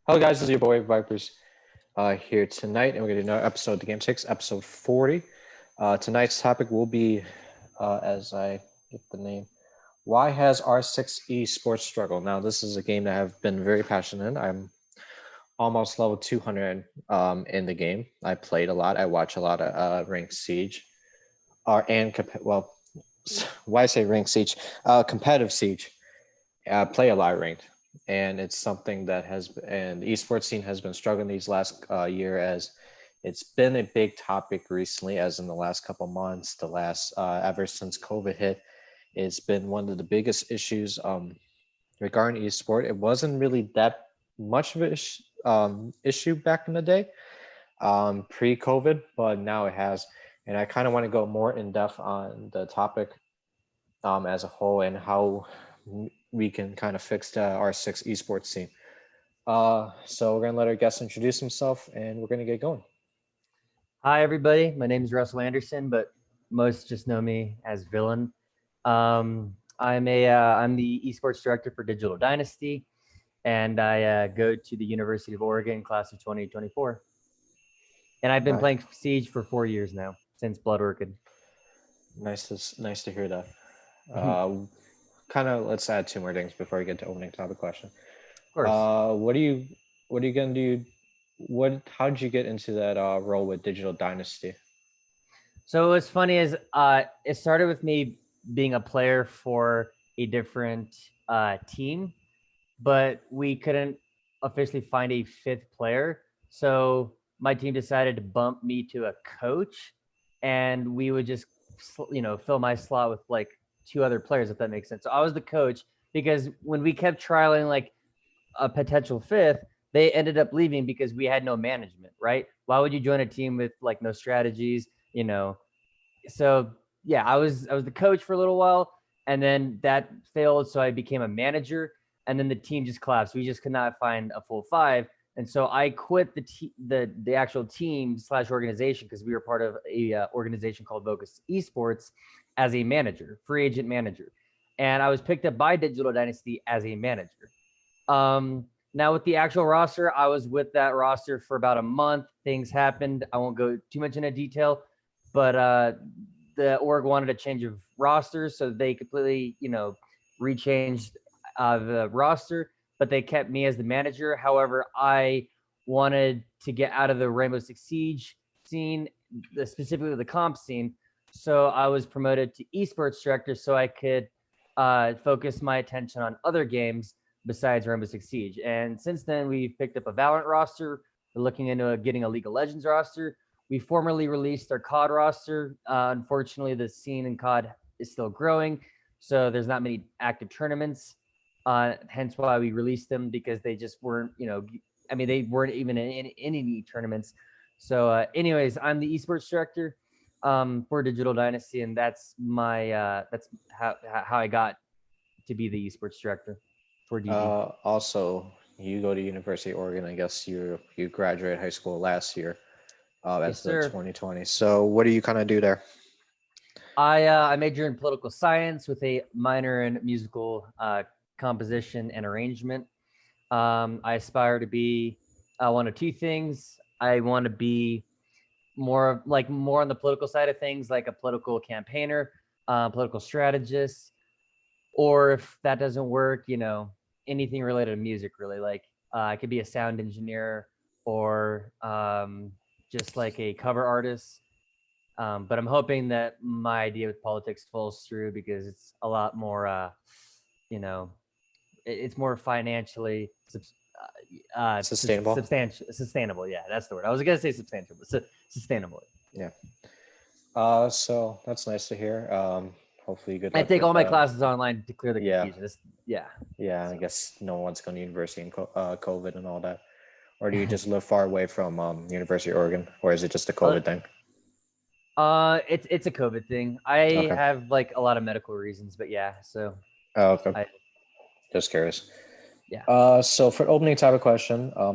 Hello, guys. This is your boy Vipers here tonight, and we're going to do another episode of TheGamersTakes, episode 40. Tonight's topic will be, as I get the name, why has R6 eSports struggled? Now, this is a game that I've been very passionate in. I'm almost level 200 in the game. I played a lot. I watch a lot of Ranked Siege, why I say Ranked Siege? Competitive Siege. Play a lot ranked, and it's something that and the esports scene has been struggling these last year, as it's been a big topic recently, as in the last couple months, ever since COVID hit. It's been one of the biggest issues regarding esport. It wasn't really that much of an issue back in the day, pre-COVID, but now it has. And I kind of want to go more in depth on the topic as a whole, and how we can kind of fix the R6 esports scene. So we're going to let our guest introduce himself, and we're going to get going. Hi, everybody. My name is Russell Anderson, but most just know me as Villain. I'm the esports director for Digital Dynasty, and I go to the University of Oregon, class of 2024. And I've been playing Siege for 4 years now, since Blood Orchid. Nice to hear that. Let's add two more things before we get to opening topic question. Of course. What are you gonna do? How did you get into that role with Digital Dynasty? So what's funny is it started with me being a player for a different team, but we couldn't officially find a fifth player. So my team decided to bump me to a coach, and we would just, fill my slot with like two other players, if that makes sense. So I was the coach, because when we kept trialing like a potential fifth, they ended up leaving because we had no management, right? Why would you join a team with like no strategies, So yeah, I was the coach for a little while, and then that failed, so I became a manager, and then the team just collapsed. We just could not find a full five, and so I quit the actual team / organization, because we were part of a organization called Vocus Esports, as a manager, free agent manager, and I was picked up by Digital Dynasty as a manager. Now with the actual roster, I was with that roster for about a month. Things happened. I won't go too much into detail, but the org wanted a change of rosters, so they completely, rechanged the roster, but they kept me as the manager. However, I wanted to get out of the Rainbow Six Siege scene, specifically the comp scene, so I was promoted to esports director, so I could focus my attention on other games besides Rainbow Six Siege. And since then, we've picked up a Valorant roster. We're looking into getting a League of Legends roster. We formally released our COD roster. Unfortunately, the scene in COD is still growing, so there's not many active tournaments. Hence why we released them, because they just weren't, they weren't even in any tournaments. So anyways, I'm the esports director for Digital Dynasty, and that's that's how I got to be the esports director for DD. Also, you go to University of Oregon. I guess you graduated high school last year. That's the 2020. So what do you kind of do there? I major in political science with a minor in musical composition and arrangement. I aspire to be one of two things. I want to be more on the political side of things, like a political campaigner, political strategist, or if that doesn't work, anything related to music, really. Like I could be a sound engineer, or just like a cover artist. But I'm hoping that my idea with politics falls through, because it's a lot more, it's more financially sustainable. Sustainable. Yeah, that's the word. I was gonna say substantial, but sustainable. Yeah. So that's nice to hear. Hopefully you I take all my classes online to clear the confusion. Yeah. I guess no one's going to university in COVID and all that. Or do you just live far away from University of Oregon, or is it just a COVID thing? It's a COVID thing. I have like a lot of medical reasons, but yeah. So. Oh, okay. Just curious. Yeah. So for opening topic question, I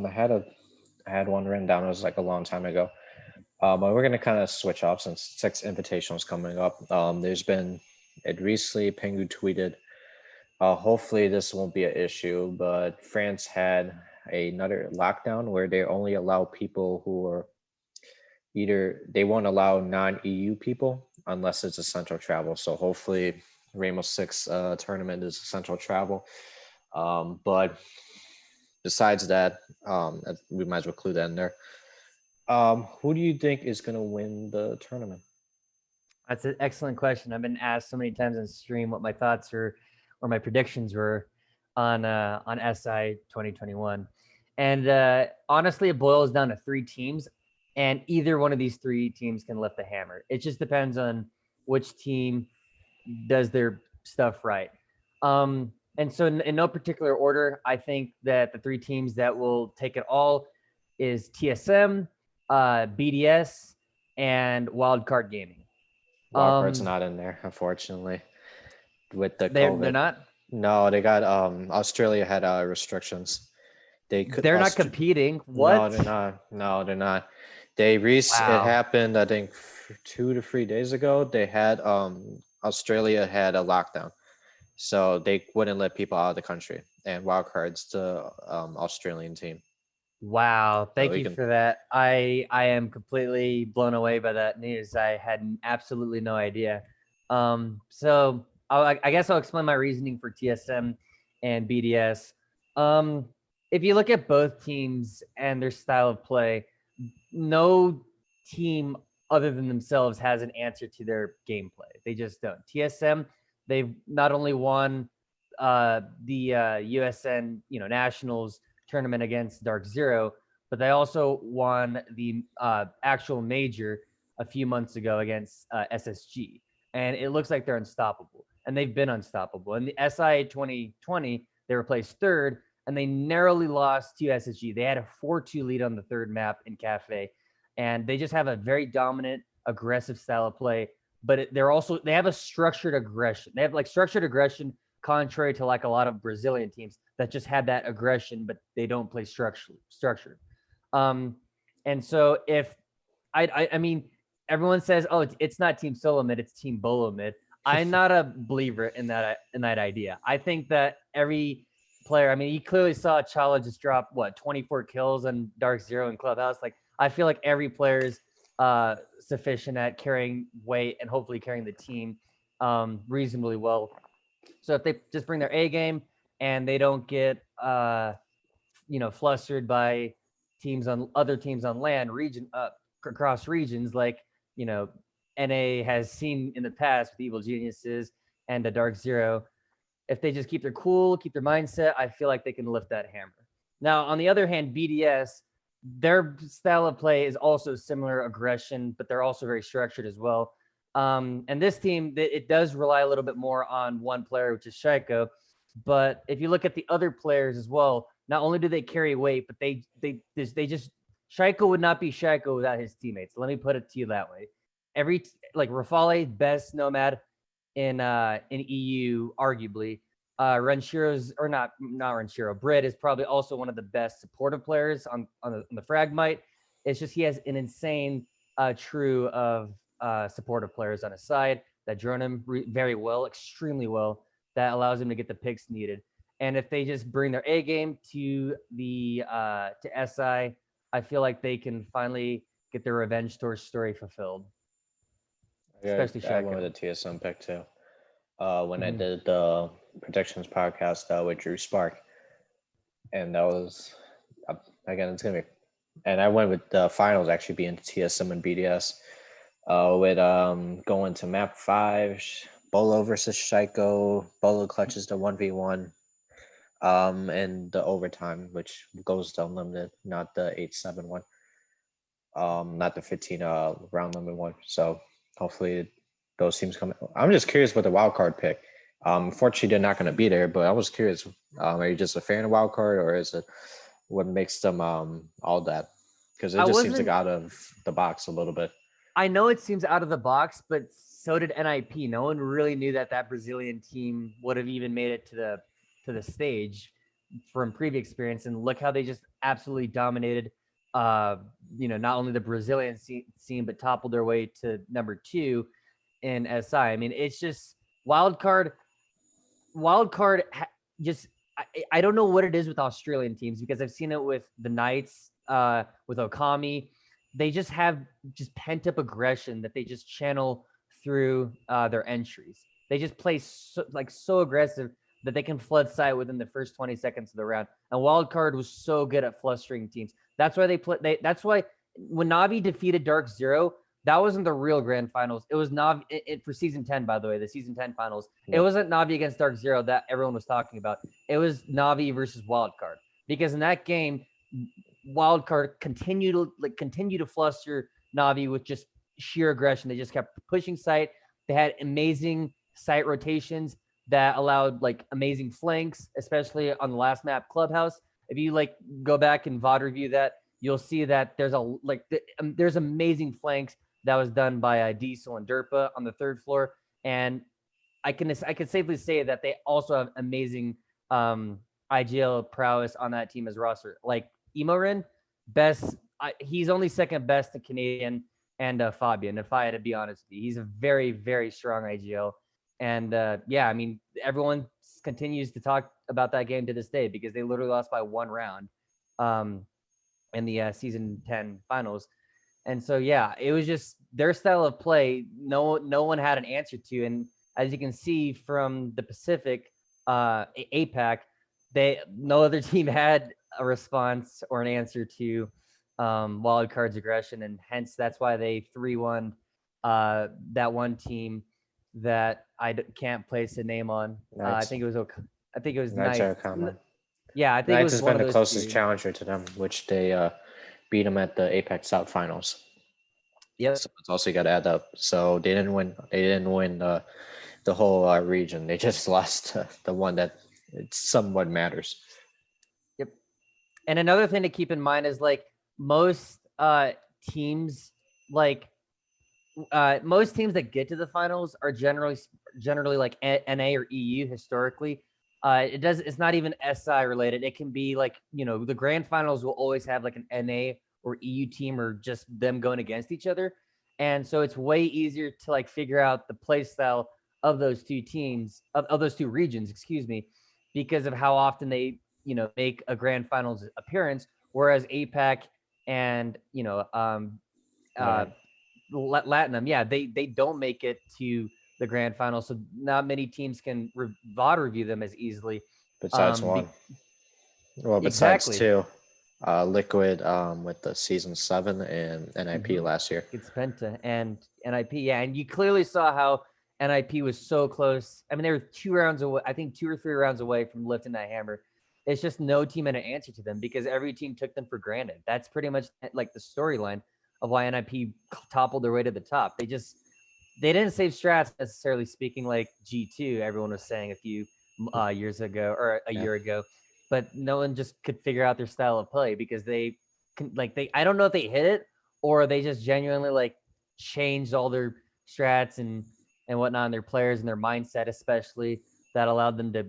had one written down. It was like a long time ago. But we're gonna kind of switch off since Six Invitational is coming up. It recently, Pengu tweeted, hopefully this won't be an issue, but France had another lockdown where they only allow people who are either they won't allow non-EU people unless it's essential travel. So hopefully, Rainbow Six tournament is essential travel. But besides that, we might as well clue that in there. Who do you think is going to win the tournament? That's an excellent question. I've been asked so many times on stream what my thoughts are or my predictions were on SI 2021. And honestly, it boils down to three teams, and either one of these three teams can lift the hammer. It just depends on which team does their stuff right. And so, in no particular order, I think that the three teams that will take it all is TSM, BDS, and Wildcard Gaming. Wildcard's not in there, unfortunately, with the They're COVID. not No, they got Australia had restrictions. They could they're not competing. No, What? they're not. No, they're not. It Wow. happened I think 2 to 3 days ago. They had Australia had a lockdown. So they wouldn't let people out of the country. And Wildcard's the Australian team. Wow. So Thank we you can for that. I am completely blown away by that news. I had absolutely no idea. So I guess I'll explain my reasoning for TSM and BDS. Um, if you look at both teams and their style of play, no team other than themselves has an answer to their gameplay. They just don't. TSM, they've not only won the USN, nationals tournament against Dark Zero, but they also won the actual major a few months ago against SSG, and it looks like they're unstoppable, and they've been unstoppable. In the SI 2020, they were placed third, and they narrowly lost to SSG. They had a 4-2 lead on the third map in Cafe, and they just have a very dominant, aggressive style of play. But they have a structured aggression. They have like structured aggression, contrary to like a lot of Brazilian teams that just have that aggression, but they don't play structured. Um, and so if I mean, everyone says, oh, it's not Team Solo Mid, it's Team Bolo Mid. I'm not a believer in that idea. I think that every player, I mean, you clearly saw Chala just drop 24 kills on Dark Zero in Clubhouse. Like, I feel like every player is sufficient at carrying weight and hopefully carrying the team reasonably well. So if they just bring their A game and they don't get flustered by other teams on land across regions, like NA has seen in the past with Evil Geniuses and a Dark Zero. If they just keep their cool, keep their mindset, I feel like they can lift that hammer. Now, on the other hand, BDS, their style of play is also similar aggression, but they're also very structured as well. And this team, it does rely a little bit more on one player, which is Shaiko. But if you look at the other players as well, not only do they carry weight, but they just Shaiko would not be Shaiko without his teammates. Let me put it to you that way. Like Rafale, best nomad in EU, arguably. Renshiro's or not Renshiro. Brit is probably also one of the best supportive players on the Fragmite. It's just he has an insane true of supportive players on his side that drone him very well, extremely well. That allows him to get the picks needed. And if they just bring their A game to SI, I feel like they can finally get their revenge story fulfilled. Especially I went with Shaco. the TSM pick too. When I Mhm. did the predictions podcast with Drew Spark, and that was again it's gonna be, and I went with the finals actually being TSM and BDS. With going to map 5, Bolo versus Shaiko. Bolo clutches the 1v1. And the overtime, which goes to unlimited, not the 8-7 one. Not the 15 round limit one. So hopefully those teams come. I'm just curious what the wild card pick. Fortunately, they're not going to be there, but I was curious. Are you just a fan of wild card, or is it what makes them all that? Because it I just seems like wasn't out of the box a little bit. I know it seems out of the box, but so did NIP. No one really knew that Brazilian team would have even made it to the stage from previous experience. And look how they just absolutely dominated. Not only the Brazilian scene, but toppled their way to number 2 in SI. I mean, it's just wild card just I don't know what it is with Australian teams, because I've seen it with the Knights, with Okami. They just have just pent up aggression that they just channel through their entries. They just play so aggressive that they can flood site within the first 20 seconds of the round. And Wildcard was so good at flustering teams. That's why they play. That's why when Navi defeated Dark Zero, that wasn't the real grand finals. It was Navi for season 10, by the way, the season 10 finals. It wasn't Navi against Dark Zero that everyone was talking about. It was Navi versus Wildcard, because in that game, Wildcard continued to fluster Navi with just sheer aggression. They just kept pushing site. They had amazing site rotations that allowed like amazing flanks, especially on the last map, Clubhouse. If you like go back and VOD review that, you'll see that there's amazing flanks that was done by Diesel and Derpa on the third floor, and I can safely say that they also have amazing IGL prowess on that team as roster. Like Emorin, best. He's only second best to Canadian and Fabian. If I had to be honest with you, he's a very very strong IGL. And yeah, I mean, everyone continues to talk about that game to this day because they literally lost by one round in the season 10 finals. And so yeah, it was just their style of play. No one had an answer to, and as you can see from the Pacific, APAC, no other team had a response or an answer to Wildcard's aggression, and hence that's why they 3-1 that one team that can't place a name on. I think it was Knights. Yeah, I think it Knights was has one been of the those closest two. challenger to them, which they beat them at the Apex South finals. Yep. So it's also got to add up. So they didn't win. They didn't win the whole region. They just lost the one that it somewhat matters. Yep. And another thing to keep in mind is like most teams, like most teams that get to the finals are generally like NA or EU historically. It's not even SI related. It can be like, the grand finals will always have like an NA or EU team or just them going against each other. And so it's way easier to like figure out the play style of those two teams, of those two regions, excuse me, because of how often they, make a grand finals appearance. Whereas APAC and, Latinum, yeah, they don't make it to the grand final, so not many teams can VOD review them as easily. Besides one. Well, besides exactly. two. Liquid with the season 7 and NIP last year. It's Penta and NIP, yeah, and you clearly saw how NIP was so close. I mean, they were 2 rounds away, I think 2 or 3 rounds away from lifting that hammer. It's just no team had an answer to them because every team took them for granted. That's pretty much like the storyline of why NIP toppled their way to the top. They didn't save strats necessarily speaking, like G2 everyone was saying a few years ago or a year ago, but no one just could figure out their style of play because I don't know if they hit it or they just genuinely like changed all their strats and whatnot, and their players and their mindset especially, that allowed them to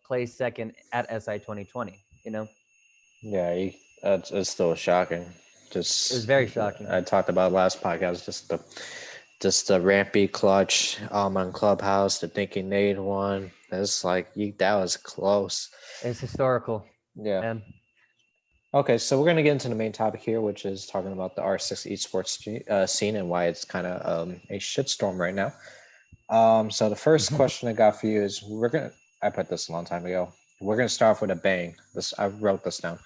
play second at SI 2020. Yeah, it's still shocking. Just it was very shocking. I talked about last podcast, just the rampy clutch on Clubhouse, the thinking nade one. It's like that was close. It's historical. Yeah. Okay, so we're gonna get into the main topic here, which is talking about the R6 esports scene and why it's kind of a shitstorm right now. So the first question I got for you is I put this a long time ago. We're gonna start off with a bang. I wrote this down.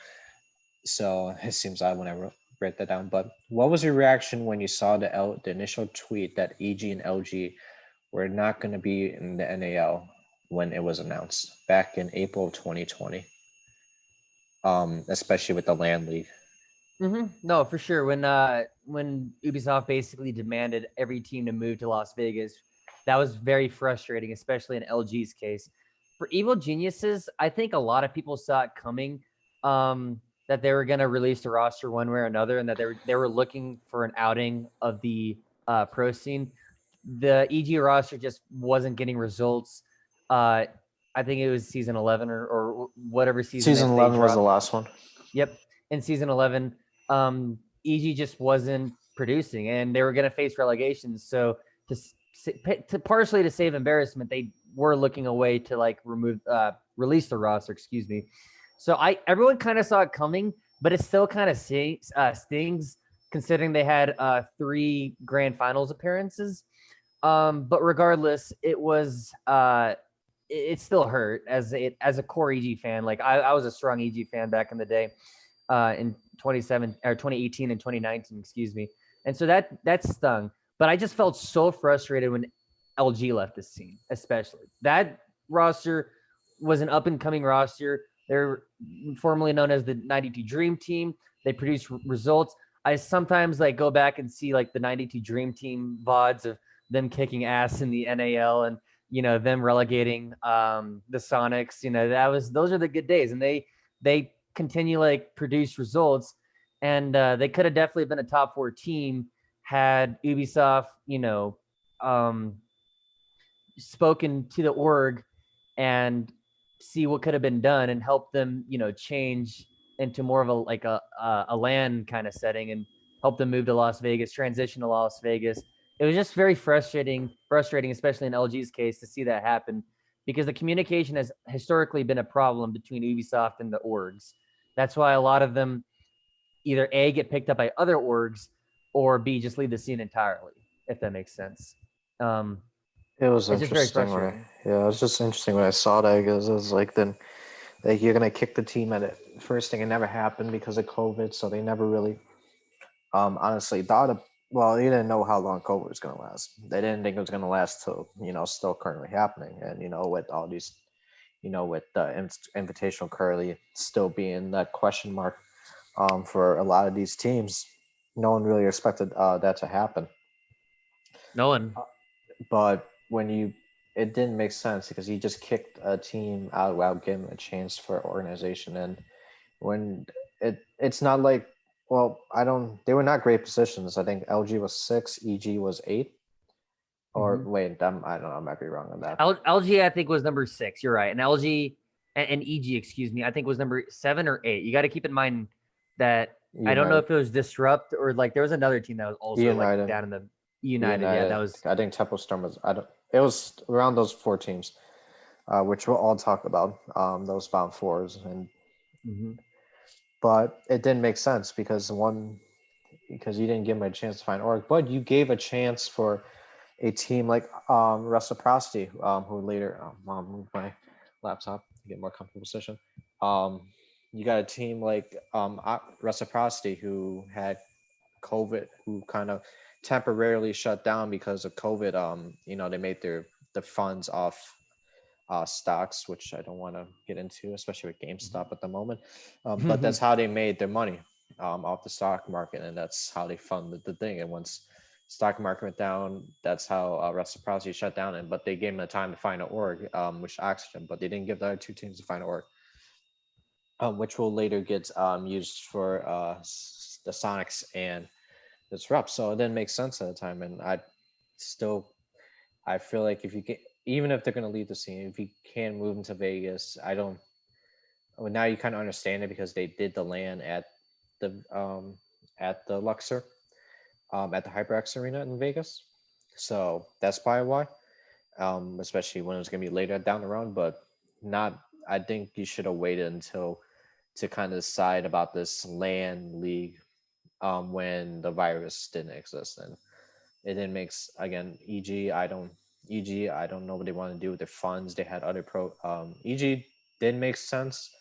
So it seems odd when I wrote that down. But what was your reaction when you saw the initial tweet that EG and LG were not going to be in the NAL when it was announced back in April of 2020? Especially with the LAN League. No, for sure. When Ubisoft basically demanded every team to move to Las Vegas, that was very frustrating, especially in LG's case. For Evil Geniuses, I think a lot of people saw it coming, that they were going to release the roster one way or another, and that they were looking for an outing of the pro scene. The EG roster just wasn't getting results. I think it was season 11 or whatever season. Season 11 was the last one. Yep. In season 11, EG just wasn't producing, and they were going to face relegation. So to partially to save embarrassment, they were looking away to like release the roster, excuse me. So everyone kind of saw it coming, but it still kind of stings considering they had 3 grand finals appearances. But regardless, it still hurt as a core EG fan. Like I was a strong EG fan back in the day, in 2018 and 2019, excuse me. And so that stung. But I just felt so frustrated when LG left the scene, especially. That roster was an up and coming roster. They're formerly known as the 92 Dream Team. They produce results. I sometimes like go back and see like the 92 Dream Team VODs of them kicking ass in the NAL and them relegating the Sonics. Those are the good days, and they continue like produce results, and they could have definitely been a top 4 team had Ubisoft um, spoken to the org and see what could have been done and help them change into more of a LAN kind of setting and help them move to Las Vegas, transition to Las Vegas. It was just very frustrating, especially in LG's case, to see that happen because the communication has historically been a problem between Ubisoft and the orgs. That's why a lot of them either A, get picked up by other orgs, or B, just leave the scene entirely, if that makes sense. It was It's just very interesting frustrating. it was just interesting when I saw that because it was like then like you're gonna kick the team at it. First thing, it never happened because of COVID, so they never really honestly thought of. Well, they didn't know how long COVID was gonna last. They didn't think it was gonna last till still currently happening, and with all these with the invitational currently still being that question mark for a lot of these teams. No one really expected that to happen. No one. But it didn't make sense because he just kicked a team out without giving a chance for organization. And when it's not like, well, they were not great positions. I think LG was 6, EG was 8. Or wait, I don't know, I might be wrong on that. LG, I think, was number 6. You're right. And LG and EG, excuse me, I think was number 7 or 8. You got to keep in mind that I don't know United. if it was Disrupt or like there was another team that was also like United. down in the United. Yeah, that United. was. I think Temple Storm was. I don't. It was around those 4 teams, which we'll all talk about. Those bottom 4s, and but it didn't make sense because you didn't give him a chance to find org, but you gave a chance for a team like Reciprocity, who later moved my laptop to get more comfortable position. You got a team like Reciprocity who had COVID, who kind of temporarily shut down because of COVID. They made the funds off stocks, which I don't want to get into, especially with GameStop at the moment. But that's how they made their money off the stock market, and that's how they funded the thing. And once stock market went down, that's how Reciprocity shut down. And but they gave them the time to find an org, which Oxygen, but they didn't give the other 2 teams to find an org, which will later get used for the Sonics and Disrupt. So it didn't make sense at the time, and I feel like if you get, even if they're going to leave the scene, if you can move into Vegas, I don't. Well, now you kind of understand it because they did the LAN at the Luxor, at the HyperX Arena in Vegas. So that's probably why. Especially when it's going to be later down the road, but not. I think you should have waited until to kind of decide about this LAN league when the virus didn't exist, and it didn't make again. I don't know what they want to do with their funds. They had other EG didn't make sense.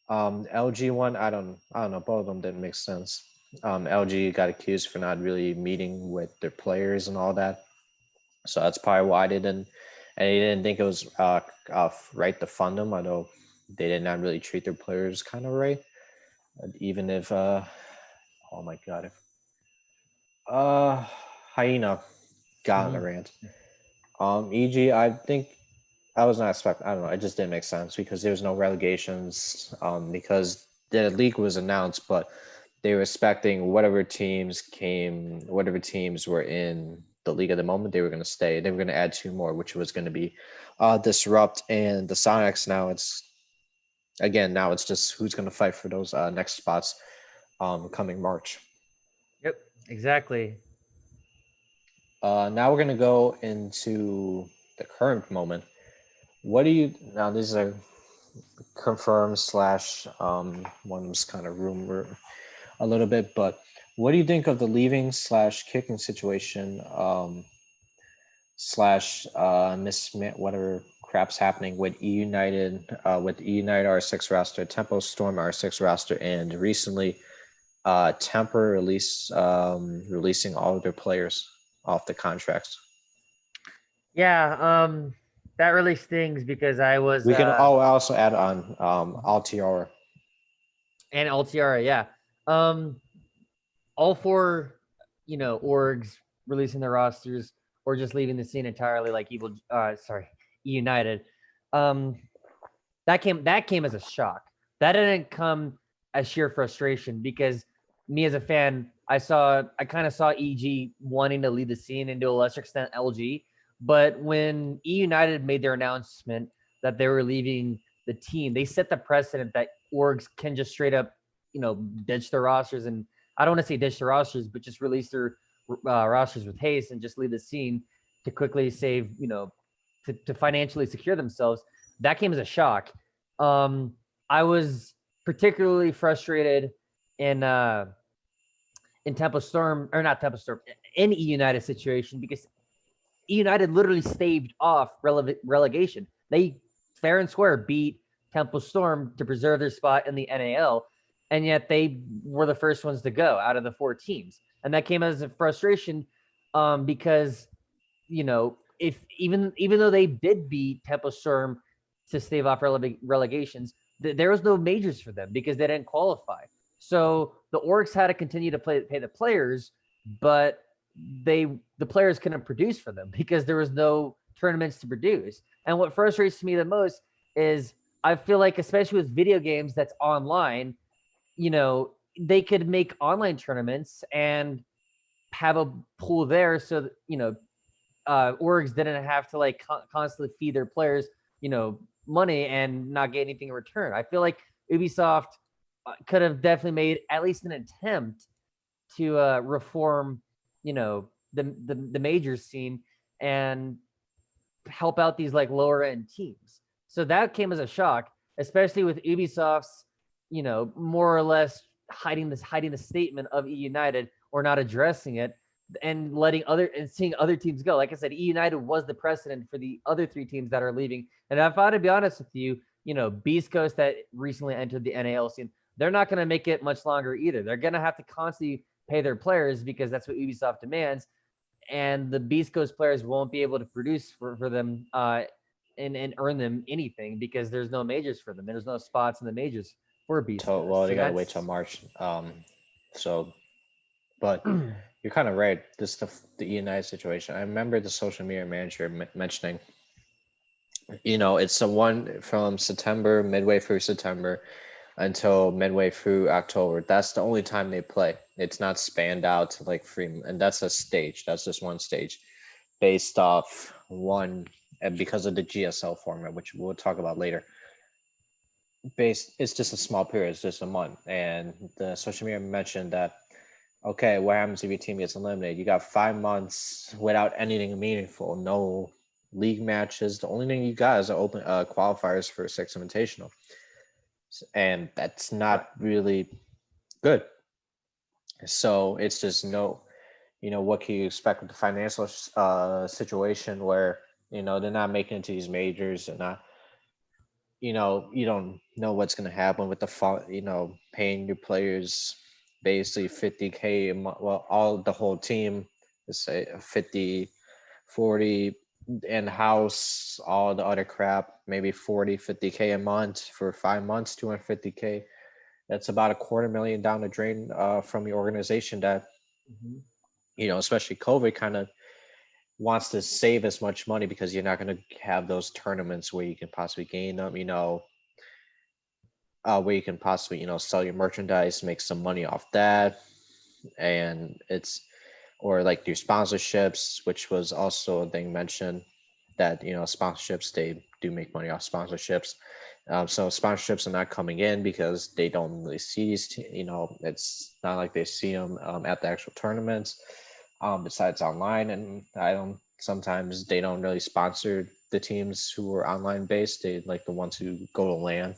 LG one, I don't know. Both of them didn't make sense. LG got accused for not really meeting with their players and all that, so that's probably why they didn't. And they didn't think it was right to fund them, although they did not really treat their players kind of right. Even if, oh my god, if Hyena got in a rant. EG, I think I was not expecting. I don't know. It just didn't make sense because there was no relegations. Because the league was announced, but they were expecting whatever teams were in the league at the moment, they were going to stay. They were going to add 2 more, which was going to be Disrupt and the Sonics. Now it's just who's going to fight for those next spots coming March. Yep, exactly. Now we're going to go into the current moment. What do you now? These are confirmed slash one's kind of rumor a little bit, but what do you think of the leaving slash kicking situation slash whatever crap's happening with E United with E United R6 roster, Tempo Storm R6 roster, and recently Temper releasing all of their players off the contracts. Yeah, that really stings because I was We can also add on Altiora. and Altiara, yeah. Um, all four, orgs releasing their rosters or just leaving the scene entirely, like United. Um, that came as a shock. That didn't come as sheer frustration because me as a fan, I kind of saw EG wanting to lead the scene and to a lesser extent LG. But when E United made their announcement that they were leaving the team, they set the precedent that orgs can just straight up, ditch their rosters, and I don't want to say ditch their rosters, but just release their rosters with haste and just leave the scene to quickly save, to financially secure themselves. That came as a shock. Um, I was particularly frustrated in Temple Storm, or not Temple Storm, in E United situation because E United literally staved off relegation. They fair and square beat Temple Storm to preserve their spot in the NAL, and yet they were the first ones to go out of the four teams, and that came as a frustration because if even though they did beat Temple Storm to stave off relegations, there was no majors for them because they didn't qualify. So the Orcs had to continue to pay the players, but the players couldn't produce for them because there was no tournaments to produce. And what frustrates me the most is I feel like, especially with video games that's online, they could make online tournaments and have a pool there so that, orgs didn't have to like constantly feed their players, money and not get anything in return. I feel like Ubisoft could have definitely made at least an attempt to reform, the major scene and help out these like lower end teams. So that came as a shock, especially with Ubisoft's, more or less hiding the statement of E United or not addressing it and seeing other teams go. Like I said, E United was the precedent for the other three teams that are leaving. And if I had to be honest with you, Beast Coast that recently entered the NAL scene, they're not going to make it much longer either. They're going to have to constantly pay their players because that's what Ubisoft demands, and the Beast Coast players won't be able to produce for them and earn them anything because there's no majors for them. There's no spots in the majors for Beast Coast. Well, So they gotta wait till that's March. So, but you're kind of right. This the United situation. I remember the social media manager mentioning, it's the one from September, midway through September, until midway through October. That's the only time they play. It's not spanned out to like three, and that's a stage. That's just one stage, based off one, and because of the GSL format, which we'll talk about later. It's just a small period. It's just a month, and the social media mentioned that. Okay, what happens if your team gets eliminated? You got 5 months without anything meaningful, no league matches. The only thing you got is open qualifiers for Six Invitational, and that's not really good. So it's just no, what can you expect with the financial situation where they're not making it to these majors and not, you don't know what's going to happen with paying your players basically 50K a month. Well, the whole team, let's say 50, 40 in house, all the other crap, maybe 40, 50K a month for 5 months, 250K. That's about $250,000 down the drain from the organization that, Mhm. especially COVID kind of wants to save as much money because you're not going to have those tournaments where you can possibly gain them, where you can possibly, sell your merchandise, make some money off that. And it's, or like your sponsorships, which was also a thing mentioned that, sponsorships, they do make money off sponsorships. So sponsorships are not coming in because they don't really see these, it's not like they see them at the actual tournaments, besides online. And sometimes they don't really sponsor the teams who were online based, they like the ones who go to LAN. Mhm.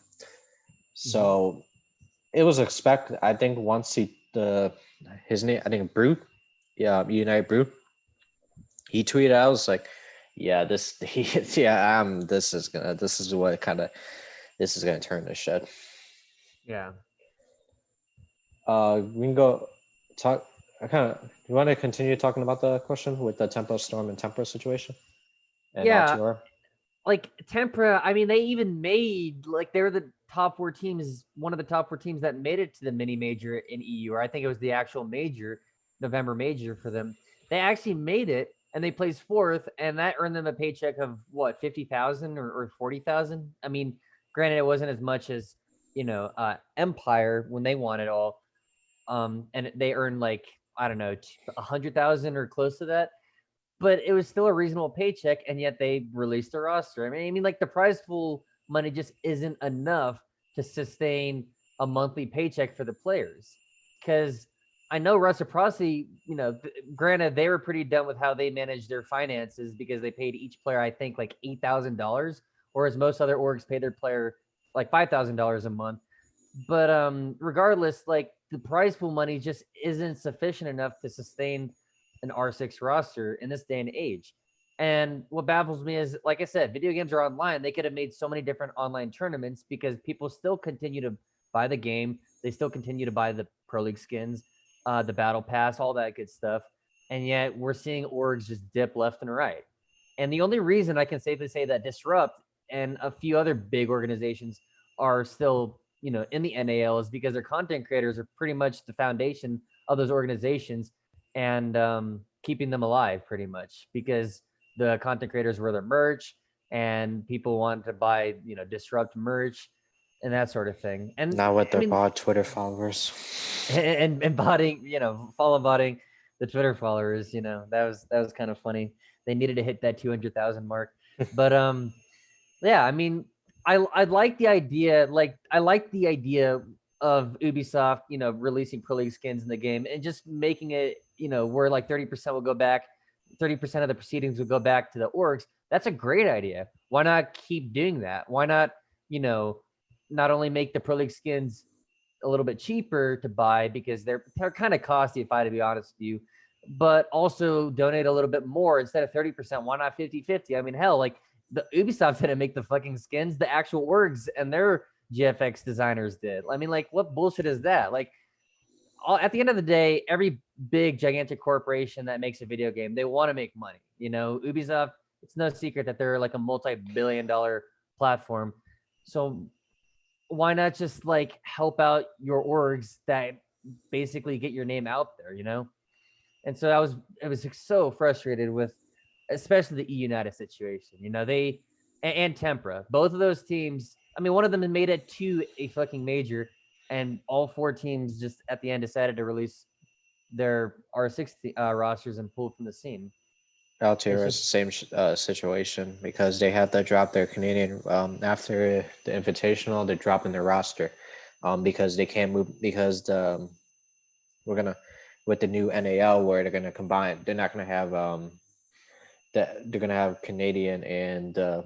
So it was expected. I think once his name, I think Brute, yeah, Unite Brute, he tweeted. I was like, yeah, this is what kind of this is gonna turn to shit. Yeah. We can go talk. I kind of. You want to continue talking about the question with the Tempo Storm and Tempo situation and Yeah, LTR? like Tempra, I mean, they even made like they were the top four teams, one of the top four teams that made it to the mini major in EU, or I think it was the actual major, November major for them. They actually made it and they placed fourth, and that earned them a paycheck of what 50,000 or 40,000. I mean, granted, it wasn't as much as Empire when they won it all, and they earned like I don't know 100,000 or close to that, but it was still a reasonable paycheck, and yet they released a roster. I mean, like the prize pool money just isn't enough to sustain a monthly paycheck for the players. Because I know Reciprocity, granted they were pretty dumb with how they managed their finances because they paid each player I think like $8,000, whereas most other orgs pay their player like $5,000 a month. But regardless, like the prize pool money just isn't sufficient enough to sustain an R6 roster in this day and age. And what baffles me is, like I said, video games are online. They could have made so many different online tournaments because people still continue to buy the game. They still continue to buy the Pro League skins, the Battle Pass, all that good stuff. And yet we're seeing orgs just dip left and right. And the only reason I can safely say that Disrupt and a few other big organizations are still, in the NAL is because their content creators are pretty much the foundation of those organizations, and keeping them alive pretty much because the content creators wear their merch and people want to buy, Disrupt merch and that sort of thing. And Not with I their mean, bot Twitter followers. and botting, follow botting the Twitter followers, that was kind of funny. They needed to hit that 200,000 mark. But yeah, I mean, I like the idea. Like I like the idea of Ubisoft, releasing Pro League skins in the game and just making it, where like 30% will go back, 30% of the proceedings will go back to the orgs. That's a great idea. Why not keep doing that? Why not, you know, not only make the Pro League skins a little bit cheaper to buy because they're kind of costly, if I to be honest with you, but also donate a little bit more instead of 30%. Why not 50-50? I mean, hell, like the Ubisoft didn't make the fucking skins, the actual orgs and their GFX designers did. I mean, like, what bullshit is that? Like, at the end of the day, every big gigantic corporation that makes a video game, they want to make money. Ubisoft, it's no secret that they're like a multi-billion-dollar platform. So why not just like help out your orgs that basically get your name out there? And so I was so frustrated with, especially the E United situation. They and Tempra, both of those teams. I mean, one of them made it to a fucking major, and all four teams just at the end decided to release their R6 rosters and pull from the scene. It's Altier is just the same situation because they had to drop their Canadian after the Invitational. They're dropping their roster because they can't move because we're gonna with the new NAL where they're gonna combine. They're not gonna have they're gonna have Canadian and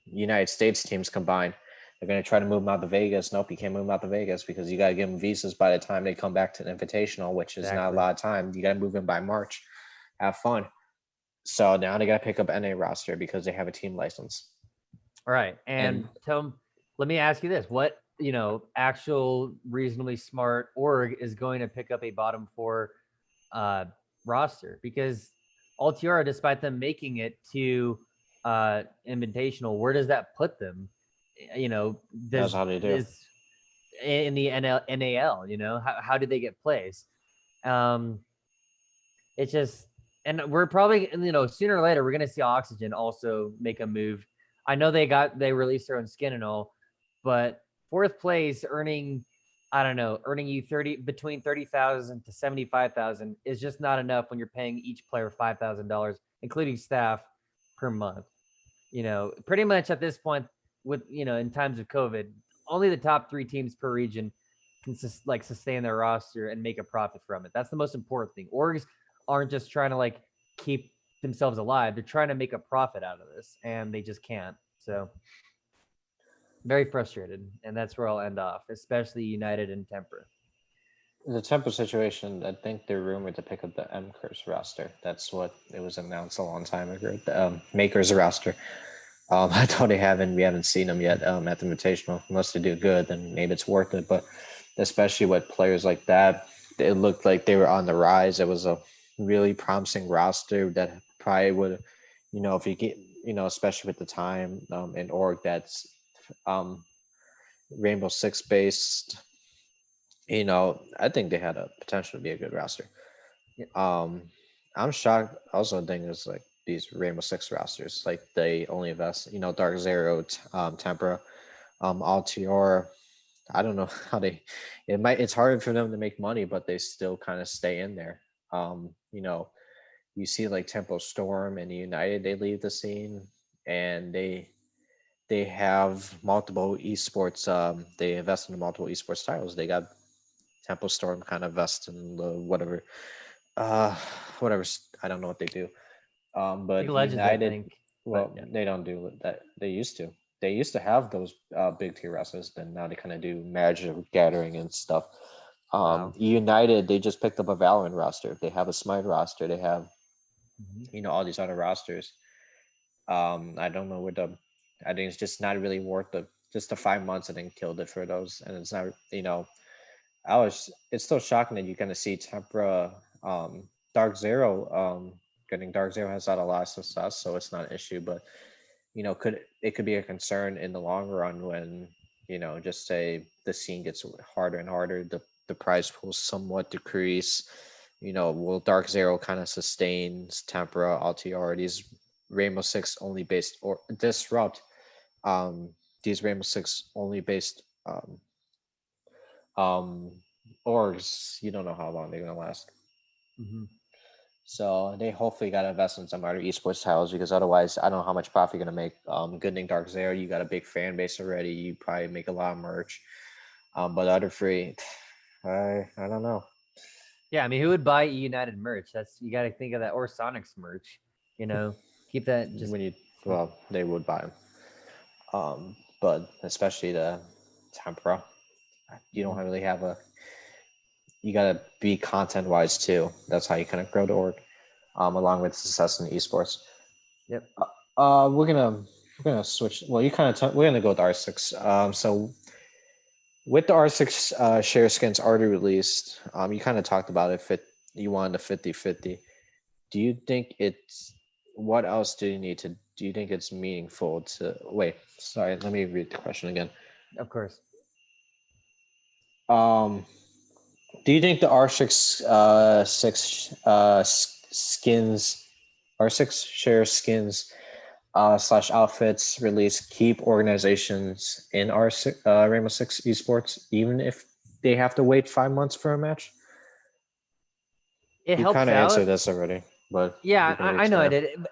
United States teams combined. They're gonna try to move them out to Vegas. Nope, you can't move them out to Vegas because you gotta give them visas by the time they come back to the Invitational, which is not a exactly lot of time. You gotta move them by March. Have fun. So now they got to pick up NA roster because they have a team license. all right. And And Tom, let me ask you this: what actual reasonably smart org is going to pick up a bottom four uh, roster? Because Altiora, despite them making it to Invitational, where does that put them? that's Does how they do. is in the NAL? How did they get placed? Um, it's just, and we're probably, sooner or later we're gonna see Oxygen also make a move. I know they released their own skin and all, but fourth place earning, I don't know, earning you between 30,000 to 75,000 is just not enough when you're paying each player $5,000, including staff, per month. Pretty much at this point, with in times of COVID, only the top three teams per region can sustain their roster and make a profit from it. That's the most important thing. Orgs aren't just trying to like keep themselves alive. They're trying to make a profit out of this, and they just can't. So very frustrated, and that's where I'll end off, especially United and Temper. The Temple situation, I think they're rumored to pick up the M Curse roster. That's what it was announced a long time ago. The Makers roster. I know they haven't. We haven't seen them yet at the Invitational. Unless they do good, then maybe it's worth it. But especially with players like that, it looked like they were on the rise. It was a really promising roster that probably would, if you get, especially with the time in org that's um, Rainbow Six based. I think they had a potential to be a good roster. Yep. Um, I'm shocked. Also, the thing is like these Rainbow Six rosters, like they only invest, Dark Zero, Tempera, Altior. I don't know how they. It's hard for them to make money, but they still kind of stay in there. Um, you know, you see like Tempo Storm and United, they leave the scene, and they have multiple esports. They invest in multiple esports titles. They got Tempo Storm kind of vest in the uh, whatever. I don't know what they do. League But of Legends, I United, think, but well, yeah. they don't do that. They used to. They used to have those big tier wrestlers. Then now they kind of do Magic Gathering and stuff. Wow. United, they just picked up a Valorant roster. They have a Smite roster. They have Mm-hmm. all these other rosters. I don't know what the. I think it's just not really worth the just the 5 months and then killed it for those. And it's not it's still shocking that you kind of see Tempera, Dark Zero, getting Dark Zero has had a lot of success, so it's not an issue. But could be a concern in the long run when just say the scene gets harder and harder, the prize pool somewhat decrease. Will Dark Zero kind of sustains Tempera, LTR, these Rainbow Six only based or disrupt these Rainbow Six only based um orgs, you don't know how long they're gonna last. Mm-hmm. So they hopefully got to invest in some other esports titles because otherwise, I don't know how much profit you're gonna make. Good Thing Dark Zero, you got a big fan base already. You probably make a lot of merch. But other free, I don't know. Yeah, I mean, who would buy United merch? That's you got to think of that, or Sonic's merch. You know, keep that just. When you well, they would buy them. But especially the Tempera, you don't Mhm. really have a. You gotta be content wise too. That's how you kind of grow the org. Along with success in esports. Yep. We're gonna switch. Well, you kind of we're gonna go with R6. So with the R6 share skins already released, you kind of talked about it. You wanted a 50-50. Do you think it's what else do you need to? Do you think it's meaningful to wait? Sorry, let me read the question again. Of course. Um, do you think the R6 six skins R6 share skins slash outfits release keep organizations in our Rainbow Six esports, even if they have to wait 5 months for a match? It You kind helps of answered out. this already, but Yeah, you can I know I expand. did. But,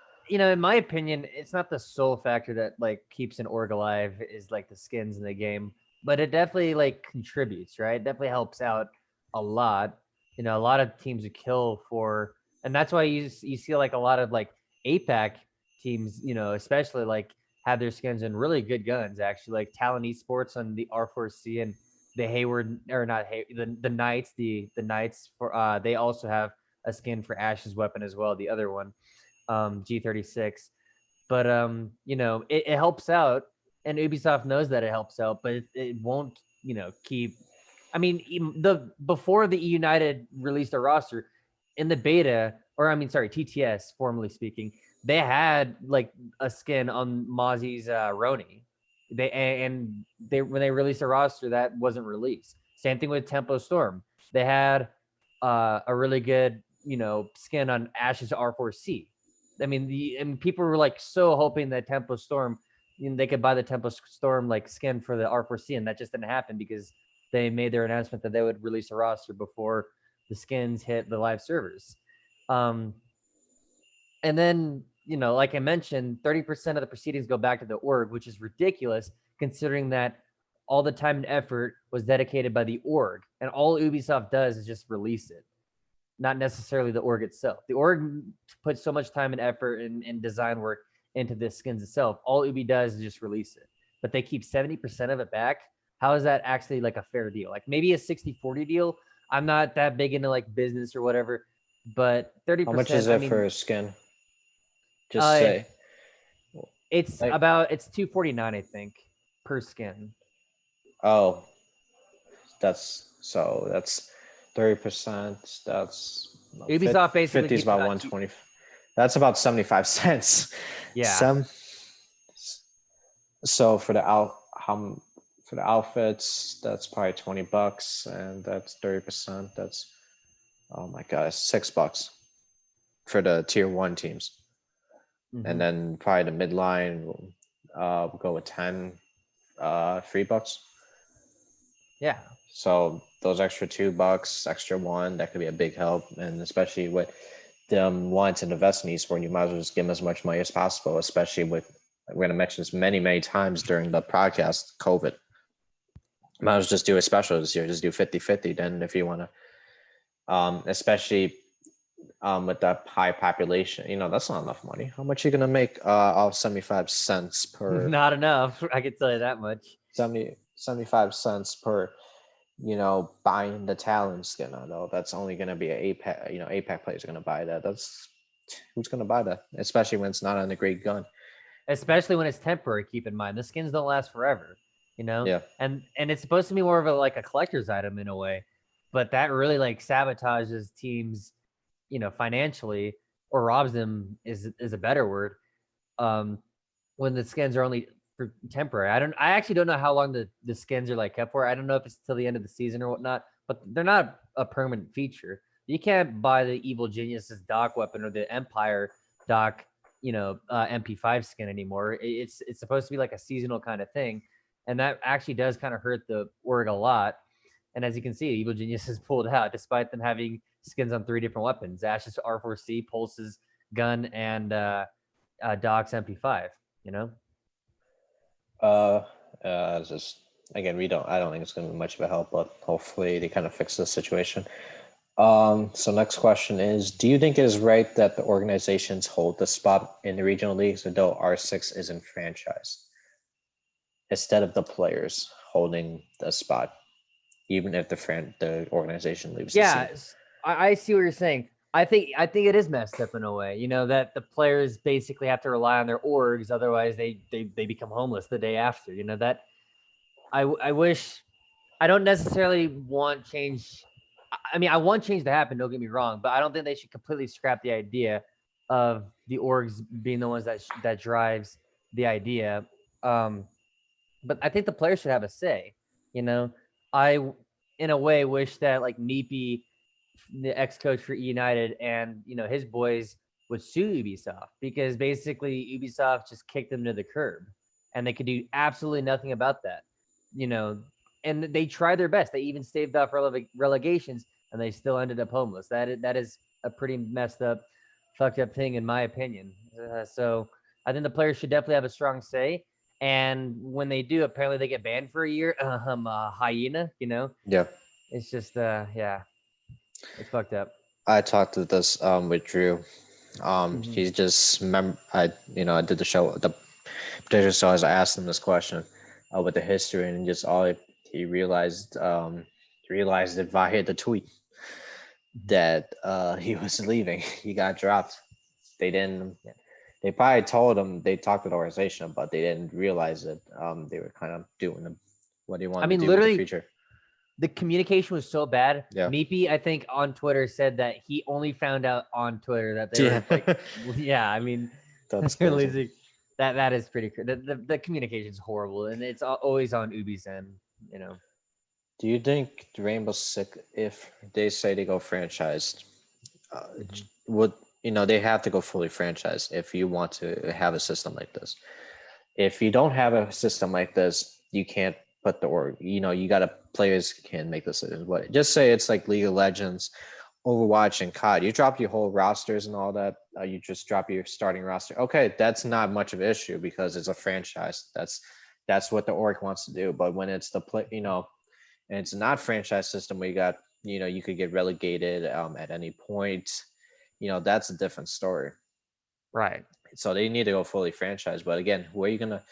in my opinion, it's not the sole factor that like keeps an org alive is like the skins in the game, but it definitely like contributes, right? It definitely helps out a lot. A lot of teams would kill for, and that's why you see like a lot of like APAC teams, especially like have their skins in really good guns. Actually, like Talon Esports on the R4C and the Hayward or not the Knights, the Knights for they also have a skin for Ash's weapon as well, the other one, G36. But it helps out, and Ubisoft knows that it helps out, but it won't, keep. I mean, the before the United released a roster in the beta, or I mean, sorry, TTS, formally speaking, they had like a skin on Mozzie's Roni. They when they released a roster that wasn't released. Same thing with Tempo Storm. They had a really good skin on Ash's R4C. I mean, people were like so hoping that Tempo Storm, they could buy the Tempo Storm like skin for the R4C, and that just didn't happen because they made their announcement that they would release a roster before the skins hit the live servers. Um, and then, like I mentioned, 30% of the proceedings go back to the org, which is ridiculous considering that all the time and effort was dedicated by the org, and all Ubisoft does is just release it. not necessarily the org itself. The org puts so much time and effort and design work into the skins itself. All Ubi does is just release it, but they keep 70% of it back. How is that actually like a fair deal? Like maybe a 60-40 deal. I'm not that big into like business or whatever, but How much 30%, is I it for mean, a skin? Just uh, say like, it's 249, I think, per skin. oh, that's 30%. That's Ubisoft basically 50 is keeps about about 120. That's about 75 cents. yeah. Some so for the for the outfits, that's probably $20, and that's 30%. That's oh my god, $6 for the tier one teams, and Hmm. then probably the midline will go with 10, $3. Yeah. So those extra $2, extra one, that could be a big help, and especially with them wanting to invest in esports, you might as well just give them as much money as possible. Especially with we're going to mention this many times during the podcast, COVID. Might as well just do a special this year. Just do 50-50. Then if you want to, especially with that high population, that's not enough money. How much are you gonna make off 75 cents per Not enough. I can tell you that much. 75 cents per buying the talent skin? Though that's only gonna be an APAC. APAC players are gonna buy that. That's who's gonna buy that, especially when it's not on a great gun. Especially when it's temporary. Keep in mind the skins don't last forever, Yeah. and it's supposed to be more of a like a collector's item in a way, but that really like sabotages teams, financially, or robs them is a better word. Um, when the skins are only for temporary. I actually don't know how long the skins are like kept for. I don't know if it's till the end of the season or whatnot, but they're not a permanent feature. You can't buy the Evil Genius's dock weapon or the Empire dock, MP5 skin anymore. It's supposed to be like a seasonal kind of thing, and that actually does kind of hurt the org a lot. And as you can see, Evil Genius has pulled out despite them having skins on 3 different weapons: Ash's R4C, Pulse's gun, and Doc's MP5. You know. Uh, just again, I don't think it's going to be much of a help, but hopefully they kind of fix the situation. So next question is, do you think it is right that the organizations hold the spot in the regional leagues, although R6 isn't franchised, instead of the players holding the spot, even if the organization leaves the Yeah, scene? I see what you're saying. I think it is messed up in a way, that the players basically have to rely on their orgs, otherwise they become homeless the day after. That I wish. I don't necessarily want change. I mean, I want change to happen. Don't get me wrong, but I don't think they should completely scrap the idea of the orgs being the ones that drives the idea. Um, but I think the players should have a say. You know, I in a way wish that like Meepy, the ex-coach for United, and his boys would sue Ubisoft, because basically Ubisoft just kicked them to the curb, and they could do absolutely nothing about that. You know, and they tried their best. They even staved off relegations, and they still ended up homeless. That is a pretty messed up, fucked up thing in my opinion. So I think the players should definitely have a strong say. And when they do, apparently they get banned for a year. Hyena, Yeah, it's just yeah, it's fucked up. I talked to this with Drew. Mm-hmm. He's just I did the show the potential stars. I asked him this question with the history, and just he realized it via the tweet that he was leaving. He got dropped. They didn't. Yeah. They probably told him they talked to the organization, but they didn't realize it. They were kind of doing what they I wanted to mean, do with the literally, future. the communication was so bad. Yeah. Meepy, I think, on Twitter said that he only found out on Twitter that they Yeah. were like, yeah. I mean, That's crazy. losing. That is pretty. The communication is horrible, and it's always on Ubi's end. You know. Do you think the Rainbow Six, if they say they go franchised, uh, Mm-hmm. would they have to go fully franchised if you want to have a system like this? If you don't have a system like this, you can't put the org. You got to players can make decisions. What just say it's like League of Legends, Overwatch, and COD. You drop your whole rosters and all that. You just drop your starting roster. Okay, that's not much of an issue because it's a franchise. That's what the org wants to do. But when it's the play, and it's not franchise system where you got you could get relegated at any point. That's a different story. Right. So they need to go fully franchise. But again, where are you gonna?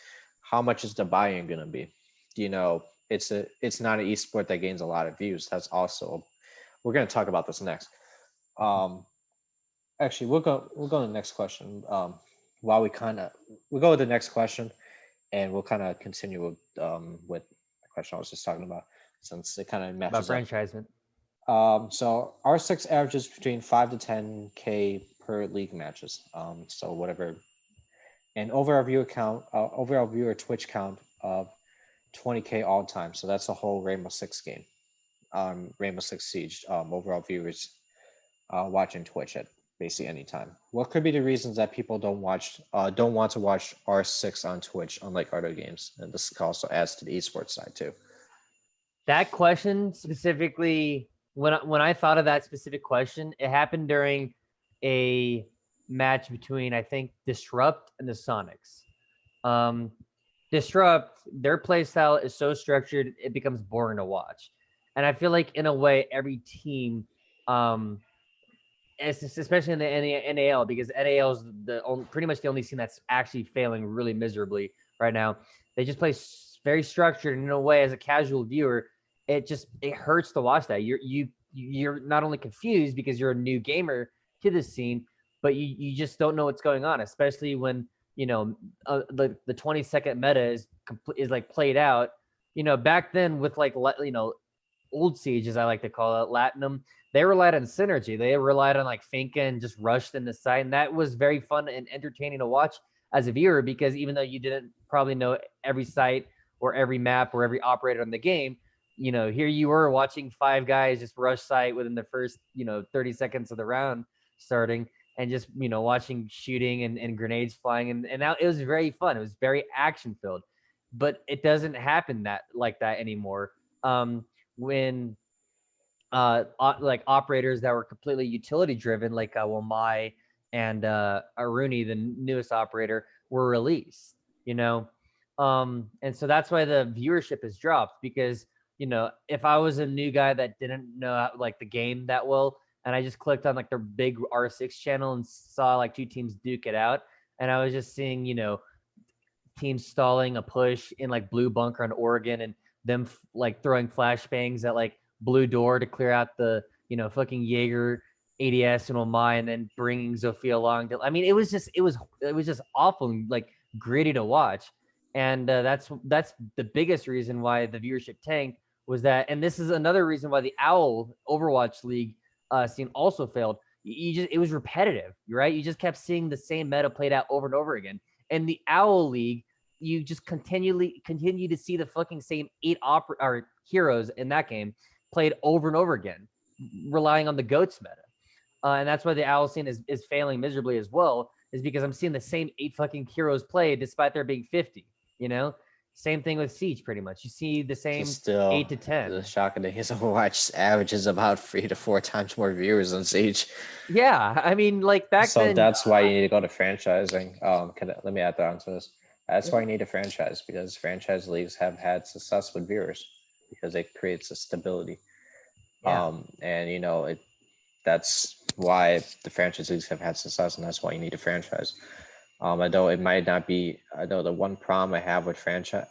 How much is the buy-in gonna be? It's not an esport that gains a lot of views. That's also we're gonna talk about this next. Um, Actually, we'll go to the next question. While we'll go with the next question, and we'll kind of continue with the question I was just talking about, since it kind of About matches up. franchisement. So R6 averages between 5 to 10K per league matches. So whatever, and overall viewer Twitch count of 20K all time. So that's the whole Rainbow Six game. Rainbow Six Siege. Overall viewers watching Twitch at basically any time. What could be the reasons that people don't want to watch R6 on Twitch, unlike other games? And this also adds to the esports side too. That question specifically, when I thought of that specific question, it happened during a match between, I think, Disrupt and the Sonics. Disrupt, their play style is so structured it becomes boring to watch, and I feel like in a way every team, especially in the NAL, because NAL is pretty much the only team that's actually failing really miserably right now. They just play very structured, and in a way, as a casual viewer, it hurts to watch that. You're not only confused because you're a new gamer to this scene, but you just don't know what's going on, especially when the 20-second meta is like played out. Back then with like old Siege, as I like to call it, Latinum, they relied on synergy. They relied on like Finka and just rushed in the side. And that was very fun and entertaining to watch as a viewer, because even though you didn't probably know every site or every map or every operator in the game, here you were watching five guys just rush site within the first, 30 seconds of the round starting, and just, watching shooting and grenades flying. And now it was very fun. It was very action filled, but it doesn't happen like that anymore. When like operators that were completely utility driven, like Wamai and Aruni, the newest operator, were released. And so that's why the viewership has dropped, because if I was a new guy that didn't know like the game that well, and I just clicked on like their big R6 channel and saw like two teams duke it out, and I was just seeing teams stalling a push in like blue bunker on Oregon, and them like throwing flashbangs at like blue door to clear out the fucking Jaeger ADS and Omai, and then bringing Zofia along. I mean, it was just awful and like gritty to watch, and that's the biggest reason why the viewership tanked, was that. And this is another reason why the Owl Overwatch League scene also failed. It was repetitive, right? You just kept seeing the same meta played out over and over again. And the Owl League, you just continue to see the fucking same 8 heroes in that game played over and over again, relying on the goats meta. And that's why the Owl scene is failing miserably as well, is because I'm seeing the same 8 fucking heroes played despite there being 50, Same thing with Siege, pretty much. You see the same Still, 8 to 10. the shocking thing is Overwatch averages about 3 to 4 times more viewers than Siege. Yeah, I mean, like back So then. that's why you need to go to franchising. Let me add that onto this. That's why you need a franchise, because franchise leagues have had success with viewers, because it creates a stability. Yeah. And that's why the franchise leagues have had success, and that's why you need a franchise. Although it might not be, I know the one problem I have with franchise,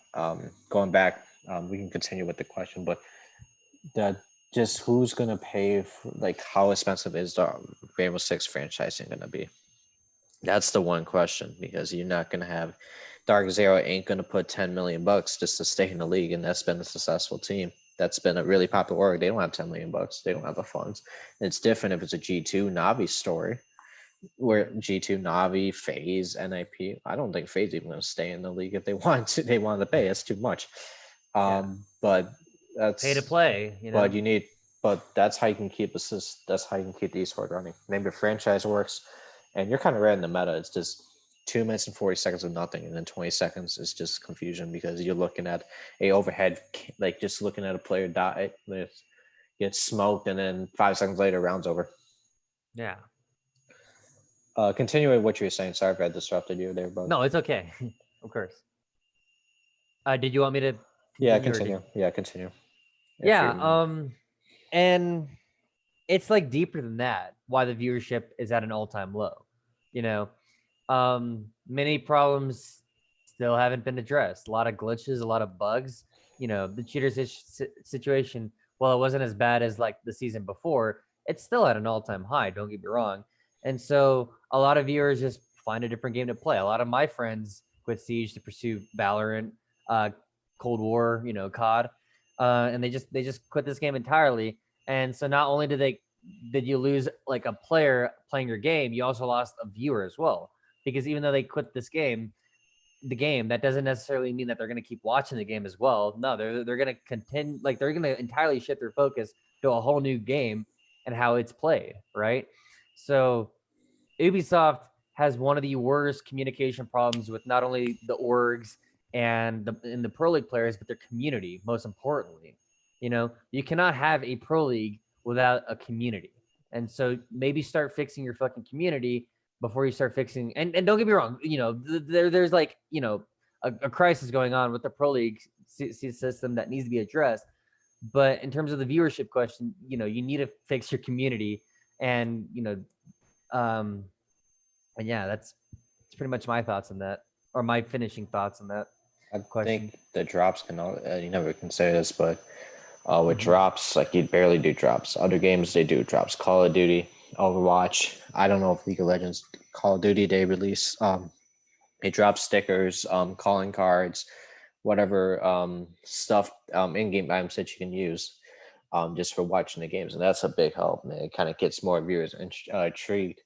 going back, we can continue with the question, but that just who's gonna pay for, like, how expensive is the Rainbow Six franchising gonna be? That's the one question, because you're not gonna have Dark Zero ain't gonna put 10 million bucks just to stay in the league, and that's been a successful team. That's been a really popular org. They don't have 10 million bucks. They don't have the funds. And it's different if it's a G2 Navi story, where G2 Navi, FaZe, NIP. I don't think FaZe even gonna stay in the league if they want to. They want to pay. It's too much. But that's Pay to play, but you need. But that's how you can keep That's how you can keep the esport running. Maybe a franchise works, and you're kind of right in the meta. It's just 2 minutes and 40 seconds of nothing, and then 20 seconds is just confusion, because you're looking at a overhead, like just looking at a player die, gets smoked, and then 5 seconds later, round's over. Yeah. Continuing what you were saying. Sorry if I disrupted you there, but No, it's okay. Of course. Did you want me to? Yeah, continue. Yeah, continue. Yeah. And it's like deeper than that. Why the viewership is at an all-time low. You know, many problems still haven't been addressed. A lot of glitches, a lot of bugs. You know, the cheaters situation, while it wasn't as bad as like the season before, it's still at an all-time high. Don't get me wrong. And so a lot of viewers just find a different game to play. A lot of my friends quit Siege to pursue Valorant, uh, Cold War, you know, COD, and they just quit this game entirely. And so not only did you lose like a player playing your game, you also lost a viewer as well. Because even though they quit the game, that doesn't necessarily mean that they're going to keep watching the game as well. No, they're going to continue, like they're going to entirely shift their focus to a whole new game and how it's played, right? So Ubisoft has one of the worst communication problems with not only the orgs and the pro league players, but their community. Most importantly, you know, you cannot have a pro league without a community, and so maybe start fixing your fucking community before you start fixing. And don't get me wrong, you know, there's like a crisis going on with the pro league system that needs to be addressed. But in terms of the viewership question, you know, you need to fix your community, and um, and yeah, that's pretty much my thoughts on that, or my finishing thoughts on that I question. think the drops can you never can say this, but with Mm-hmm. drops, like you barely do drops. Other games they do drops. Call of Duty, Overwatch. I don't know if League of Legends, Call of Duty they release they drop stickers, calling cards, whatever stuff, in-game items that you can use, just for watching the games, and that's a big help. Man, it kind of gets more viewers intrigued,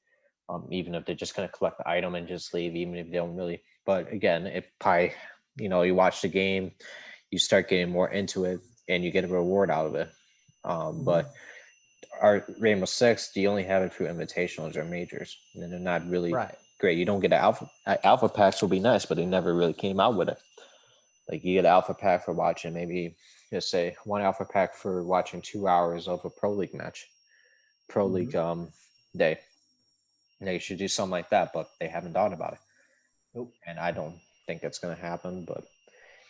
even if they're just gonna collect the item and just leave, even if they don't really. But again, if probably you watch the game, you start getting more into it, and you get a reward out of it. Mm-hmm. But our Rainbow Six, do you only have it through invitationals or majors, and they're not really Right. great. You don't get an alpha packs will be nice, but they never really came out with it. Like you get an alpha pack for watching maybe just say one alpha pack for watching 2 hours of a pro league match, pro Mm-hmm. league day. They should do something like that, but they haven't thought about it, Nope. and I don't think it's going to happen. But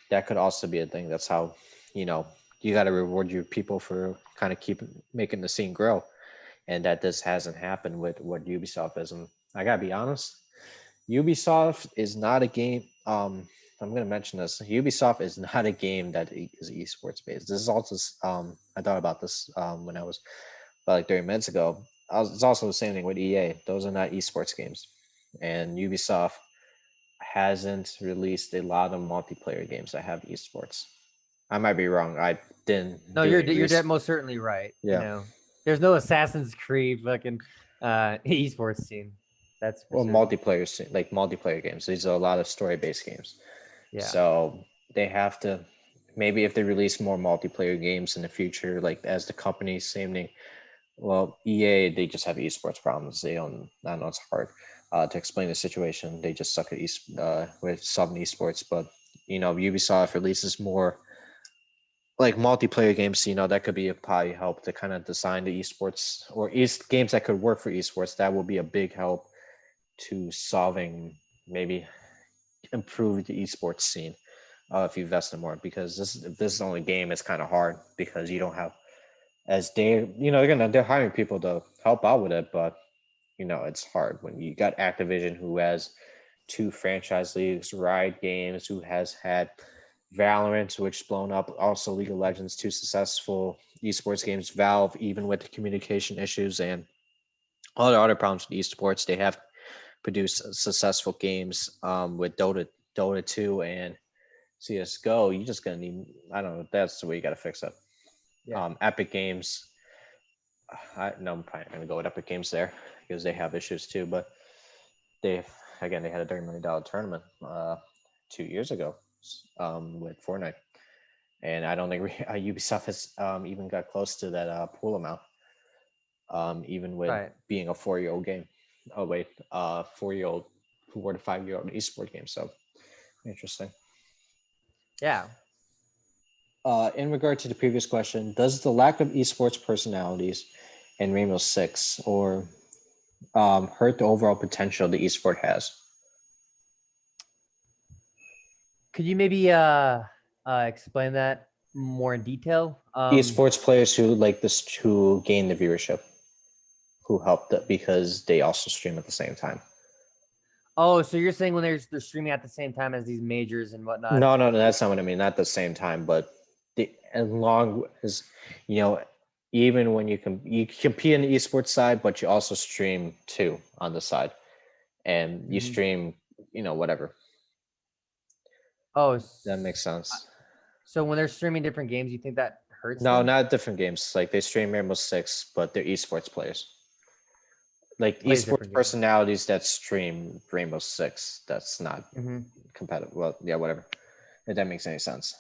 that could also be a thing. That's how you know you got to reward your people for kind of keep making the scene grow, and that this hasn't happened with what Ubisoft is. And I gotta be honest, Ubisoft is not a game. I'm going to mention this. Ubisoft is not a game that is esports based. This is also I thought about this when I was about like 30 minutes ago. It's also the same thing with EA. Those are not esports games, and Ubisoft hasn't released a lot of multiplayer games that have esports. I might be wrong. I didn't No, do any you're research. most certainly right. You Yeah, know, there's no Assassin's Creed fucking esports scene. That's for or certain. like multiplayer games. These are a lot of story based games. Yeah. So they have to maybe if they release more multiplayer games in the future, like as the company same thing. Well, EA they just have esports problems. They don't. I know it's hard to explain the situation. They just suck at with some esports, but Ubisoft releases more like multiplayer games. That could be a probably help to kind of design the esports or games that could work for esports. That will be a big help to solving maybe improve the esports scene if you invest in more because if this is the only game, it's kind of hard because you don't have as they're hiring people to help out with it, but it's hard when you got Activision who has two franchise leagues, Riot Games who has had Valorant, which blown up, also League of Legends, two successful esports games, Valve, even with the communication issues and all the other problems with esports, they have produced successful games with Dota 2 and CS:GO. You just gonna need. I don't know. That's the way you got to fix it. Yeah. Epic Games. No, I'm probably gonna go with Epic Games there because they have issues too. But they again they had a $30 million tournament 2 years ago with Fortnite, and I don't think Ubisoft has even got close to that pool amount. Even with Right. being a 4-year-old game. Oh wait, 4-year-old, 4 to 5-year-old esport game. So interesting. Yeah. In regard to the previous question, does the lack of esports personalities in Rainbow Six or hurt the overall potential the esport has? Could you maybe explain that? more in detail. Esports players who like this who gain the viewership, who helped it because they also stream at the same time. Oh, so you're saying when they're streaming at the same time as these majors and whatnot? No, that's not what I mean. Not the same time, but as long as even when you compete in the esports side, but you also stream too on the side, and you Mm-hmm. stream, whatever. Oh, That makes sense. so when they're streaming different games, you think that hurts No, them? not different games. Like they stream Rainbow Six, but they're esports players. Like Plays esports different games. personalities that stream Rainbow Six. That's not Mm-hmm. competitive. Well, yeah, whatever. If that makes any sense.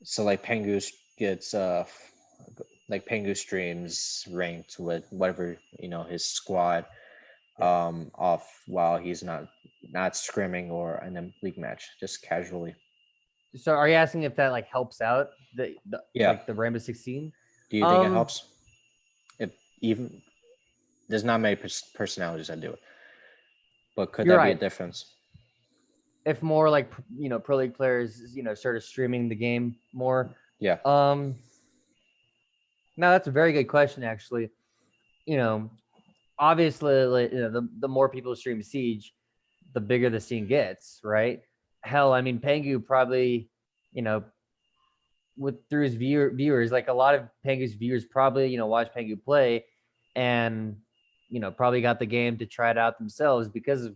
So like Pengu gets like Pengu streams ranked with whatever his squad Yeah. off while he's not scrimming or in a league match, just casually. So are you asking if that like helps out the Yeah. like the Rainbow 16? Do you think it Um, helps? If even there's not many personalities that do it, but could you're that be a right. difference? If more like pro league players started streaming the game more. Yeah. Um, now that's a very good question actually. You know, obviously, like, the more people stream Siege, the bigger the scene gets, right? Hell, I mean, Pengu probably, you know, with through his viewers, like a lot of Pengu's viewers probably, watch Pengu play, and probably got the game to try it out themselves because of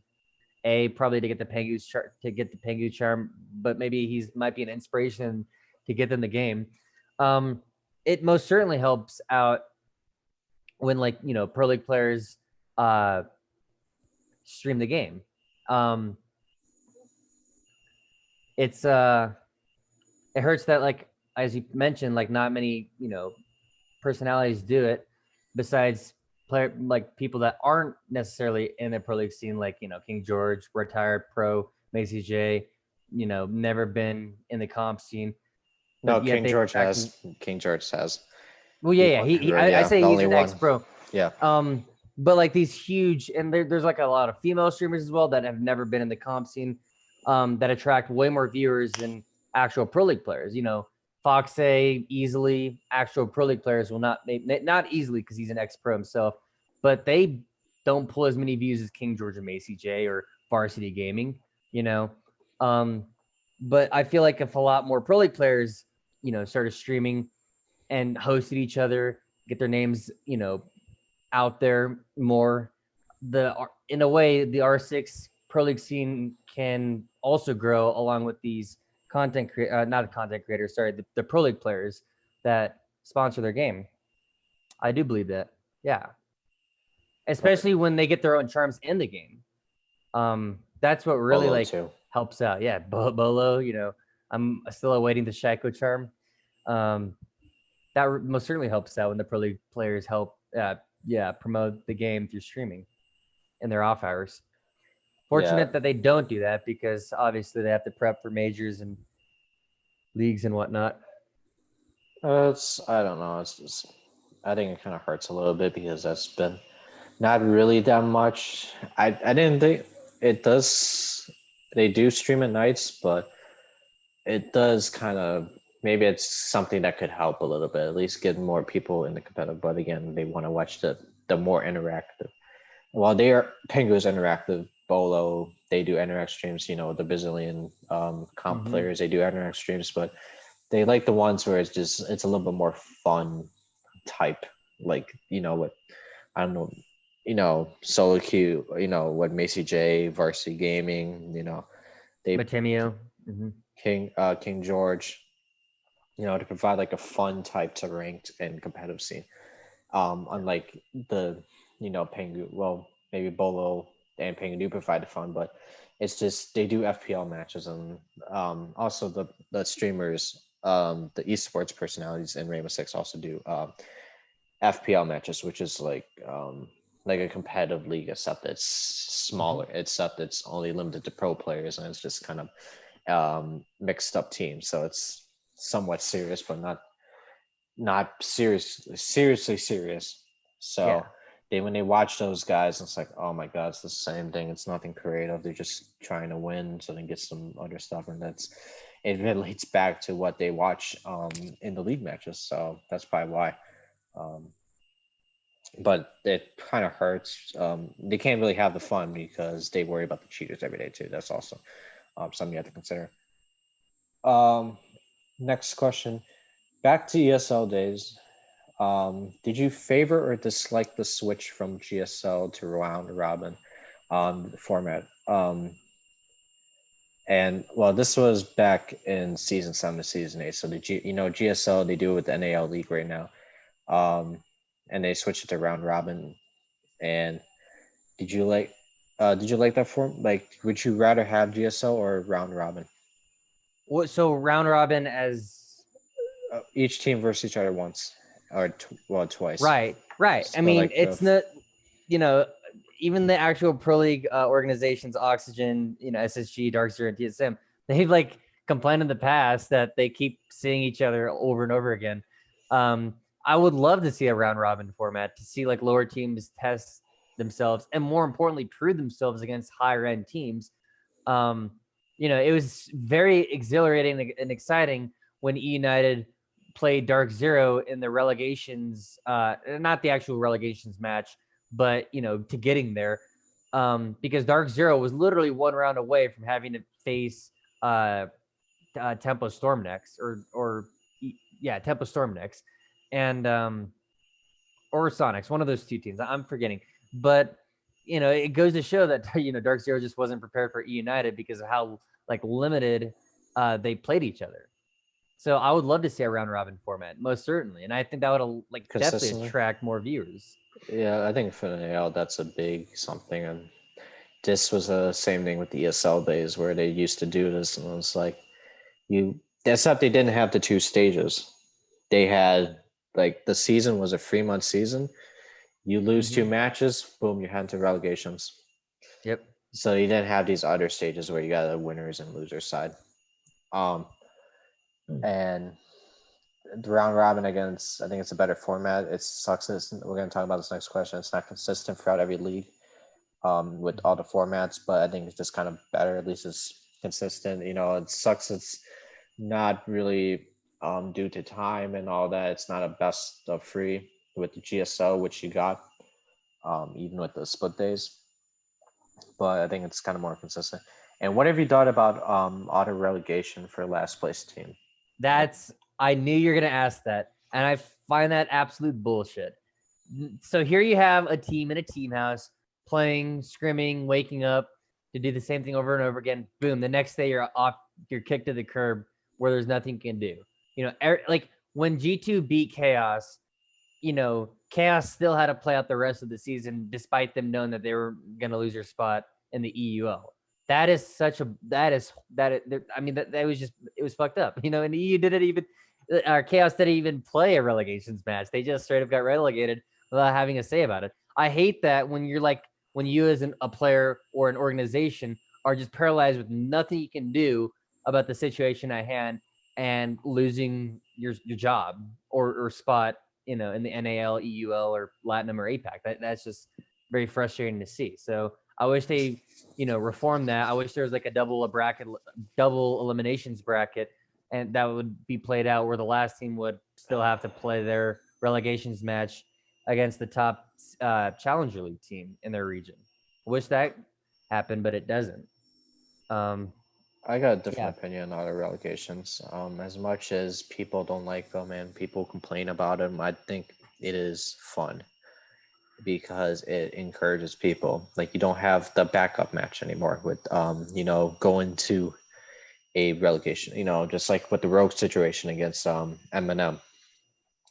probably to get the Pengu charm, but maybe he's might be an inspiration to get them the game. Um, it most certainly helps out when like pro league players uh stream the game. Um, it's it hurts that like as you mentioned, like not many personalities do it. Besides player like people that aren't necessarily in the pro league scene, like King George, retired pro, Macy J, never been in the comp scene, No, but yet King they George attract. has. King George has. Well, yeah, He's yeah. one He convert. I Yeah, say the he's only an ex one. pro. Yeah. But like these huge, and there's like a lot of female streamers as well that have never been in the comp scene, that attract way more viewers than actual pro league players. Fox easily actual pro league players will not easily because he's an ex pro himself, but they don't pull as many views as King George and Macy J or Varsity Gaming. You know, um, but I feel like if a lot more pro league players, started streaming and hosted each other, get their names, out there more. In a way, the R6 Pro League scene can also grow along with these not content creators, sorry, the Pro League players that sponsor their game. I do believe that. Yeah. Right. Especially when they get their own charms in the game. That's what really Bolo like too. helps out. Yeah, Bolo, I'm still awaiting the Shaco charm. Um, that most certainly helps out when the pro league players help promote the game through streaming in their off hours. Yeah. Fortunate that they don't do that because obviously they have to prep for majors and leagues and whatnot. It's I don't know. It's just I think it kind of hurts a little bit because that's been not really that much. I didn't think it does. They do stream at nights, but it does kind of maybe it's something that could help a little bit. At least get more people in the competitive. But again, they want to watch the more interactive. While they are Penguins interactive, Bolo they do interact streams. The Bazillion comp Mm-hmm. players they do interact streams, but they like the ones where it's a little bit more fun type. Like what I don't know, solo queue. What Macy J, Varsity Gaming. They Matemio. Mm-hmm. King George. To provide like a fun type to ranked and competitive scene. Yeah. Unlike the Pengu, well maybe Bolo and Pengu do provide the fun, but it's just they do FPL matches and also the streamers, the esports personalities in Rainbow Six also do FPL matches, which is like a competitive league, except it's Mm-hmm. smaller, except it's only limited to pro players and it's just kind of mixed up teams. So it's somewhat serious, but not seriously serious. Yeah. So when they watch those guys, it's like, oh my god, it's the same thing. It's nothing creative. They're just trying to win so they get some other stuff, and it relates back to what they watch in the league matches. So that's probably why. Um, but it kind of hurts. They can't really have the fun because they worry about the cheaters every day too. That's also something you have to consider. Um, Next question. Back to ESL days. Did you favor or dislike the switch from GSL to round robin format? And well, this was back in season 7 to season 8. So GSL, they do it with the NAL league right now. Um, and they switched it to round robin. And did you like that form? Like, would you rather have GSL or round robin? What, so round robin as Each team versus each other once, or twice. right. I So mean, like it's not, you know, even the actual pro league organizations, Oxygen, SSG, Dark Zero, and TSM, they've like complained in the past that they keep seeing each other over and over again. I would love to see a round robin format to see like lower teams test themselves and more importantly prove themselves against higher end teams. um, it was very exhilarating and exciting when E United played Dark Zero in the relegations, not the actual relegations match, but to getting there, because Dark Zero was literally one round away from having to face Tempo Storm next, or yeah, Tempo Storm next, and or Sonics, one of those two teams. I'm forgetting, but it goes to show that Dark Zero just wasn't prepared for E United because of how like limited they played each other. So I would love to see a round robin format, most certainly, and I think that would like definitely consistently. attract more viewers. Yeah, I think for the NAL that's a big something, and this was the same thing with the ESL days where they used to do this, and it was like you. Except they didn't have the two stages. They had like the season was a 3 month season. You lose two Mm-hmm. matches, boom, you head into relegations. Yep. So you didn't have these other stages where you got a winners and losers side. Um, and the round robin against, I think it's a better format. It sucks. We're going to talk about this next question. It's not consistent throughout every league with all the formats, but I think it's just kind of better. At least it's consistent. It sucks. It's not really due to time and all that. It's not a best of three with the GSO, which you got even with the split days. But I think it's kind of more consistent. And what have you thought about auto relegation for last place team? That's I knew you're gonna ask that, and I find that absolute bullshit. So here you have a team in a team house playing, scrimming, waking up to do the same thing over and over again. Boom, the next day you're kicked to the curb where there's nothing you can do. Like when G2 beat Chaos, Chaos still had to play out the rest of the season despite them knowing that they were gonna lose their spot in the EUL. That is such a I mean that was just it was fucked up. And the EU didn't even Chaos didn't even play a relegations match. They just straight up got relegated without having a say about it. I hate that when you as a player or an organization are just paralyzed with nothing you can do about the situation at hand and losing your job or spot in the NAL, EUL, or Latinum or APAC. That's just very frustrating to see. So I wish they reform that. I wish there was like a double eliminations bracket, and that would be played out where the last team would still have to play their relegations match against the top Challenger League team in their region. Wish that happened, but it doesn't. Um, I got a different yeah. opinion on auto relegations. As much as people don't like them and people complain about them, I think it is fun because it encourages people. Like you don't have the backup match anymore with going to a relegation. Just like with the Rogue situation against Eminem.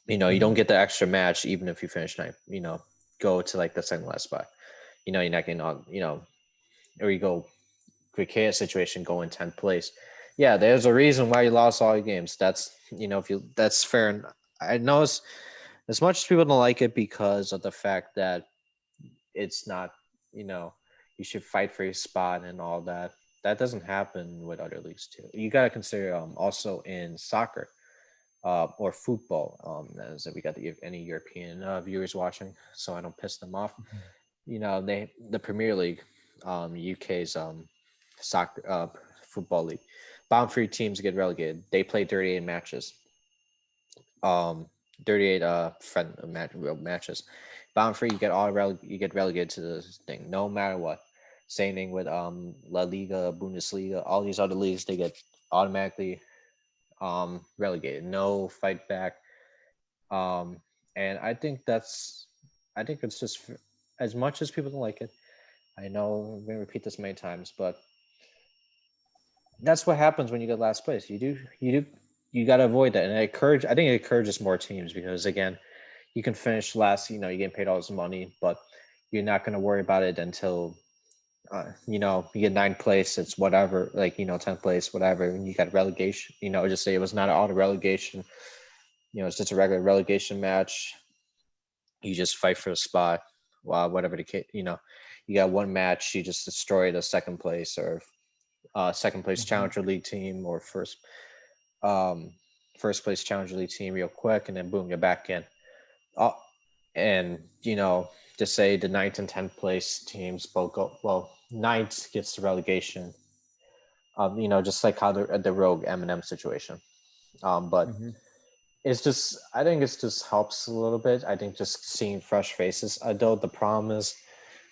You don't Mm-hmm. get the extra match even if you finish ninth. Go to like the second last spot. You're not getting on. Or you go quick chaos situation, go in 10th place. Yeah, there's a reason why you lost all your games. That's if you that's fair. And I know as much as people don't like it because of the fact that it's not, you know, you should fight for your spot and all that. That doesn't happen with other leagues too. You got to consider also in soccer or football. As we got any European viewers watching, so I don't piss them off. The Premier League, UK's soccer football league. bottom three teams get relegated. They play 38 matches. Um, 38 real matches. Bottom three, you get relegated to this thing, no matter what. Same thing with La Liga, Bundesliga, all these other leagues. They get automatically relegated. No fight back. Um, and I think it's just as much as people don't like it. I know I'm gonna repeat this many times, but that's what happens when you get last place. You got to avoid that, and I think it encourages more teams because again, you can finish last. You know, you get paid all this money, but you're not gonna worry about it until you get ninth place. It's whatever, like 10th place, whatever. And you got relegation. Just say it was not an auto relegation. It's just a regular relegation match. You just fight for a spot. Whatever the case, you got one match. You just destroy the second place or second place Mm-hmm. challenger league team or um, first place challenger league team real quick, and then boom, you're back in. Uh, and just say the ninth and 10th place teams both go. Well, ninth gets the relegation. Just like how the Rogue Eminem situation. But Mm-hmm. I think it's just helps a little bit. I think just seeing fresh faces. Although the problem is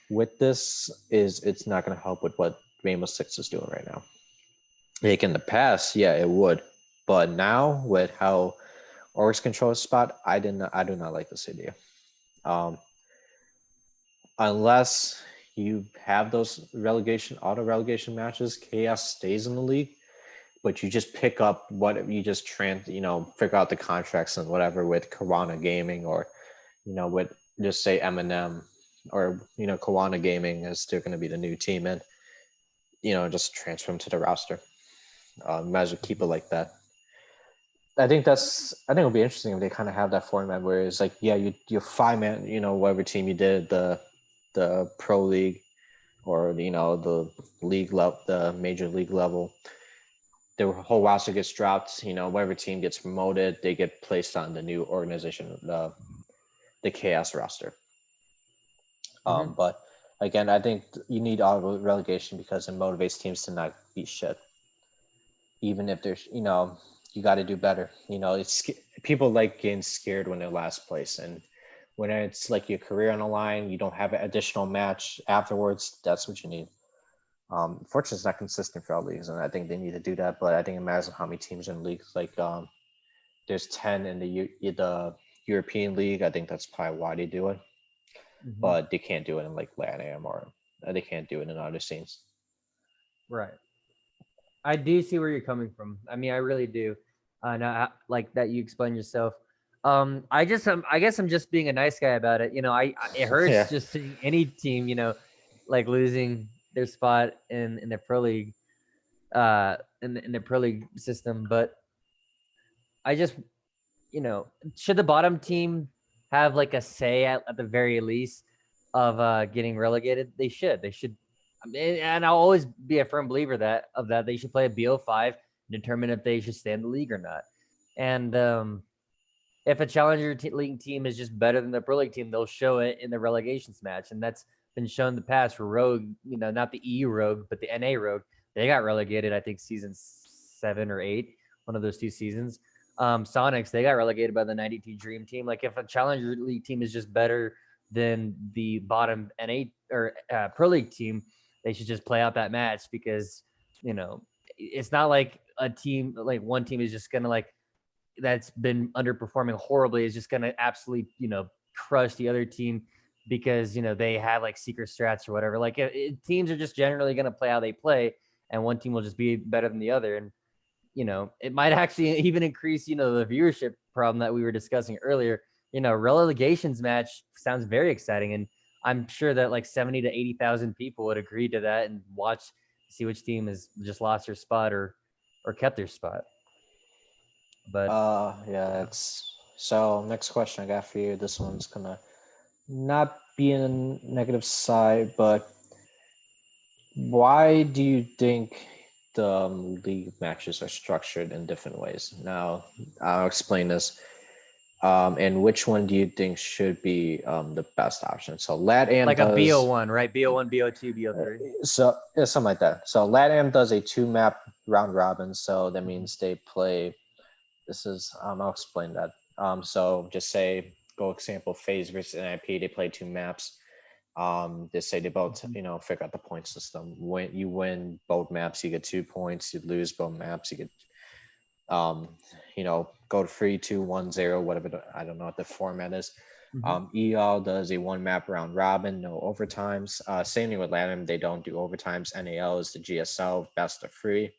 with this is it's not going to help with what Rainbow Six is doing right now. Like in the past, yeah, it would, but now with how Orcs control the spot, I do not like this idea. Um, unless you have those auto relegation matches, Chaos stays in the league, but you just pick up what you just figure out the contracts and whatever with Karana Gaming or with just say Eminem or Kawana Gaming is still going to be the new team and just transfer them to the roster. Might as well keep it like that. I think it'll be interesting if they kind of have that format where it's like, yeah, you 5-man, whatever team you did, the pro league or the league level, the major league level, the whole roster gets dropped. Whatever team gets promoted, they get placed on the new organization, the chaos roster. Mm-hmm. But again, I think you need auto relegation because it motivates teams to not be shit, even if there's you got to do better. It's people like getting scared when they're last place, and when it's like your career on the line, you don't have an additional match afterwards. That's what you need. Fortunately, it's not consistent for all leagues, and I think they need to do that. But I think it matters how many teams are in leagues. Like there's 10 in the European League. I think that's probably why they do it, Mm-hmm. but they can't do it in like LATAM or they can't do it in other scenes. Right. I do see where you're coming from. I mean, I really do. And like that you explain yourself. I guess I'm just being a nice guy about it. It hurts Yeah. just seeing any team, like losing their spot in the pro league, in the pro league system. But I just, should the bottom team have like a say at the very least of getting relegated? They should. They should. I mean, and I'll always be a firm believer that they should play a BO5 and determine if they should stay in the league or not. And if a challenger league team is just better than the pro league team, they'll show it in the relegations match, and that's been shown in the past for Rogue. Not the EU Rogue, but the NA Rogue. They got relegated, I think, season 7 or 8, one of those 2 seasons. Sonics, they got relegated by the 92 Dream Team. Like if a challenger league team is just better than the bottom NA or pro league team, they should just play out that match because it's not like a team like one team is just gonna like that's been underperforming horribly is just going to absolutely, crush the other team because, they have like secret strats or whatever. Like teams are just generally going to play how they play and one team will just be better than the other. And, it might actually even increase, the viewership problem that we were discussing earlier. Relegations match sounds very exciting. And I'm sure that like 70 to 80,000 people would agree to that and watch, see which team has just lost their spot or kept their spot. But Yeah, it's so next question I got for you. This one's gonna not be in a negative side, but why do you think the league matches are structured in different ways? Now, I'll explain this. And which one do you think should be the best option? So LATAM Like a does BO1, right? BO1, BO2, BO3. so yeah, something like that. So LATAM does a 2-map round robin. So that means they play. This is I'll explain that. So just say go example phase versus NIP. They play 2 maps. They say they both figure out the point system. When you win both maps, you get 2 points. You lose both maps, you get um, go to 3, 2, 1, 0, whatever. I don't know what the format is. EL does a 1 map round robin, no overtimes. Same thing with LATAM, they don't do overtimes. NAL is the GSL best of 3,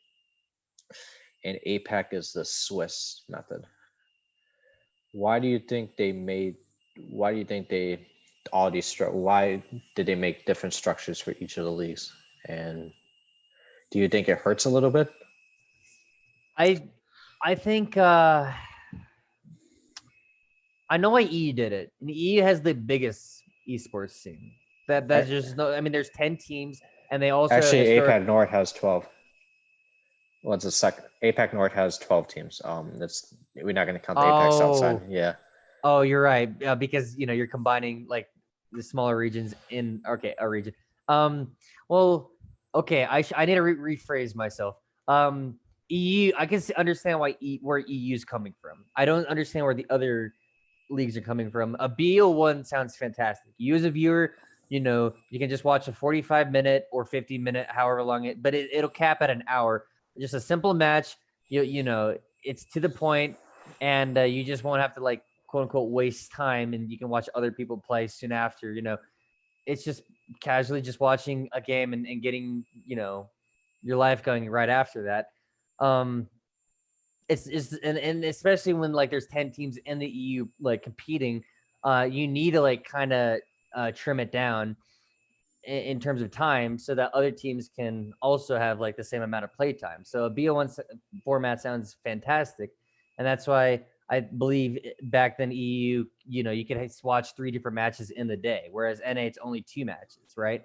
and APAC is the Swiss method. Why do you think they made? Why do you think they all these? Why did they make different structures for each of the leagues? And do you think it hurts a little bit? I think I know why EU did it. And EU has the biggest esports scene. That's just no. I mean, there's 10 teams, and they also Actually, historic. APAC North has 12. Well, it's a second. APAC North has 12 teams. That's we're not going to count the APAC Southside. Oh, Yeah. oh, you're right. Because you're combining like the smaller regions in a region. Well, okay. I need to rephrase myself. EU. I can understand where EU is coming from. I don't understand where the other leagues are coming from. A BO1 sounds fantastic. You as a viewer, you can just watch a 45-minute or 50-minute, however long but it'll cap at an hour. Just a simple match. It's to the point, and you just won't have to like quote unquote waste time, and you can watch other people play soon after. It's just casually just watching a game and getting your life going right after that. It's and especially when like there's 10 teams in the EU like competing, you need to like kind of trim it down in terms of time so that other teams can also have like the same amount of play time. So a BO1 format sounds fantastic, and that's why I believe back then EU, you could watch 3 different matches in the day, whereas NA it's only 2 matches, right,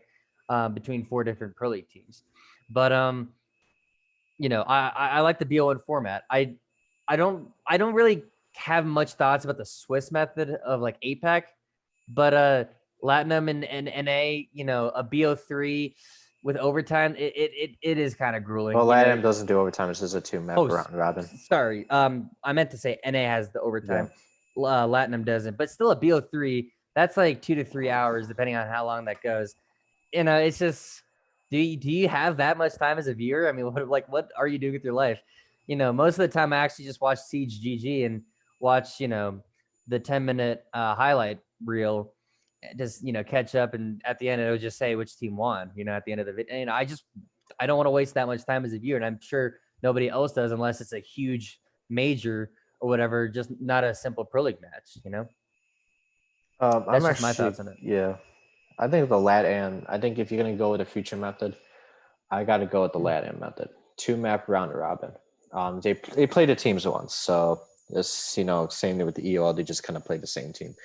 between 4 different pro league teams. But I like the BO1 format. I don't really have much thoughts about the Swiss method of like APAC, but Latinum and NA, a BO3 with overtime, it is kind of grueling. Well, LATAM doesn't do overtime. It's just a 2 map round robin. Sorry. I meant to say NA has the overtime. Yeah. Latinum doesn't, but still a BO3. That's like 2 to 3 hours, depending on how long that goes. It's just, do you have that much time as a viewer? I mean, what are you doing with your life? Most of the time I actually just watch Siege GG and watch, the 10-minute highlight reel, just, catch up. And at the end, it'll just say which team won, at the end of the video. And I don't want to waste that much time as a viewer. And I'm sure nobody else does unless it's a huge major or whatever, just not a simple pro league match. I'm That's just my actually thoughts on it. yeah. I think the LATAM. I think if you're gonna go with a future method, I got to go with the LATAM method. 2 map round robin. They played the teams once, so this same thing with the EOL. They just kind of played the same team.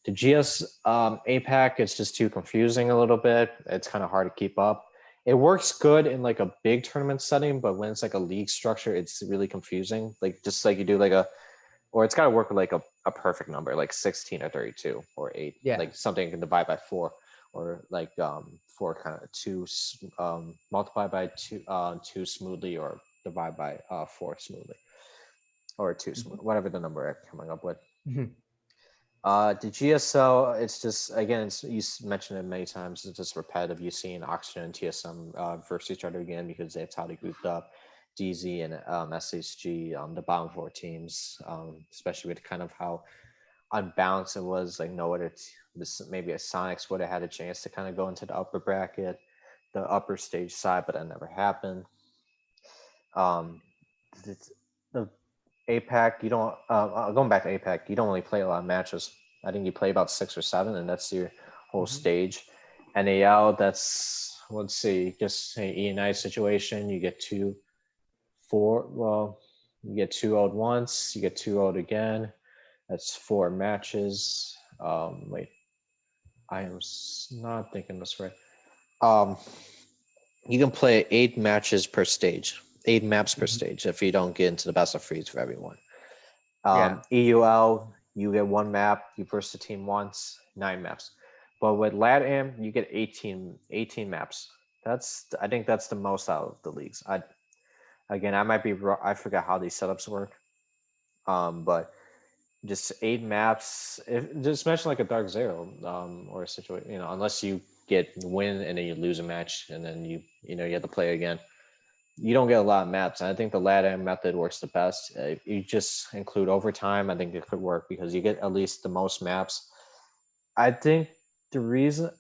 The GS APAC, it's just too confusing a little bit. It's kind of hard to keep up. It works good in like a big tournament setting, but when it's like a league structure, it's really confusing. Like just like you do like or it's got to work with like a perfect number, like 16 or 32 or 8, Yeah. like something you can divide by 4, or like 4 kind of 2 multiply by 2 smoothly, or divide by 4 smoothly, or 2 smooth, whatever the number I'm coming up with. The GSL, it's just, again, you mentioned it many times, it's just repetitive. You see in Oxygen and TSM versus each other again because that's how they grouped up. DZ and SHG, the bottom 4 teams, especially with kind of how unbalanced it was. Like no other, maybe a Sonics would have had a chance to kind of go into the upper bracket, the upper stage side, but that never happened. The APAC, you don't. Going back to APAC, you don't really play a lot of matches. I think you play about 6 or 7, and that's your whole stage. NAL, that's, let's see, just a E&I situation. You get 4. Well, you get 2-0'd once. You get 2-0'd again. That's 4 matches. Wait, I am not thinking this right. You can play 8 matches per stage, 8 maps per stage if you don't get into the best of 3s for everyone. EUL, You get one map, you verse the team once, 9 maps. But with LATAM, you get 18 maps. I think that's the most out of the leagues. Again, I might be wrong. I forgot how these setups work. But just 8 maps. Just mention like a Dark Zero, or a situation, unless you get win and then you lose a match and then you have to play again. You don't get a lot of maps. And I think the LATAM method works the best. If you just include overtime, I think it could work because you get at least the most maps. I think the reason,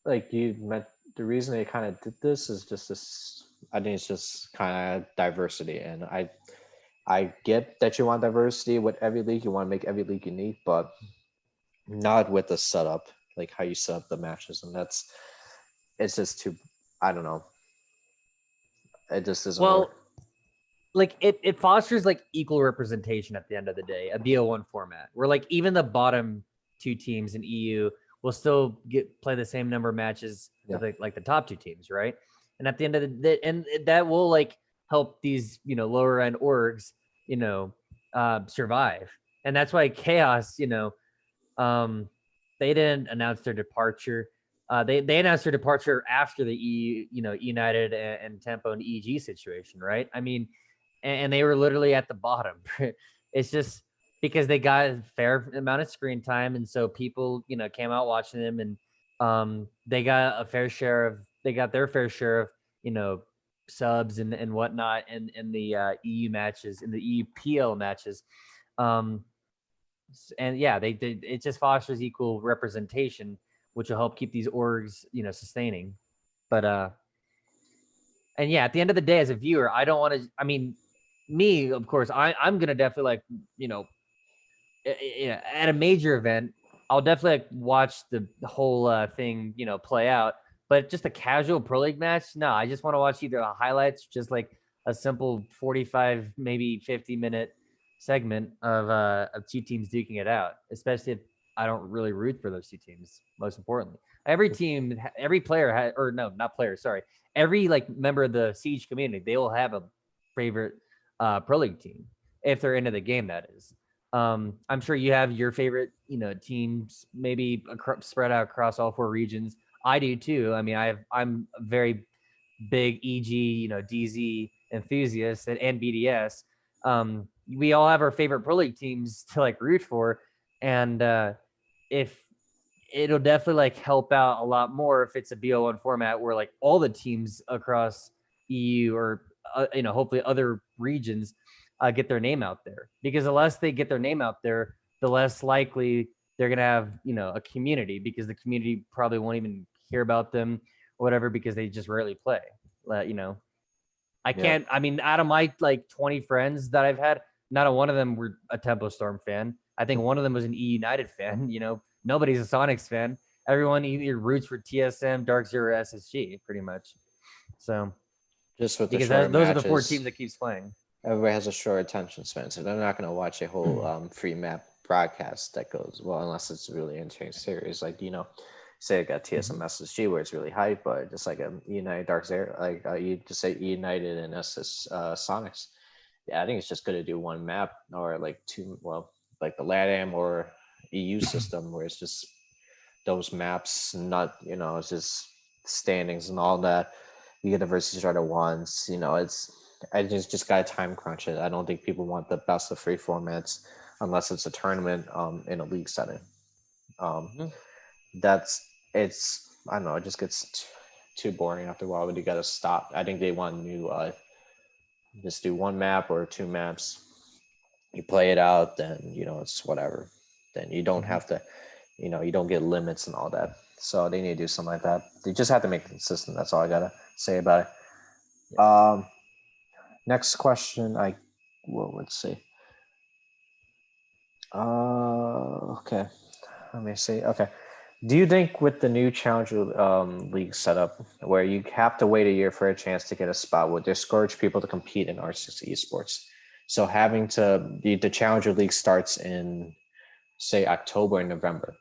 like you meant, the reason they kind of did this is just this. I think it's just kind of diversity, and I get that you want diversity with every league. You want to make every league unique, but not with the setup, like how you set up the matches, and it's just too. I don't know. It just doesn't work. Well, like it fosters like equal representation at the end of the day, a BO1 format where like even the bottom two teams in EU will still play the same number of matches Yeah. that like the top two teams, right? And at the end of the day, and that will like help these lower end orgs survive. And that's why Chaos, they didn't announce their departure. They announced their departure after the United and Tempo and EG situation, right? I mean, and they were literally at the bottom. It's just because they got a fair amount of screen time, and so people came out watching them, and they got their fair share of subs and whatnot in the EU matches, in the EPL matches. And yeah, it just fosters equal representation, which will help keep these orgs sustaining. But and yeah, at the end of the day, as a viewer, I don't want to. I mean, me, of course, I'm gonna definitely like at a major event, I'll definitely like watch the whole thing play out. But just a casual pro league match, no, I just want to watch either highlights, just like a simple 45 maybe 50-minute segment of two teams duking it out, especially if I don't really root for those two teams. Most importantly, every team, every player or no, not player, sorry, every like member of the Siege community, they will have a favorite pro league team if they're into the game, that is. I'm sure you have your favorite teams maybe spread out across all 4 regions. I do too. I mean, I'm a very big EG, DZ enthusiast and BDS. We all have our favorite pro league teams to like root for, and if it'll definitely like help out a lot more if it's a BO1 format where like all the teams across EU or hopefully other regions get their name out there, because the less they get their name out there, the less likely they're gonna have a community, because the community probably won't even hear about them or whatever, because they just rarely play. I Yeah. can't. I mean, out of my like 20 friends that I've had, not a one of them were a Tempo Storm fan. I think one of them was an E United fan. Nobody's a Sonics fan. Everyone either roots for TSM, Dark Zero, or SSG, pretty much. So Just with the because shorter those are the 4 teams matches, that keeps playing. everybody has a short attention span, so they're not going to watch a whole free map broadcast that goes well, unless it's really interesting series. Like say I got TSM SSG where it's really hype, but just like a United Dark Zero, like you just say United and SS Sonics. Yeah, I think it's just good to do one map or like two. Well, like the LATAM or EU system where it's just those maps, not it's just standings and all that. You get the versus starter once. I just got to time crunch it. I don't think people want the best of 3 formats unless it's a tournament in a league setting. Um, Mhm. that's it's I don't know. It just gets too boring after a while. But you got to stop. I think they want new. Just do one map or 2 maps. You play it out, then it's whatever. Then you don't have to, you don't get limits and all that. So they need to do something like that. They just have to make it consistent. That's all I gotta say about it. Next question. Let's see. Okay. Let me see. Okay. Do you think with the new Challenger League setup, where you have to wait a year for a chance to get a spot, would discourage people to compete in R6 esports? So having the Challenger League starts in, say, October and November,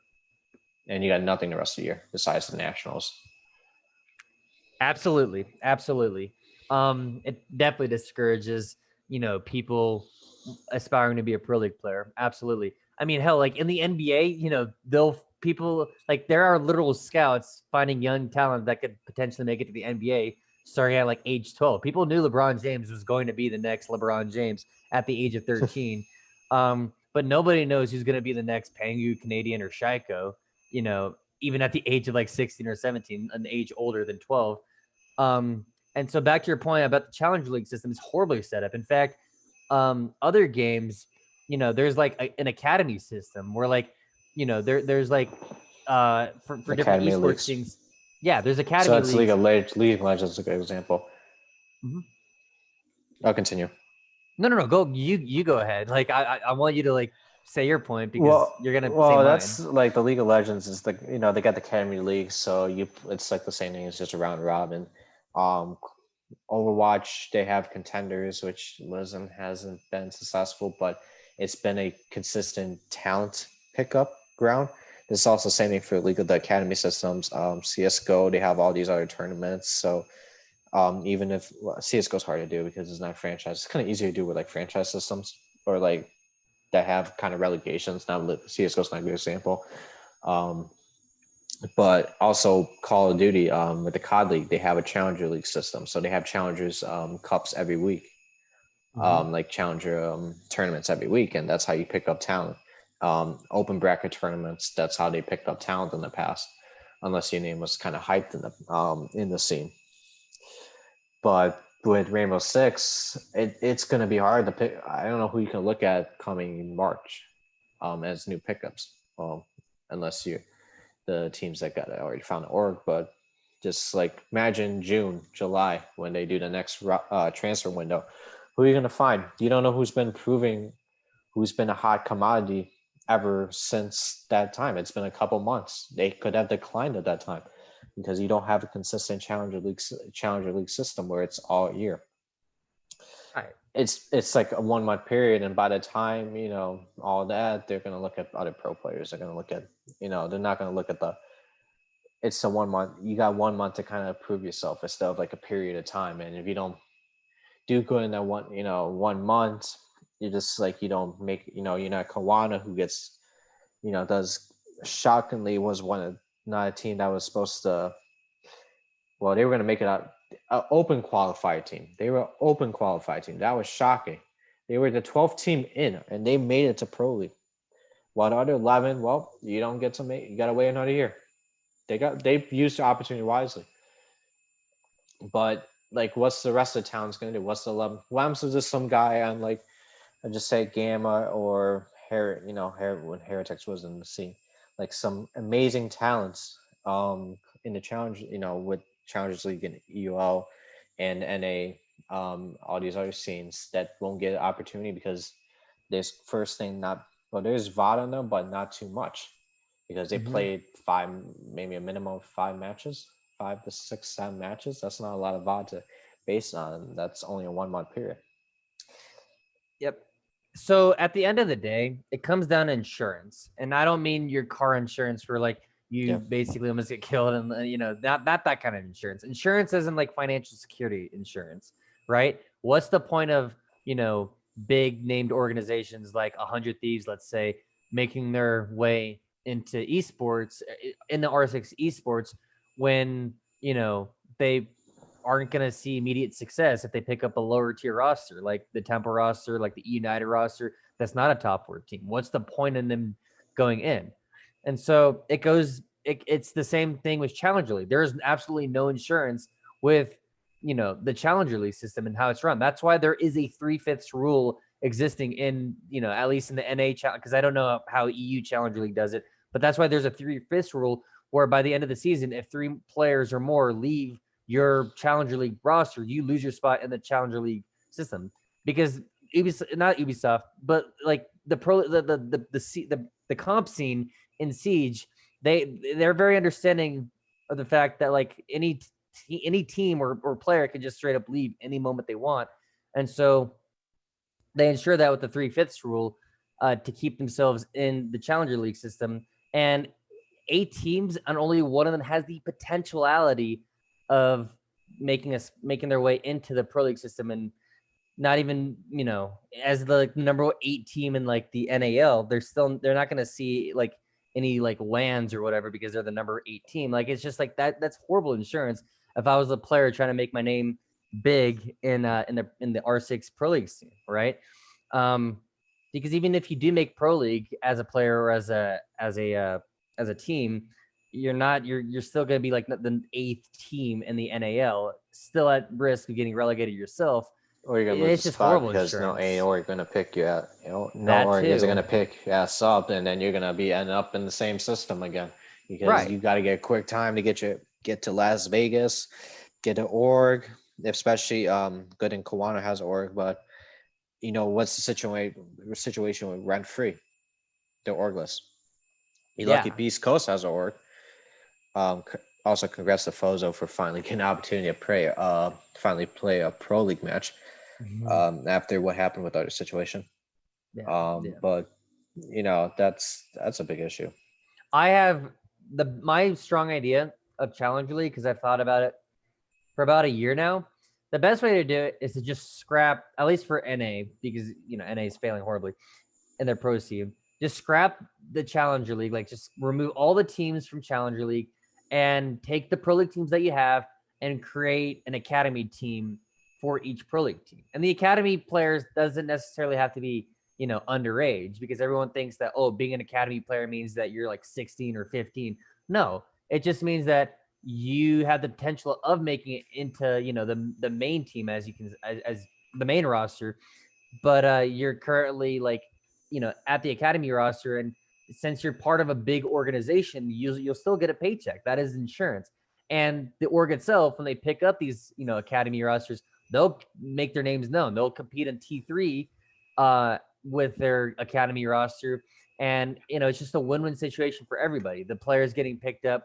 and you got nothing the rest of the year besides the nationals. Absolutely. It definitely discourages people aspiring to be a pro league player. Absolutely. I mean, hell, like in the NBA, there are literal scouts finding young talent that could potentially make it to the NBA starting at like age 12. People knew LeBron James was going to be the next LeBron James at the age of 13. But nobody knows who's going to be the next Pangu, Canadian, or Shaiko, even at the age of like 16 or 17, an age older than 12. And so back to your point about the Challenger League system, it's horribly set up. In fact, other games, there's like an academy system where like, there's like for different Academy esports leagues. things. Yeah, there's So academy it's leagues. League of Legends is a good example. Mhm. I'll continue. No. Go you go ahead. Like I want you to like say your point because Well, you're gonna say well, mine. that's like the League of Legends is they got the Academy League, so it's like the same thing. It's just a round robin. Um, Overwatch, they have contenders, which hasn't been successful, but it's been a consistent talent pickup ground. It's also the same thing for League of the Academy systems. CS:GO, they have all these other tournaments, so even if CS:GO is hard to do because it's not franchise, it's kind of easier to do with like franchise systems or like that have kind of relegations. Now CS:GO is not a good example. Um, but also Call of Duty with the COD League, they have a Challenger League system, so they have Challengers cups every week, Mm-hmm. like Challenger tournaments every week, and that's how you pick up talent. Open bracket tournaments, that's how they picked up talent in the past, unless your name was kind of hyped in the scene. But with Rainbow Six, it's going to be hard to pick. I don't know who you can look at coming in March as new pickups, unless you the teams that got already found the org. But just like imagine June, July when they do the next transfer window. Who are you going to find? You don't know who's been a hot commodity ever since that time. It's been a couple months. They could have declined at that time because you don't have a consistent Challenger League system where it's all year. Right. It's like a 1 month period, and by the time all that, they're gonna look at other pro players. They're gonna look at they're not gonna look at the. It's a 1 month. You got 1 month to kind of prove yourself instead of like a period of time. And if you don't do good in that 1 month, you just like you don't make you're not Kawana who gets does shockingly was one of not a team that was supposed to. Well, they were going to make it out an open qualified team. They were an open qualified team. That was shocking. They were the 12th team in, and they made it to Pro League. While the other 11, well, you don't get to make. You got to wait another year. They used the opportunity wisely. But like, what's the rest of the town's going to do? What's the 11? What happens to just some guy on like, I just say Gamma or when Heretics was in the scene, like some amazing talents in the challenge, with Challengers League and EUL and NA, all these other scenes that won't get an opportunity because there's first thing not well, there's VOD on them, but not too much because they Mm-hmm. played five, maybe a minimum of 5 matches, 5 to 6, 7 matches. That's not a lot of VOD to base on. That's only a 1 month period. Yep. So at the end of the day, it comes down to insurance, and I don't mean your car insurance where like you Yeah. basically almost get killed, and not that kind of insurance. Insurance isn't like financial security insurance, right? What's the point of big named organizations like 100 Thieves, let's say, making their way into esports in the R6 esports when they aren't going to see immediate success if they pick up a lower tier roster, like the Temple roster, like the United roster. That's not a top 4 team. What's the point in them going in? And so it's the same thing with Challenger League. There's absolutely no insurance with, the Challenger League system and how it's run. That's why there is a 3/5 rule existing in, at least in the NA challenge, because I don't know how EU Challenger League does it, but that's why there's a 3/5 rule where by the end of the season, if 3 players or more leave your Challenger League roster, you lose your spot in the Challenger League system because not Ubisoft, but like the comp scene in Siege, they're very understanding of the fact that like any team or player can just straight up leave any moment they want, and so they ensure that with the 3/5 rule to keep themselves in the Challenger League system. And 8 teams, and only one of them has the potentiality of making their way into the Pro League system. And not even, as the like, number 8 team in like the NAL, they're not going to see like any like lands or whatever because they're the number 8 team. Like it's just like that's horrible insurance. If I was a player trying to make my name big in the R6 Pro League scene, right? Because even if you do make Pro League as a player or as a team, you're still going to be like the 8th team in the NAL, still at risk of getting relegated yourself. Or you're gonna lose a It's just spot horrible because no insurance. org gonna pick you at no That org is too. gonna pick you ass up, and then you're gonna be end up in the same system again because Right. you got to get a quick time to get to Las Vegas, get an org. Especially good in Kiwana has org, but what's the situation with rent free? They're orgless. You lucky Yeah. Beast Coast has an org. Also, congrats to Fozo for finally getting an opportunity to finally play a pro league match. Mhm. After what happened with our situation. Yeah. Yeah. But that's a big issue. I have my strong idea of Challenger League because I've thought about it for about a year now. The best way to do it is to just scrap, at least for NA, because NA is failing horribly in their pro team. Just scrap the Challenger League, like just remove all the teams from Challenger League and take the Pro League teams that you have and create an academy team for each Pro League team. And the academy players doesn't necessarily have to be, underage, because everyone thinks that, oh, being an academy player means that you're like 16 or 15. No, it just means that you have the potential of making it into, the main team as the main roster, but you're currently like, at the academy roster, and since you're part of a big organization, you'll still get a paycheck. That is insurance. And the org itself, when they pick up these, academy rosters, they'll make their names known. They'll compete in T3 with their academy roster, and it's just a win-win situation for everybody. The players getting picked up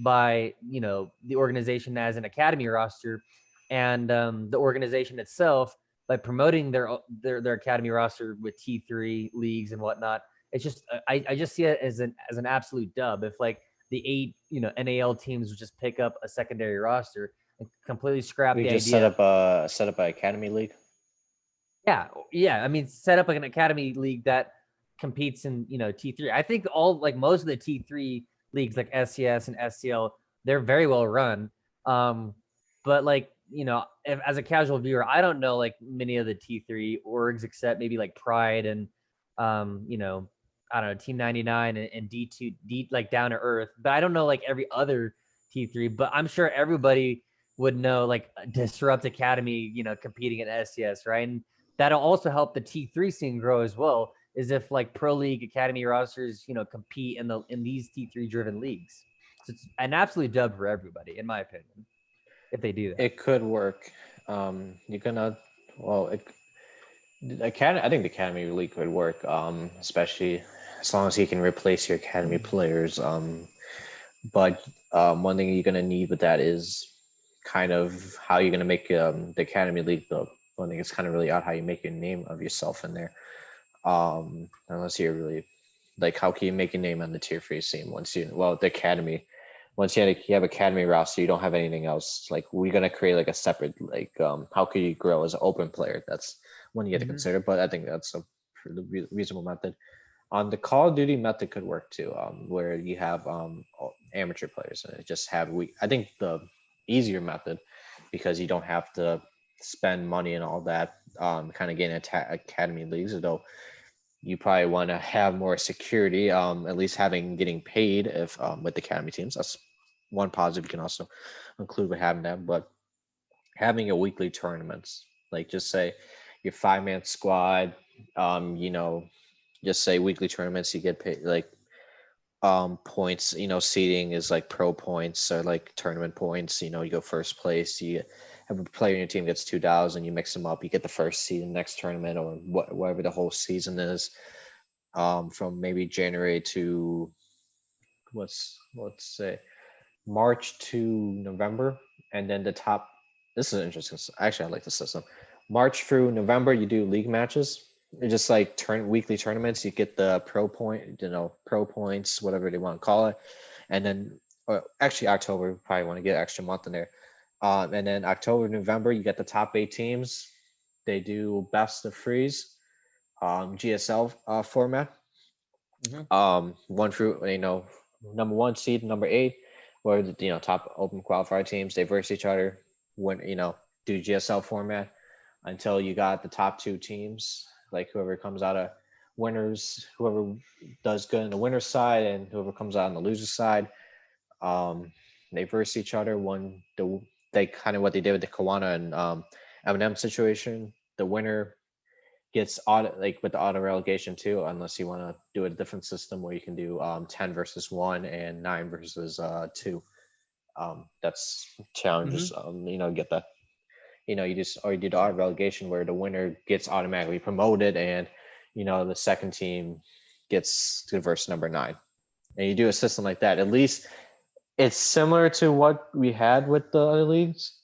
by the organization as an academy roster, and the organization itself by promoting their academy roster with T3 leagues and whatnot. It's just I just see it as an absolute dub if like the 8 NAL teams would just pick up a secondary roster and completely scrap We the just set idea. up a academy league. Yeah, yeah. I mean, set up like an academy league that competes in T3. I think most of the T3 leagues like SCS and SCL, they're very well run. But like as a casual viewer, I don't know like many of the T3 orgs except maybe like Pride and I don't know, Team 99 and D2 D like Down to Earth. But I don't know like every other T3. But I'm sure everybody would know like Disrupt Academy, competing at SCS, right? And that'll also help the T3 scene grow as well. Is if like Pro League Academy rosters, compete in these T3 driven leagues. So it's an absolute dub for everybody, in my opinion, if they do that. It could work. You're gonna well, I think the academy league could work. Especially as long as he can replace your academy players. But one thing you're gonna need with that is kind of how you're gonna make the academy league. The one thing it's kind of really odd how you make a name of yourself in there. Unless you're really like, how can you make a name on the tier 3 scene the academy, once you have academy roster, you don't have anything else. Like, we're gonna create like a separate, like, how could you grow as an open player? That's one you have to Mm-hmm. consider, but I think that's a reasonable method. The Call of Duty method could work too, where you have amateur players and just have I think the easier method, because you don't have to spend money and all that, kind of getting academy leagues, though you probably want to have more security, at least getting paid if with the academy teams. That's one positive you can also include with having them. But having a weekly tournaments, like, just say your 5-man squad, you know, just say weekly tournaments, you get paid like points, seeding is like pro points or like tournament points. You go first place, you have a player in your team gets $2, you mix them up, you get the first seed in the next tournament, or whatever the whole season is, from maybe January to, let's say, March to November. And then the top, this is interesting. Actually, I like the system. March through November, you do league matches. They're just like weekly tournaments. You get the pro points, whatever they want to call it. And then, or actually, October, we probably want to get extra month in there. And then October, November, you get the top 8 teams. they do best of threes, GSL format. Hmm. One through number one seed, number eight, where the top open qualifier teams they verse each other when do GSL format until you got the top two teams, like whoever comes out of winners, whoever does good in the winner's side and whoever comes out on the loser's side. Um, they verse each other. They kind of what they did with the Kawana and Eminem situation. The winner gets auto like with the auto relegation too, unless you want to do a different system where you can do 10 versus 1 and 9 versus 2. That's challenges. Hmm. Get that. You just or you do the auto relegation where the winner gets automatically promoted and the second team gets to verse number 9. And you do a system like that. At least it's similar to what we had with the other leagues,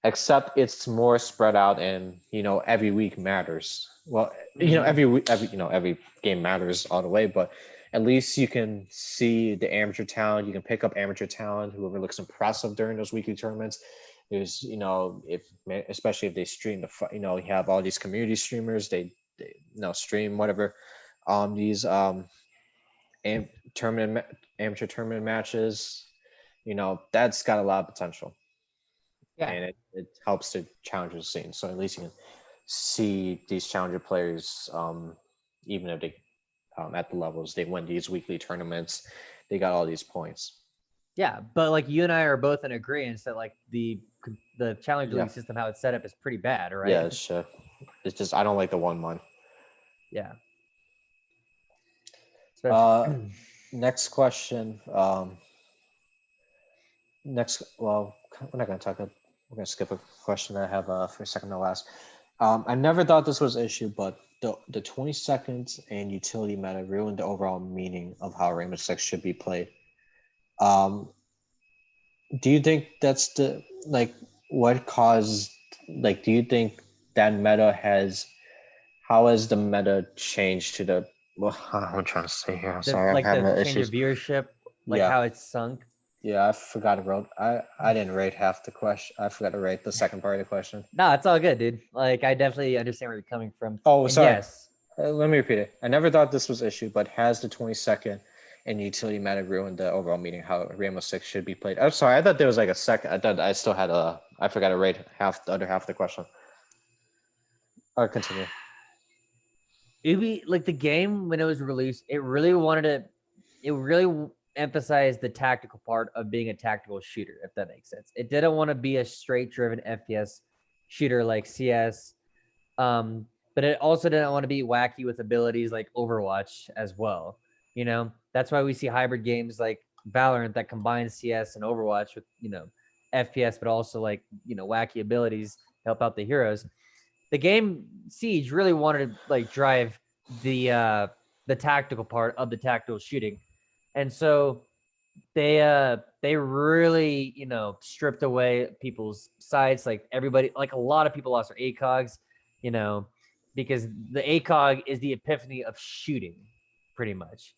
except it's more spread out and every week matters. Well, Hmm. every game matters all the way, but at least you can see the amateur talent. You can pick up amateur talent, whoever looks impressive during those weekly tournaments. There's if especially if they stream you have all these community streamers. They stream whatever these am- tournament amateur tournament matches. That's got a lot of potential, Yeah. and it helps to challenge the scene. So at least you can see these challenger players, even if they at the levels they win these weekly tournaments, they got all these points. Yeah, but like you and I are both in agreement that like the Challenger Yeah, League system, how it's set up, is pretty bad, yeah, right? it's just I don't like the 1-1. Yeah, especially. Uh, Next question. Well, we're not going to talk. We're going to skip a question that I have for a second to last. I never thought this was an issue, but the 20 seconds and utility meta ruined the overall meaning of how Rainbow Six should be played. Um, do you think that's the like what caused do you think that meta has how has the meta changed to the well I'm trying to say here. I'm The sorry, I'm like having the change of issues. viewership, like Yeah. how it's sunk. Yeah, I forgot to wrote. I didn't rate half the question. I forgot to rate the second part of the question. No, it's all good, dude. Like I definitely understand where you're coming from. Oh, And sorry. yes, Let me repeat it. I never thought this was issue, but has the 22nd and utility meta ruined the overall meaning how Rainbow Six should be played? I'm sorry. I thought there was like a second. I thought I still had a. I forgot to rate half the other half of the question. Or continue. Ubi like the game when it was released, it really emphasized the tactical part of being a tactical shooter, if that makes sense. It didn't want to be a straight driven FPS shooter like CS. Um, but it also didn't want to be wacky with abilities like Overwatch as well. That's why we see hybrid games like Valorant that combines CS and Overwatch with, FPS, but also like, wacky abilities to help out the heroes. The game Siege really wanted to like drive the tactical part of the tactical shooting. And so they really stripped away people's sights. Like everybody, like a lot of people lost their ACOGs, you know because the ACOG is the epiphany of shooting, pretty much.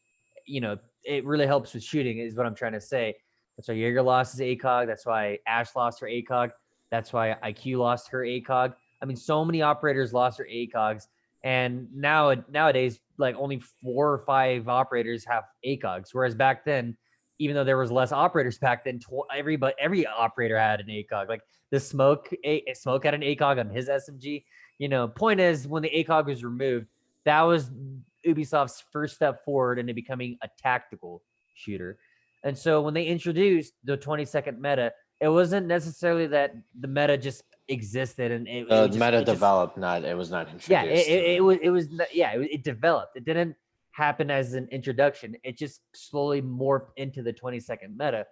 It really helps with shooting is what I'm trying to say. That's why Jaeger lost his ACOG. That's why Ash lost her ACOG. That's why IQ lost her ACOG. I mean, so many operators lost their ACOGs, and nowadays like only 4 or 5 operators have ACOGs, whereas back then, even though there was less operators back then, every operator had an ACOG. Like the smoke had an ACOG on his SMG. Point is, when the ACOG was removed, that was Ubisoft's first step forward into becoming a tactical shooter. And so when they introduced the 20-second meta, it wasn't necessarily that the meta just existed and The it just meta it just developed, not it was not yeah, introduced. it developed. It didn't happen as an introduction. It just slowly morphed into the 20-second meta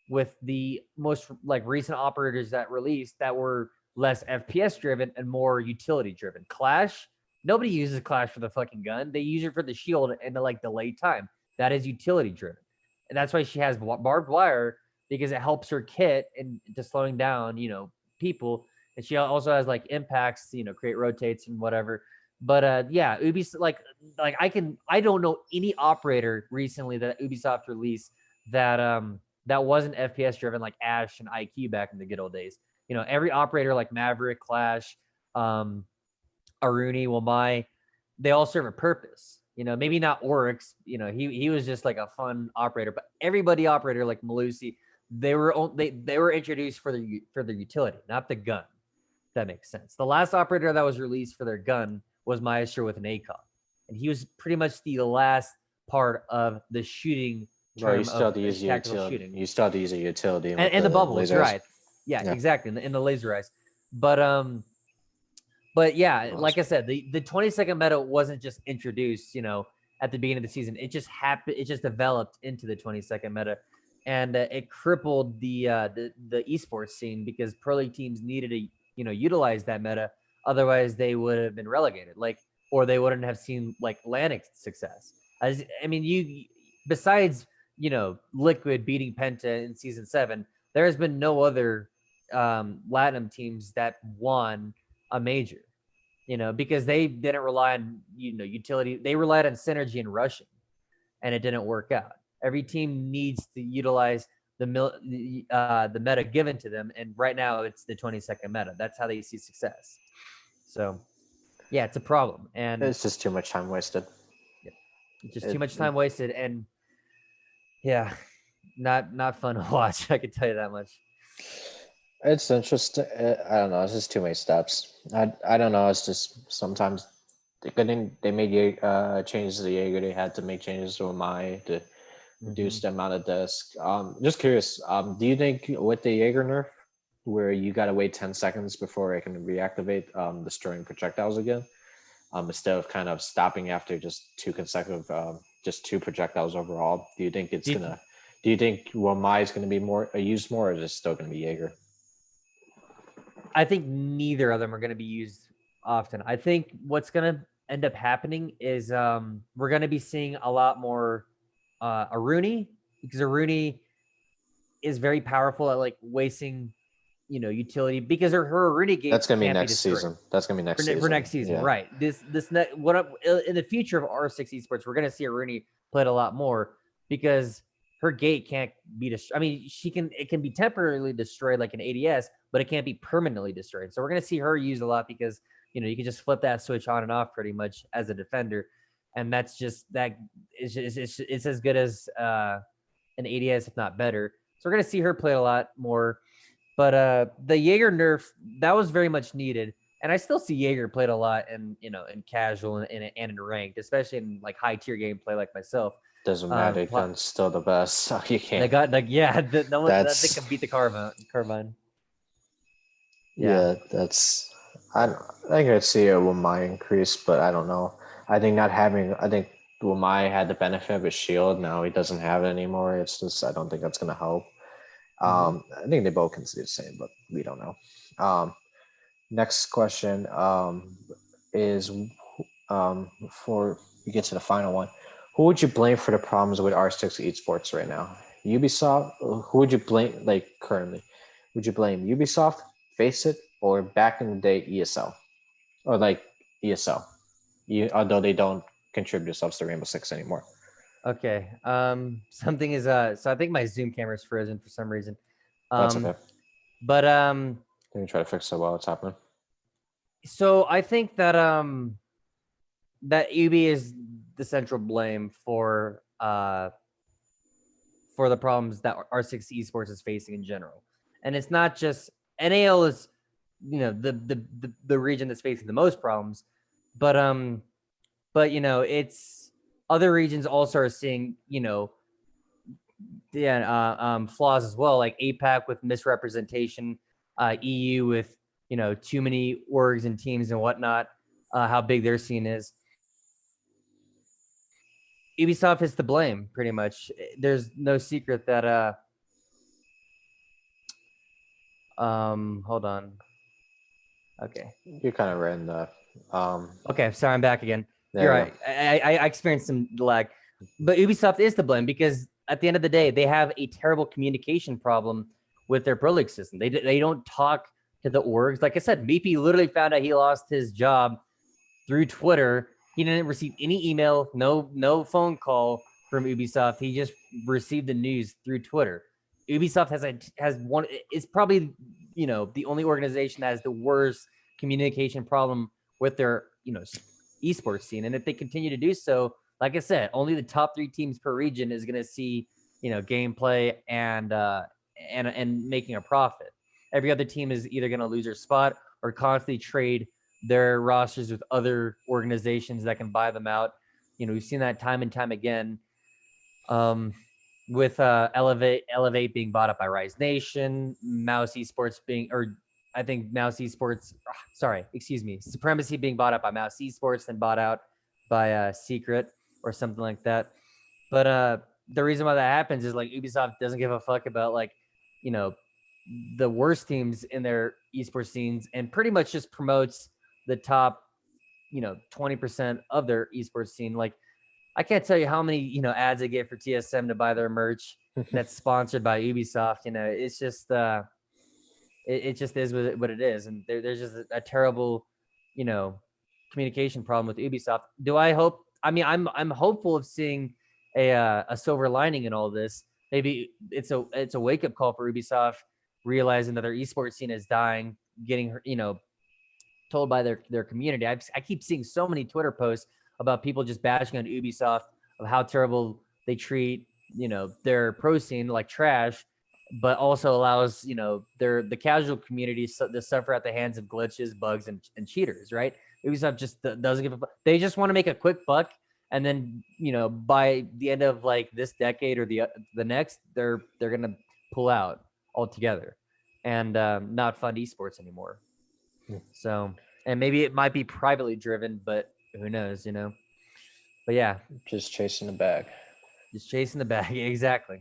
with the most like recent operators that released that were less FPS driven and more utility driven. Clash, nobody uses Clash for the fucking gun. They use it for the shield and the like delay time. That is utility driven. And that's why she has barbed wire, because it helps her kit and to slowing down, people. And she also has like impacts, create rotates and whatever. But yeah, Ubisoft like I don't know any operator recently that Ubisoft released that wasn't FPS driven like Ash and IQ back in the good old days. Every operator like Maverick, Clash, um, Aruni, Wamai, they all serve a purpose. Maybe not Oryx. He was just like a fun operator, but everybody operator like Malusi, they were introduced for their utility, not the gun. If that makes sense. The last operator that was released for their gun was Maestro with an ACOG, and he was pretty much the last part of the shooting Well, you term still of have to use your tactical utility. shooting. You still have to use a utility with And the the bubbles, laser eyes. right? Yeah, Yeah. exactly. In the laser eyes, but yeah, like I said, the 20-second meta wasn't just introduced, at the beginning of the season. It just happened. It just developed into the 20-second meta, and it crippled the esports scene because pro league teams needed to utilize that meta. Otherwise, they would have been relegated, or they wouldn't have seen LAN success. You besides Liquid beating Penta in season 7, there has been no other Latinum teams that won a major, because they didn't rely on utility. They relied on synergy and rushing, and it didn't work out. Every team needs to utilize the meta given to them, and right now it's the 20-second meta. That's how they see success. So yeah, it's a problem, and it's just too much time wasted. just too much time wasted, and yeah, not fun to watch. I can tell you that much. It's interesting. I don't know. It's just too many steps. I don't know. It's just sometimes they made changes to the Jaeger. They had to make changes to Mai to reduce the amount of disc. Just curious. Do you think with the Jaeger nerf, where you gotta wait 10 seconds before it can reactivate, destroying projectiles again, instead of kind of stopping after just two consecutive, just two projectiles overall? Do you think it's gonna? Do you think Mai is gonna be more used more, or is it still gonna be Jaeger? I think neither of them are going to be used often. I think what's going to end up happening is we're going to be seeing a lot more Aruni, because Aruni is very powerful at wasting utility, because her Aruni gates That's gonna be can't next be destroyed. season. That's gonna be next season. For next season, yeah. Right? What in the future of R6 esports, we're going to see Aruni played a lot more, because her gate can't be destroyed. It can be temporarily destroyed like an ADS, but it can't be permanently destroyed. So we're going to see her used a lot, because you can just flip that switch on and off pretty much as a defender, and that's just it's as good as an ADS, if not better. So we're going to see her play a lot more. But the Jaeger nerf, that was very much needed, and I still see Jaeger played a lot in casual and in ranked, especially in high tier gameplay like myself. Doesn't matter. Gun's still the best, so you can't. They got no one they can beat the Carbine. Yeah, that's. I think I'd see it with my increase, but I don't know. I think Wamai had the benefit of his shield. Now he doesn't have it anymore. It's just I don't think that's gonna help. I think they both can see the same, but we don't know. Next question is before we get to the final one, who would you blame for the problems with R6 esports right now? Ubisoft? Who would you blame currently? Would you blame Ubisoft, Faceit, or back in the day ESL? Or ESL? Although they don't contribute themselves to Rainbow Six anymore. Okay. Something is so I think my Zoom camera is frozen for some reason. That's okay. But let me try to fix it while it's happening. So I think that that Ubi is the central blame for the problems that R6 esports is facing in general. And it's not just NAL is the region that's facing the most problems, but it's other regions also are seeing flaws as well, like APAC with misrepresentation, EU with too many orgs and teams and whatnot, how big their scene is. Ubisoft is to blame, pretty much. There's no secret that hold on. Okay. You kind of ran the Okay, sorry, I'm back again. You're right. I experienced some lag. But Ubisoft is to blame, because at the end of the day, they have a terrible communication problem with their Pro League system. They don't talk to the orgs. Like I said, Meepy literally found out he lost his job through Twitter. He didn't receive any email, no phone call from Ubisoft. He just received the news through Twitter. Ubisoft has one. It's probably the only organization that has the worst communication problem with their esports scene. And if they continue to do so, like I said, only the top 3 teams per region is going to see gameplay and making a profit. Every other team is either going to lose their spot or constantly trade their rosters with other organizations that can buy them out. We've seen that time and time again. With Elevate being bought up by Rise Nation, Mouse Esports Supremacy being bought up by Mouse Esports, then bought out by Secret or something like that. But the reason why that happens is like Ubisoft doesn't give a fuck about the worst teams in their esports scenes and pretty much just promotes the top 20% of their esports scene. Like, I can't tell you how many ads I get for TSM to buy their merch that's sponsored by Ubisoft. It's just it just is what it is, and there's just a terrible communication problem with Ubisoft. Do I hope? I mean, I'm hopeful of seeing a silver lining in all this. Maybe it's a wake up call for Ubisoft, realizing that their esports scene is dying, getting told by their community. I keep seeing so many Twitter posts about people just bashing on Ubisoft of how terrible they treat their pro scene like trash, but also allows the casual community to suffer at the hands of glitches, bugs, and cheaters. Right? Ubisoft just doesn't give a fuck. They just want to make a quick buck, and then by the end of like this decade or the next, they're gonna pull out altogether and not fund esports anymore. So, and maybe it might be privately driven, but who knows, But yeah, Just chasing the bag. just chasing the bag. Exactly.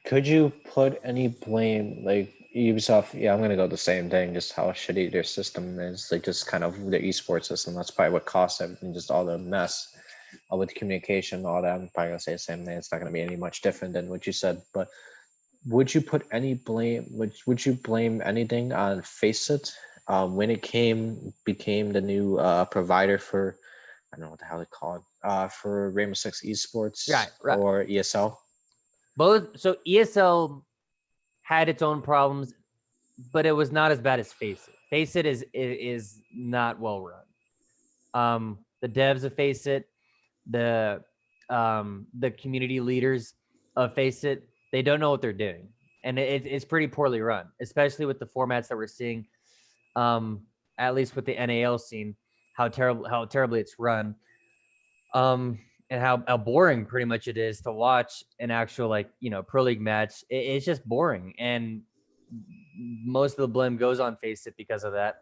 Could you put any blame, like Ubisoft? Yeah, I'm gonna go the same thing. Just how shitty their system is, like just kind of their esports system. That's probably what costs everything. Just all the mess, all with communication, all that. I'm probably gonna say the same thing. It's not gonna be any much different than what you said. But would you put any blame? Would you blame anything on Faceit when it became the new provider for? I don't know what the hell they call it. For Rainbow Six Esports Right. or ESL. Both. So ESL had its own problems, but it was not as bad as Faceit. Faceit is not well run. The devs of Faceit, the community leaders of Faceit, they don't know what they're doing, and it's pretty poorly run, especially with the formats that we're seeing. At least with the NAL scene, how terribly it's run. And how boring pretty much it is to watch an actual pro league match. It's just boring, and most of the blame goes on Faceit because of that.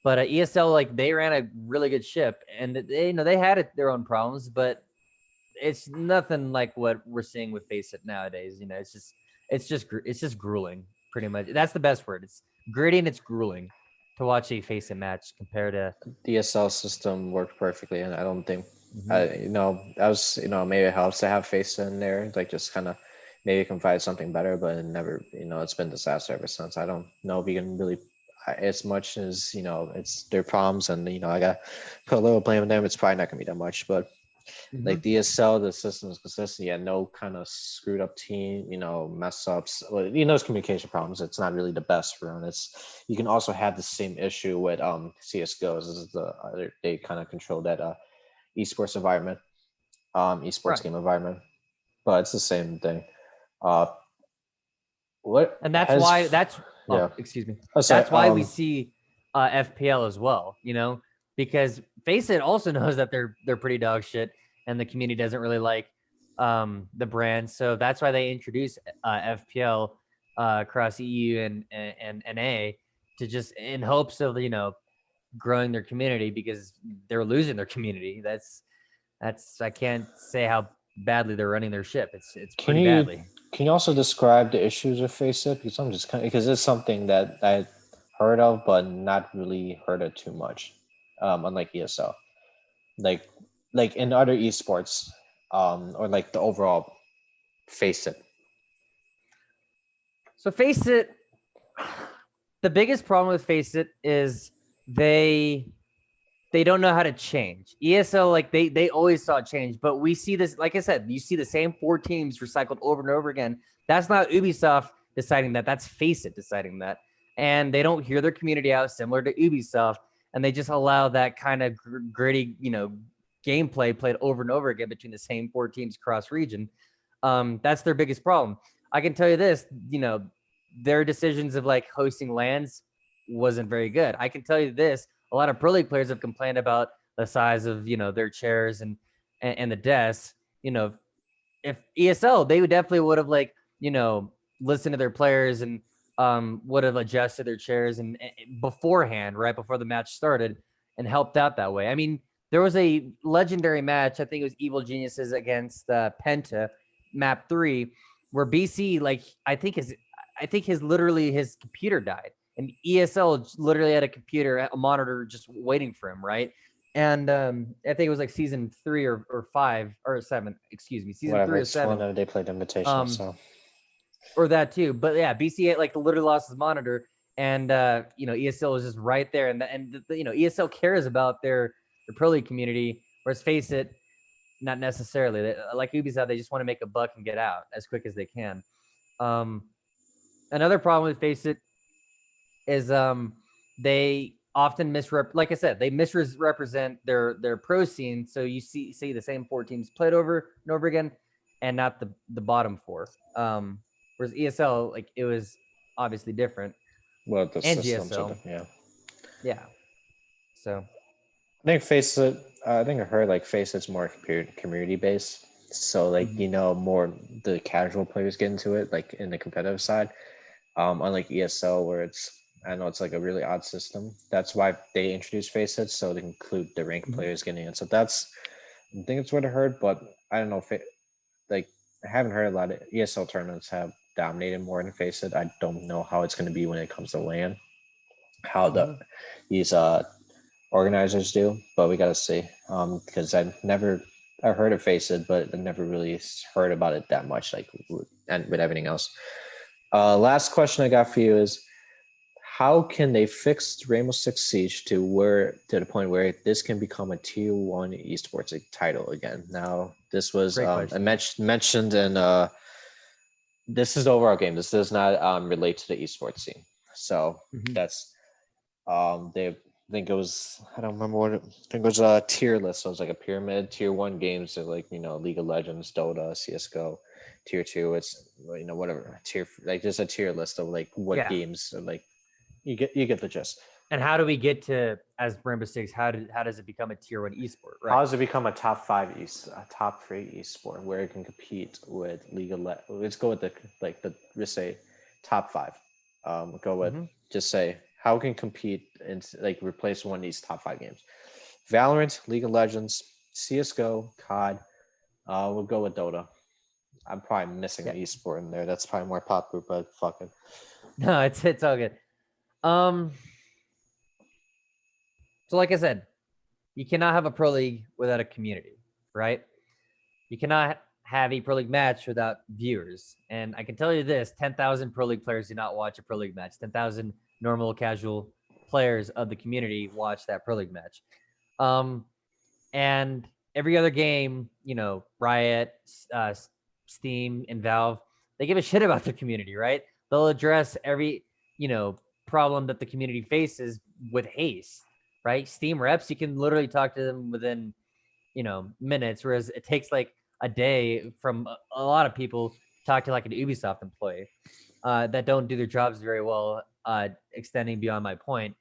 But ESL, they ran a really good ship, and they had their own problems, but it's nothing like what we're seeing with Faceit nowadays. It's just grueling, pretty much. That's the best word. It's gritty and it's grueling to watch a Faceit match compared to DSL system worked perfectly, and I don't think I was maybe it helps to have Faceit in there, like just kind of maybe confide something better, but it never it's been disaster ever since. I don't know if you can really, as much as it's their problems, and I got put a little blame on them. It's probably not gonna be that much, but like DSL, the system is consistent. You had no kind of screwed up team, mess ups. Well, it's communication problems. It's not really the best for them. It's you can also have the same issue with CS:GO. This is they kind of control that esports environment, esports game environment, but it's the same thing. What and that's why excuse me. That's why we see FPL as well. Because Faceit also knows that they're pretty dog shit, and the community doesn't really like the brand. So that's why they introduce FPL across EU and NA to just in hopes of growing their community, because they're losing their community. That's I can't say how badly they're running their ship. It's pretty badly. Can you also describe the issues with Faceit? Because I'm just because it's something that I heard of, but not really heard of too much. Unlike ESL, like in other esports, or like the overall Faceit. So Faceit, the biggest problem with Faceit is they don't know how to change. ESL, they always saw change, but we see this, like I said, you see the same 4 teams recycled over and over again. That's not Ubisoft deciding that. That's Faceit deciding that. And they don't hear their community out, similar to Ubisoft. and they just allow that kind of gritty, gameplay played over and over again between the same 4 teams across region. That's their biggest problem. I can tell you this, their decisions of like hosting lands wasn't very good. I can tell you this, a lot of Pro League players have complained about the size of, their chairs and the desks. If ESL, they would have like, listened to their players and would have adjusted their chairs and beforehand, right before the match started, and helped out that way. I mean, there was a legendary match. I think it was Evil Geniuses against Penta, map 3, where BC, like, I think his computer died, and ESL literally had a monitor just waiting for him, right? And I think it was like season 3 or 5 or 7, excuse me, season Whatever. 3 or It's one 7. of they played Invitational, so Or that too. But yeah, BC like literally lost his monitor, and ESL was just right there, and ESL cares about their Pro League community, whereas Face It, not necessarily. Like Ubisoft, they just want to make a buck and get out as quick as they can. Another problem with Face It is they often like I said, they misrepresent their pro scene. So you see the same 4 teams played over and over again, and not the bottom 4. Whereas ESL, like, it was obviously different, well, the and systems are GSL, yeah. So I think Face It. I think I heard like Face It's more community based. So like more the casual players get into it, like in the competitive side. Unlike ESL, where I know it's like a really odd system. That's why they introduced Face It, so they include the ranked players getting in. So I think it's what I heard, but I don't know if like I haven't heard a lot of ESL tournaments have dominated more than Face It. I don't know how it's going to be when it comes to LAN, how these organizers do, but we got to see. Because I heard of Face It, but I never really heard about it that much, like and with everything else. Last question I got for you is, how can they fix Rainbow Six Siege to the point where this can become a tier 1 esports title again? Now, this was mentioned in this is the overall game. This does not relate to the esports scene. So that's they I think it was, I don't remember what I think it was a tier list. So it was like a pyramid, tier 1 games, so like League of Legends, Dota, CS:GO. Tier 2, it's whatever tier, like just a tier list of like what games, like you get the gist. And how do we get to, as Rainbow Six, how does it become a tier 1 esport? Right. How does it become a top 3 esport where it can compete with League of Legends? Let's go with let's say top 5. Go with just say how can compete and like replace one of these top 5 games: Valorant, League of Legends, CS:GO, COD. We'll go with Dota. I'm probably missing an esport in there. That's probably more popular, but fuck it. No, it's all good. So like I said, you cannot have a Pro League without a community, right? You cannot have a Pro League match without viewers. And I can tell you this, 10,000 Pro League players do not watch a Pro League match. 10,000 normal casual players of the community watch that Pro League match. And every other game, Riot, Steam, and Valve, they give a shit about the community, right? They'll address every, problem that the community faces with haste, right? Steam reps, you can literally talk to them within, minutes, whereas it takes like a day from a lot of people to talk to like an Ubisoft employee that don't do their jobs very well, extending beyond my point.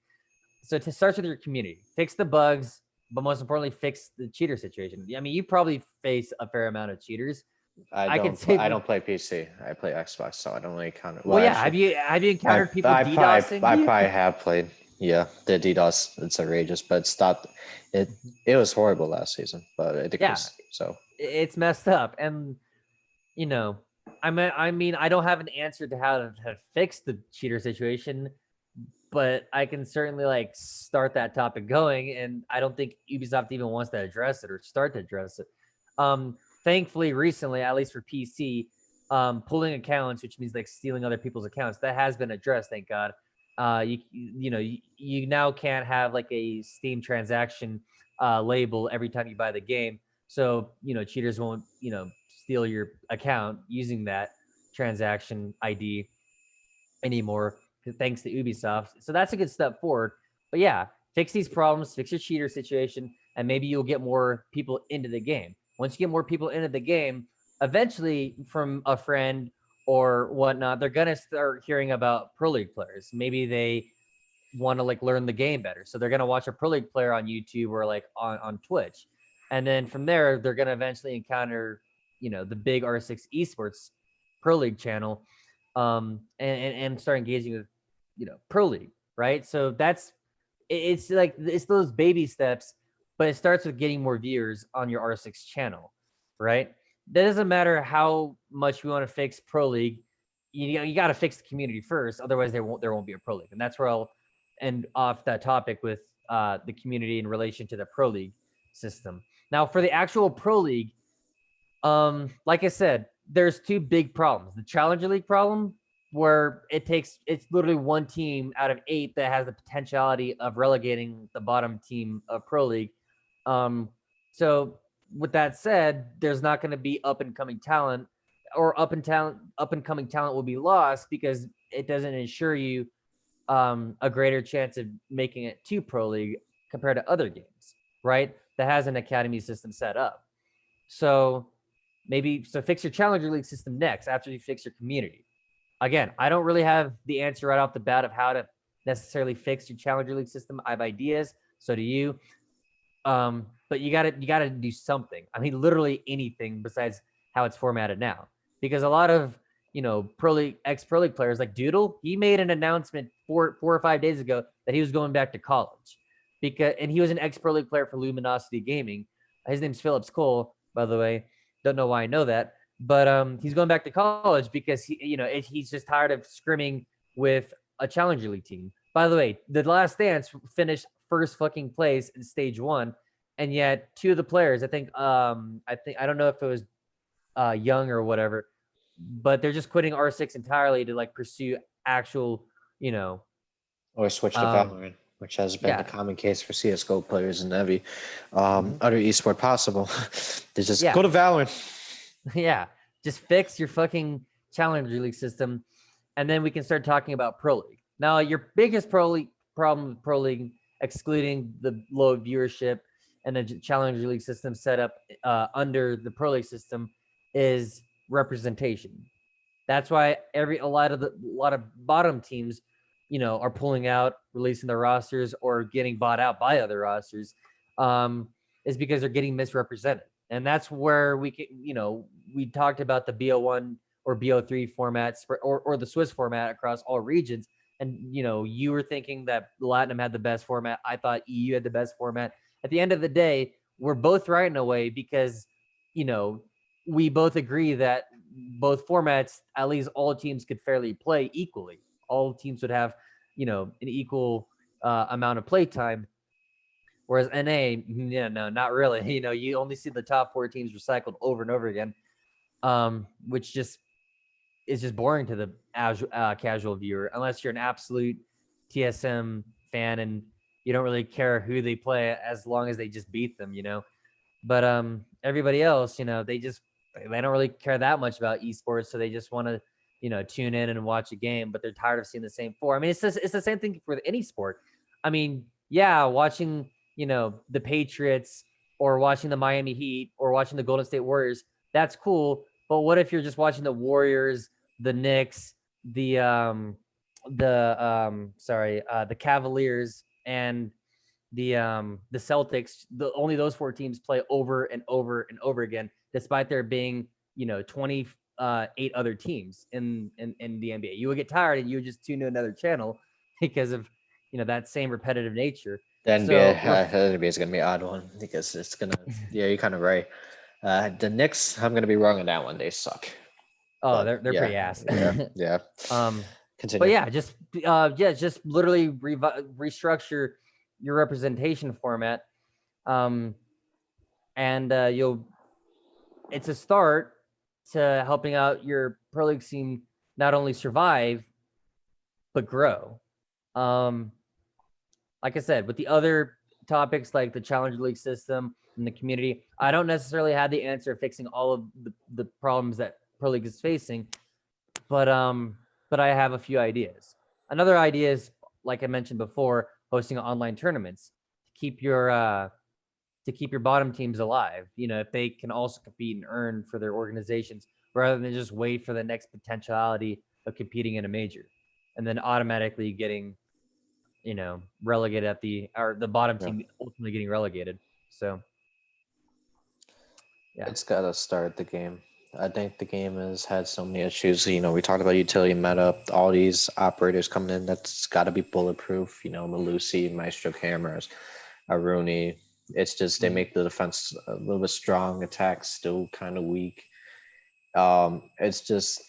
So to start with your community, fix the bugs, but most importantly, fix the cheater situation. I mean, you probably face a fair amount of cheaters. I don't play PC. I play Xbox, so I don't really count it. Well, yeah. Actually, have you encountered people DDoSing? I probably have played. Yeah, the DDoS, it's outrageous, but it stopped. It was horrible last season, but it decreased. So it's messed up, and I mean, I don't have an answer to how to fix the cheater situation, but I can certainly like start that topic going, and I don't think Ubisoft even wants to address it or start to address it. Thankfully, recently, at least for PC, pulling accounts, which means like stealing other people's accounts, that has been addressed. Thank God. You now can't have like a Steam transaction label every time you buy the game, so cheaters won't steal your account using that transaction ID anymore, thanks to Ubisoft. So that's a good step forward. But yeah, fix these problems, fix your cheater situation, and maybe you'll get more people into the game. Once you get more people into the game, eventually from a friend or whatnot, they're gonna start hearing about pro league players. Maybe they want to like learn the game better, so they're gonna watch a pro league player on YouTube or like on Twitch, and then from there they're gonna eventually encounter the big R6 eSports pro league channel, and start engaging with pro league, right? So it's like it's those baby steps, but it starts with getting more viewers on your R6 channel, right? That doesn't matter how much we want to fix pro league. You got to fix the community first, otherwise there won't be a pro league, and that's where I'll end off that topic with the community in relation to the pro league system. Now, for the actual pro league, like I said, there's two big problems: the Challenger League problem, where it's literally one team out of 8 that has the potentiality of relegating the bottom team of pro league. So with that said, there's not going to be up and coming talent, or up and coming talent will be lost because it doesn't ensure you a greater chance of making it to pro league compared to other games, right? That has an academy system set up. So fix your Challenger League system next after you fix your community. Again, I don't really have the answer right off the bat of how to necessarily fix your Challenger League system. I have ideas, so do you. But you gotta do something. I mean, literally anything besides how it's formatted now, because a lot of pro league ex-pro league players like Doodle, he made an announcement 4 or 5 days ago that he was going back to college, and he was an ex-pro league player for Luminosity Gaming. His name's Phillips Cole, by the way. Don't know why I know that, but he's going back to college because he's just tired of scrimming with a Challenger League team. By the way, the Last Dance finished first fucking place in stage 1, and yet 2 of the players, I don't know if it was Young or whatever, but they're just quitting R6 entirely to like pursue actual, or switch to Valorant, which has been the common case for CS:GO players in every other esport possible. They just go to Valorant. Yeah, just fix your fucking Challenger League system, and then we can start talking about Pro League. Now, your biggest Pro League problem with Pro League, excluding the low viewership and the Challenger League system set up under the Pro League system, is representation. That's why a lot of bottom teams, are pulling out, releasing their rosters, or getting bought out by other rosters, is because they're getting misrepresented. And that's where we talked about the BO1 or BO3 formats or the Swiss format across all regions. And, you were thinking that Latinum had the best format. I thought EU had the best format. At the end of the day, we're both right in a way because, we both agree that both formats, at least all teams could fairly play equally. All teams would have, an equal amount of play time. Whereas NA, no, not really. You only see the top 4 teams recycled over and over again, which is just boring to the casual viewer, unless you're an absolute TSM fan and you don't really care who they play as long as they just beat them, But everybody else, they don't really care that much about esports, so they just want to, tune in and watch a game, but they're tired of seeing the same 4. I mean, it's the same thing for any sport. I mean, yeah, watching, the Patriots or watching the Miami Heat or watching the Golden State Warriors, that's cool. But what if you're just watching the Warriors, the Knicks, the Cavaliers, and the Celtics? Only those 4 teams play over and over and over again, despite there being 28 other teams in the NBA. You would get tired and you would just tune to another channel because of that same repetitive nature. The NBA is going to be an odd one because it's going to, you're kind of right. The Knicks, I'm going to be wrong on that one. They suck. Oh, they're pretty ass. Yeah. Continue. But just literally restructure your representation format, and it's a start to helping out your pro league scene not only survive but grow. Like I said, with the other topics like the Challenger League system and the community, I don't necessarily have the answer fixing all of the problems that Pro League is facing, but I have a few ideas. Another idea is, like I mentioned before, hosting online tournaments to keep your bottom teams alive. If they can also compete and earn for their organizations rather than just wait for the next potentiality of competing in a major and then automatically getting, relegated or the bottom Yeah. team ultimately getting relegated. So, yeah. It's got to start the game. I think the game has had so many issues. We talked about utility meta, all these operators coming in. That's got to be bulletproof. Malusi, Maestro cameras, Aruni. It's just they Mhm. make the defense a little bit strong, attack still kind of weak. It's just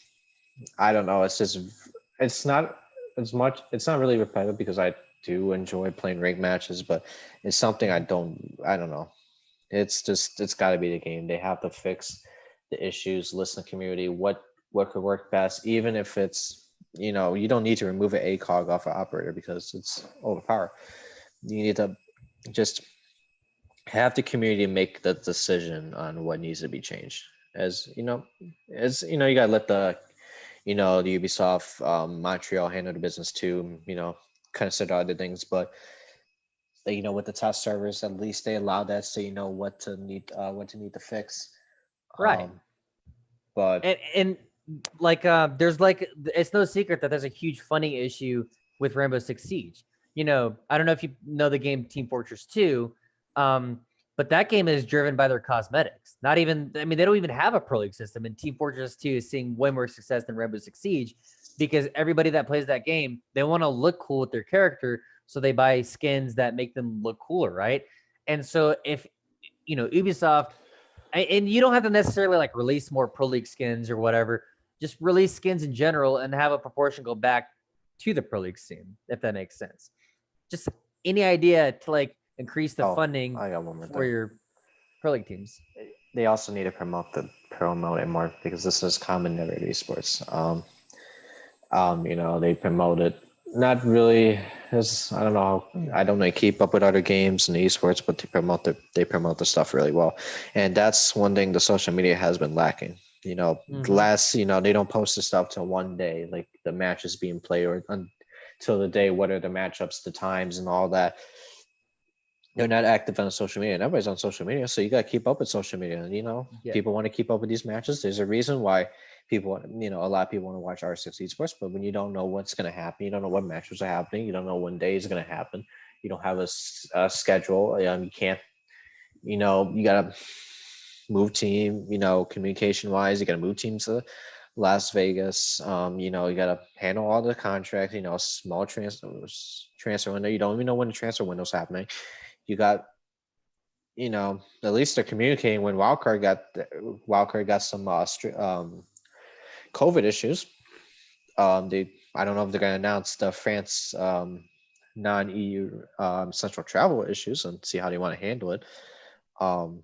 I don't know. It's not as much. It's not really repetitive because I do enjoy playing ranked matches, but it's something I Mhm. don't. I don't know. It's got to be the game. They have to fix the issues, listen to community, what could work best, even if it's you don't need to remove an ACOG off an operator because it's overpowered. You need to just have the community make the decision on what needs to be changed. As you gotta let the Ubisoft Montreal handle the business too. Consider other things, but with the test servers, at least they allow that, so you know what to need to fix. Right. Um, but And like there's like it's no secret that there's a huge funding issue with Rainbow Six Siege. I don't know if you know the game Team Fortress 2, um, but that game is driven by their cosmetics. Not even, I mean, they don't even have a Pro League system, and Team Fortress 2 is seeing way more success than Rainbow Six Siege because everybody that plays that game, they want to look cool with their character, so they buy skins that make them look cooler, right? And so if Ubisoft, and you don't have to necessarily like release more Pro League skins or whatever. Just release skins in general and have a proportion go back to the Pro League scene, if that makes sense. Just any idea to like increase the oh, funding I got one more for thing. your Pro League teams. They also need to promote it more because this is common in every esports. They promote it not really as I don't know. I don't really keep up with other games and esports, but they promote the stuff really well, and that's one thing the social media has been lacking. Mm-hmm. Last they don't post the stuff till one day, like the match is being played, or until the day. What are the matchups, the times, and all that. They're not active on social media. And everybody's on social media, so you got to keep up with social media. And Yeah. people want to keep up with these matches. There's a reason why a lot of people want to watch R6 Esports. But when you don't know what's going to happen, you don't know what matches are happening, you don't know when day is going to happen. You don't have a schedule. You can't. You got to move team. Communication wise, you got to move teams to Las Vegas. You got to handle all the contracts. Small transfer window. You don't even know when the transfer window's happening. You got at least they're communicating when Wildcard got some COVID issues. They I don't know if they're going to announce the France non-EU central travel issues and see how they want to handle it. Um,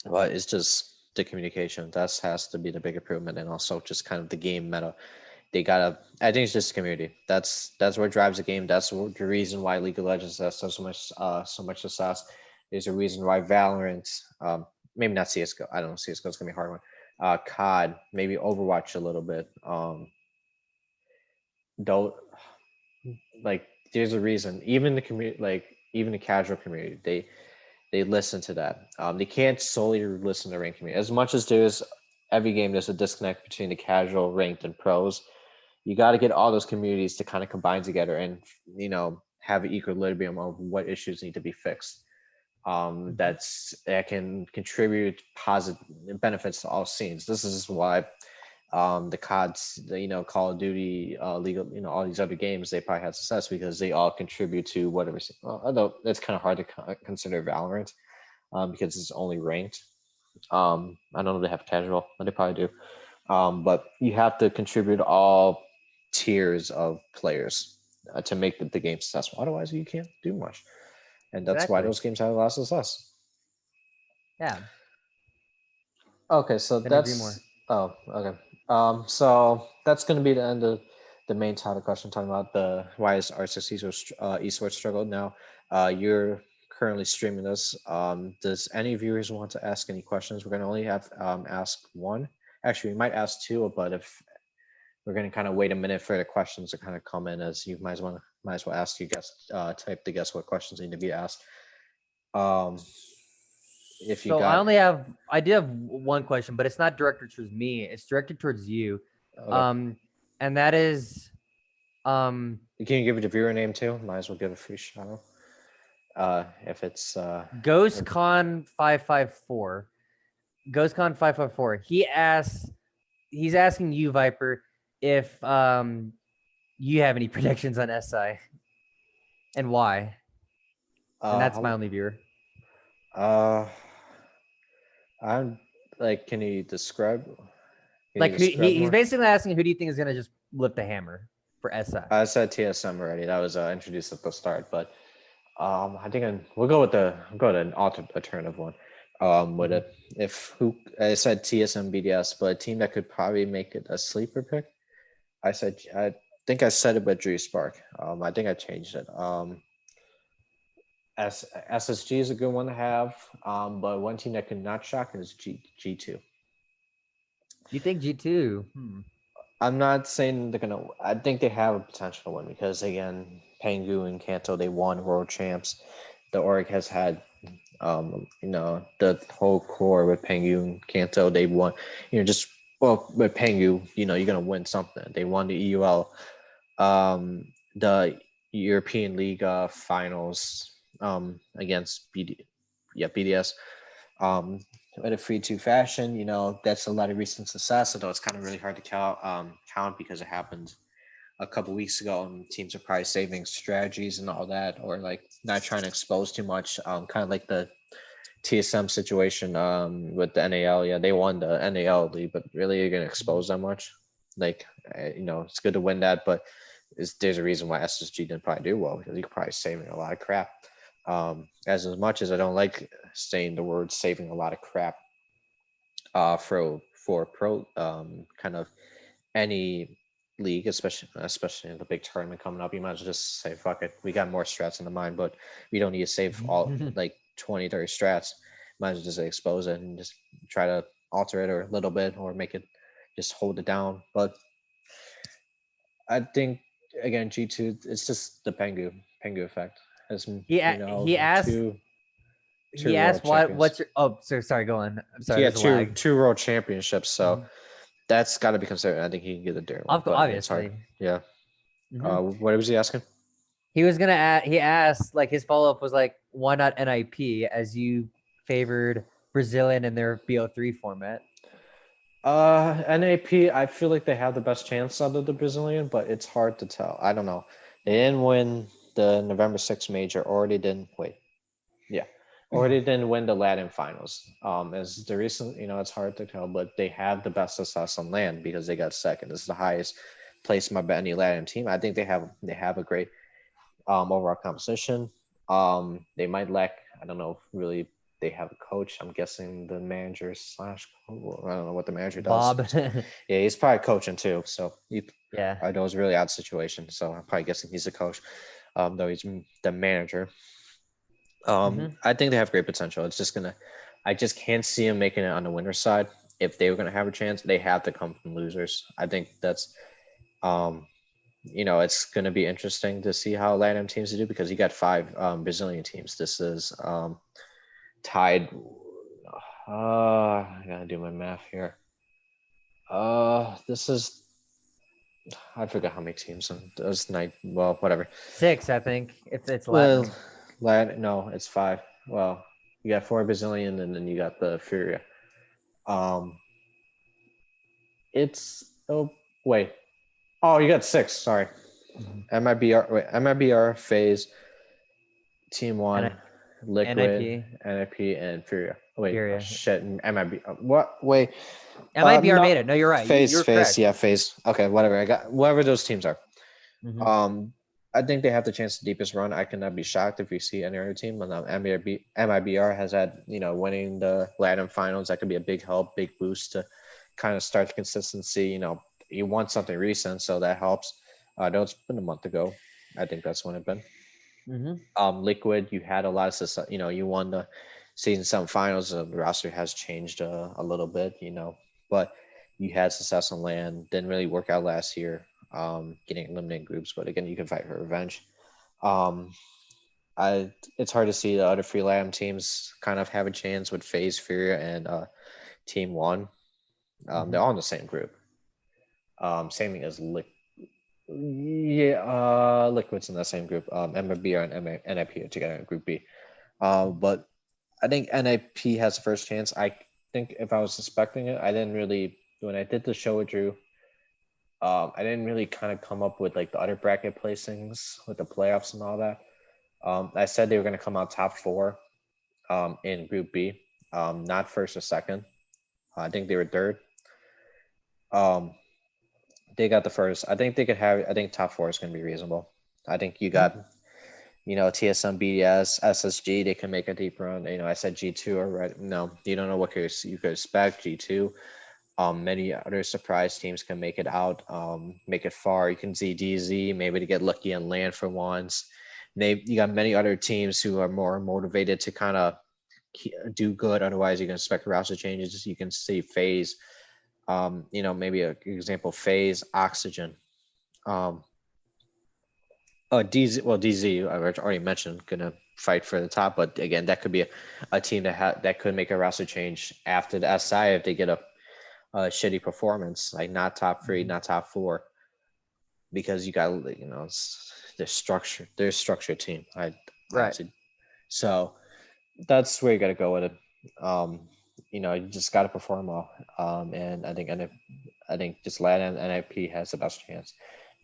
but it's just the communication that has to be the big improvement, and also just kind of the game meta. They gotta. I think it's just the community. That's what drives the game. That's the reason why League of Legends has so much success. There's a reason why Valorant, maybe not CS:GO. I don't know. CS:GO is gonna be a hard one. COD, maybe Overwatch a little bit. Though, like, there's a reason. Even the community, like even the casual community, they listen to that. They can't solely listen to ranked community. As much as there's every game, there's a disconnect between the casual, ranked, and pros. You got to get all those communities to kind of combine together and have an equilibrium of what issues need to be fixed. Mm-hmm. That can contribute positive benefits to all scenes. This is why the CODs, Call of Duty, Legal, all these other games, they probably had success because they all contribute to whatever. Although it's kind of hard to consider Valorant because it's only ranked. I don't know if they have casual, but they probably do. But you have to contribute all tiers of players to make the game successful. Otherwise, you can't do much, and that's why Exactly. those games have a lot of success. Yeah. Okay, so Couldn't agree more. okay. So that's going to be the end of the main topic question, talking about the why is R6 esports struggle now. You're currently streaming this. Does any viewers want to ask any questions? We're going to only have ask one. Actually, we might ask two, but we're gonna kind of wait a minute for the questions to kind of come in, as you might as well ask you guys type to guess what questions need to be asked. Um, if you So got I did have one question, but it's not directed towards me. It's directed towards you. okay, Um, and that is, um, can you give it a viewer name too? Might as well give a free shout out. If it's GhostCon554. GhostCon554. He's asking you, Viper, if you have any predictions on SI and why. And that's my how only viewer. uh I'm like, can you Like describe he's more? basically asking who do you think is gonna just lift the hammer for SI? I said TSM already. That was introduced at the start, but I think we'll go with an alternative one. With Mhm. it, if who I said TSM BDS, but a team that could probably make it a sleeper pick. I think I said it with Drew Spark. I think I changed it. SSG is a good one to have. But one team that could not shock is G2. You think G2? I'm not saying they're gonna. I think they have a potential to win because again, Pengu and Kanto, they won world champs. The org has had, the whole core with Pengu and Kanto, they won. Just well with Pengu, you're gonna win something. They won the EUL, the European League finals, against BDS, um, in a 3-2 fashion. That's a lot of recent success, although it's kind of really hard to count because it happened a couple weeks ago and teams are probably saving strategies and all that, or like not trying to expose too much. Kind of like the TSM situation with the NAL. Yeah, they won the NAL league, but really you're going to expose that much. Like, it's good to win that, but there's a reason why SSG didn't probably do well because you're probably saving a lot of crap. As much as I don't like saying the word saving a lot of crap, for pro, kind of any league, especially in the big tournament coming up, you might as well just say fuck it. We got more strats in the mind, but we don't need to save all Mhm. like 20, 30 strats. Might as well just expose it and just try to alter it or a little bit or make it just hold it down. But I think again G2, it's just the Pengu effect. As He asked two he world asked what champions. what's your sorry, go on. I'm sorry, Yeah, there's a lag. two world championships. So Mhm. that's got to be considered. I think he can get the dare one, but it's hard. Obviously. Yeah. Hmm. What was he asking? He was gonna he asked, like, his follow-up was like, why not NIP as you favored Brazilian in their BO3 format? NAP, I feel like they have the best chance out of the Brazilian, but it's hard to tell. I don't know. They didn't win the November 6th major, or they didn't wait. Yeah. Or they didn't win the Latin finals. As the recent, it's hard to tell, but they have the best success on land because they got second. This is the highest placement by any Latin team. I think they have a great overall composition. They might lack. I don't know if really they have a coach. I'm guessing the manager slash. I don't know what the manager does. Bob. Yeah, he's probably coaching too. So Yeah. I know it's a really odd situation. So I'm probably guessing he's a coach, though he's the manager. Hmm. I think they have great potential. I just can't see them making it on the winner's side. If they were gonna have a chance, they have to come from losers. I think that's um, it's going to be interesting to see how LATAM teams do because you got five Brazilian teams. This is tied. I gotta do my math here. This is I forgot how many teams. It was nine. Well, whatever. 6, I think. It's Well, Latin. no, it's five. Well, you got four Brazilian, and then you got the Furia. Um, it's wait. Oh, you got six. Sorry. Mhm. MIBR phase. Team And One, Liquid, NIP, NIP, and Furia. Oh, wait, oh, Furia. shit, MIB. What? Wait. MIB No. Armada. No, you're right. Phase, You're phase, correct. yeah, phase. Okay, whatever. I got whatever those teams are. Hmm. Um, I think they have the chance to deepest run. I cannot be shocked if we see any other team. And MIBR has had winning the Latin finals. That could be a big help, big boost to kind of start the consistency. You want something recent, so that helps. Though it's been a month ago. I think that's when it been. Hmm. Liquid, you had a lot of success. You won the season seven finals. The roster has changed a little bit, but You had success on land, didn't really work out last year, getting eliminated groups, but again, you can fight for revenge. Um, it's hard to see the other three LAM teams kind of have a chance with FaZe, Furia, and Team One. They're all in the same group. Same thing as Liquid's in that same group. MBR and NIP are together in Group B. But I think NIP has the first chance. I think if I was suspecting it, I didn't really, when I did the show with Drew, I didn't really kind of come up with like the other bracket placings with the playoffs and all that. I said they were going to come out top four in Group B, not first or second. I think they were third. They got the first. I think they could have. I think top four is going to be reasonable. I think you got, TSM, BDS, SSG. They can make a deep run. I said G2 already. No, you don't know what you could expect. G2. Many other surprise teams can make it out, make it far. You can see DZ maybe to get lucky and land for once. You got many other teams who are more motivated to kind of do good. Otherwise, you can expect roster changes. You can see FaZe. Maybe an example: FaZe, Oxygen. DZ. Well, DZ I've already mentioned gonna fight for the top, but again, that could be a team that could make a roster change after the SI if they get a shitty performance, like not top three, not top four, because you got their structured team. Right. So that's where you got to go with it. You just got to perform well. And I think just LAN and NIP has the best chance,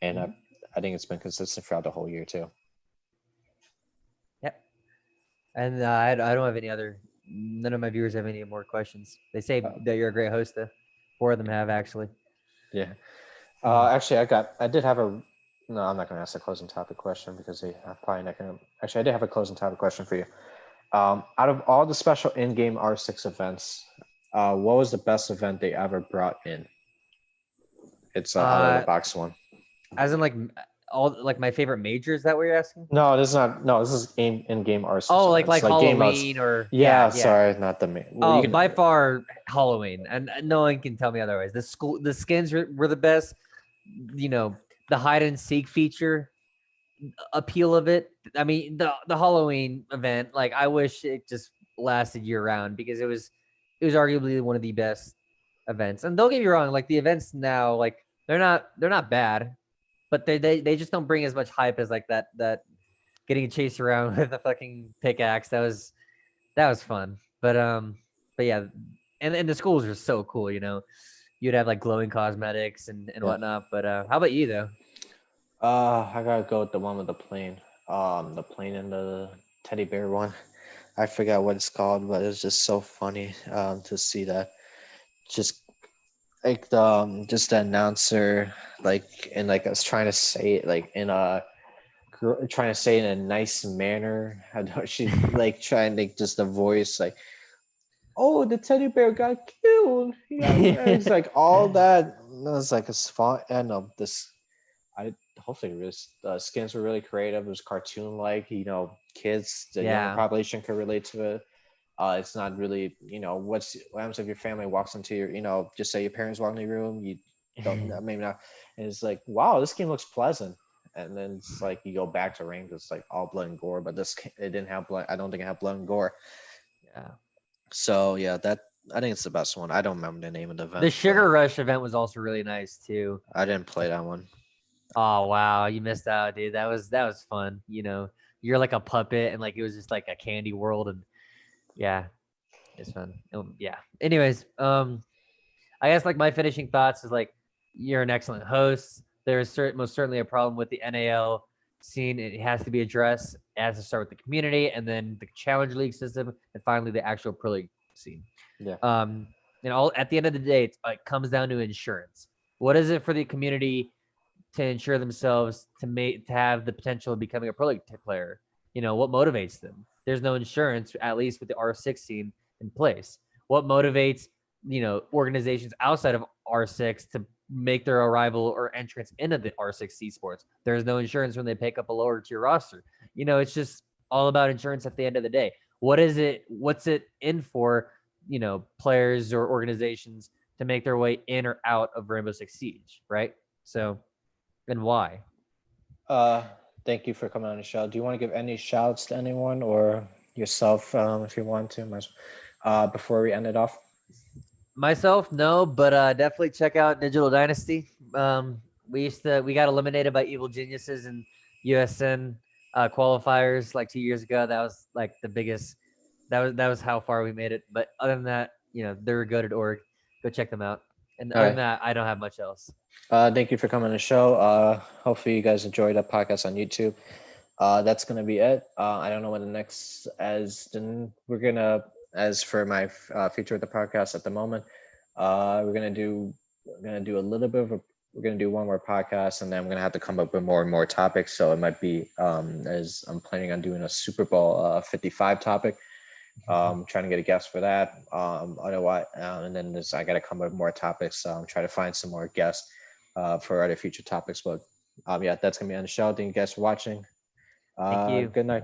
and I think it's been consistent throughout the whole year too. Yep. And I don't have any other. None of my viewers have any more questions. They say that you're a great host. Though. 4 of them have actually. Yeah. Actually, I did have a. No, I'm not going to ask a closing topic question because I'm probably not going to. Actually, I did have a closing topic question for you. Out of all the special in-game R6 events, what was the best event they ever brought in? It's out of the box one. As in, like all like my favorite major. Is that what you're asking? No, this is not. No, this is in-game R6. Oh, events. like Halloween game or yeah. Sorry, not the main. Well, by far Halloween, and no one can tell me otherwise. The skins were the best. The hide and seek feature appeal of it. I mean, the Halloween event, like I wish it just lasted year round because it was arguably one of the best events. And don't get me wrong, like the events now, like they're not bad, but they just don't bring as much hype as like that getting chased around with a fucking pickaxe. That was fun. But yeah, and the schools are so cool, You'd have like glowing cosmetics and whatnot. But how about you though? I gotta go with the one with the plane. The plane and the teddy bear one. I forgot what it's called, but it's just so funny to see that. Just like just the announcer, like, and like I was trying to say it like in a trying to say it in a nice manner. I know she's like trying to just the voice like, oh, the teddy bear got killed. It's like all that. It's like it's fun. And this, I hopefully the skins were really creative. It was cartoon like. Kids, the younger population could relate to it. It's not really, what happens if your family walks into your, just say your parents walk in your room, you don't, maybe not. And it's like, wow, this game looks pleasant. And then it's like, you go back to rank, it's like all blood and gore, but it didn't have blood. I don't think it had blood and gore. Yeah. So yeah, I think it's the best one. I don't remember the name of the event. The Sugar Rush event was also really nice too. I didn't play that one. Oh wow, you missed out, dude. That was fun. You're like a puppet, and like it was just like a candy world, and yeah, it's fun. Yeah. Anyways, I guess like my finishing thoughts is like you're an excellent host. There is most certainly a problem with the NAL scene. It has to be addressed. It has to start with the community, and then the challenge league system, and finally the actual pro league scene. Yeah. At the end of the day, it comes down to insurance. What is it for the community to insure themselves to have the potential of becoming a pro league player? What motivates them? There's no insurance, at least with the R16 in place. What motivates organizations outside of R6 to make their arrival or entrance into the R6 esports? There's no insurance when they pick up a lower tier roster. It's just all about insurance at the end of the day. What's it in for, players or organizations to make their way in or out of Rainbow Six Siege, right? So, and why? Uh, Thank you for coming on the show. Do you want to give any shouts to anyone or yourself, if you want to, before we end it off? Myself, no, but definitely check out Digital Dynasty. We got eliminated by Evil Geniuses in USN qualifiers like 2 years ago. That was like the biggest. That was how far we made it. But other than that, they're good at org. Go check them out. And All other than right. that, I don't have much else. Thank you for coming on the show. Hopefully you guys enjoyed the podcast on YouTube. That's gonna be it. I don't know when the next we're gonna as for my feature with the podcast at the moment. We're gonna do a little bit of a we're gonna do one more podcast and then I'm gonna have to come up with more and more topics. So it might be as I'm planning on doing a Super Bowl 55 topic. Trying to get a guest for that. Otherwise, and then I got to come up with more topics. Try to find some more guests for other future topics. But yeah, that's gonna be on the show. Thank you guys for watching. Thank you. Good night.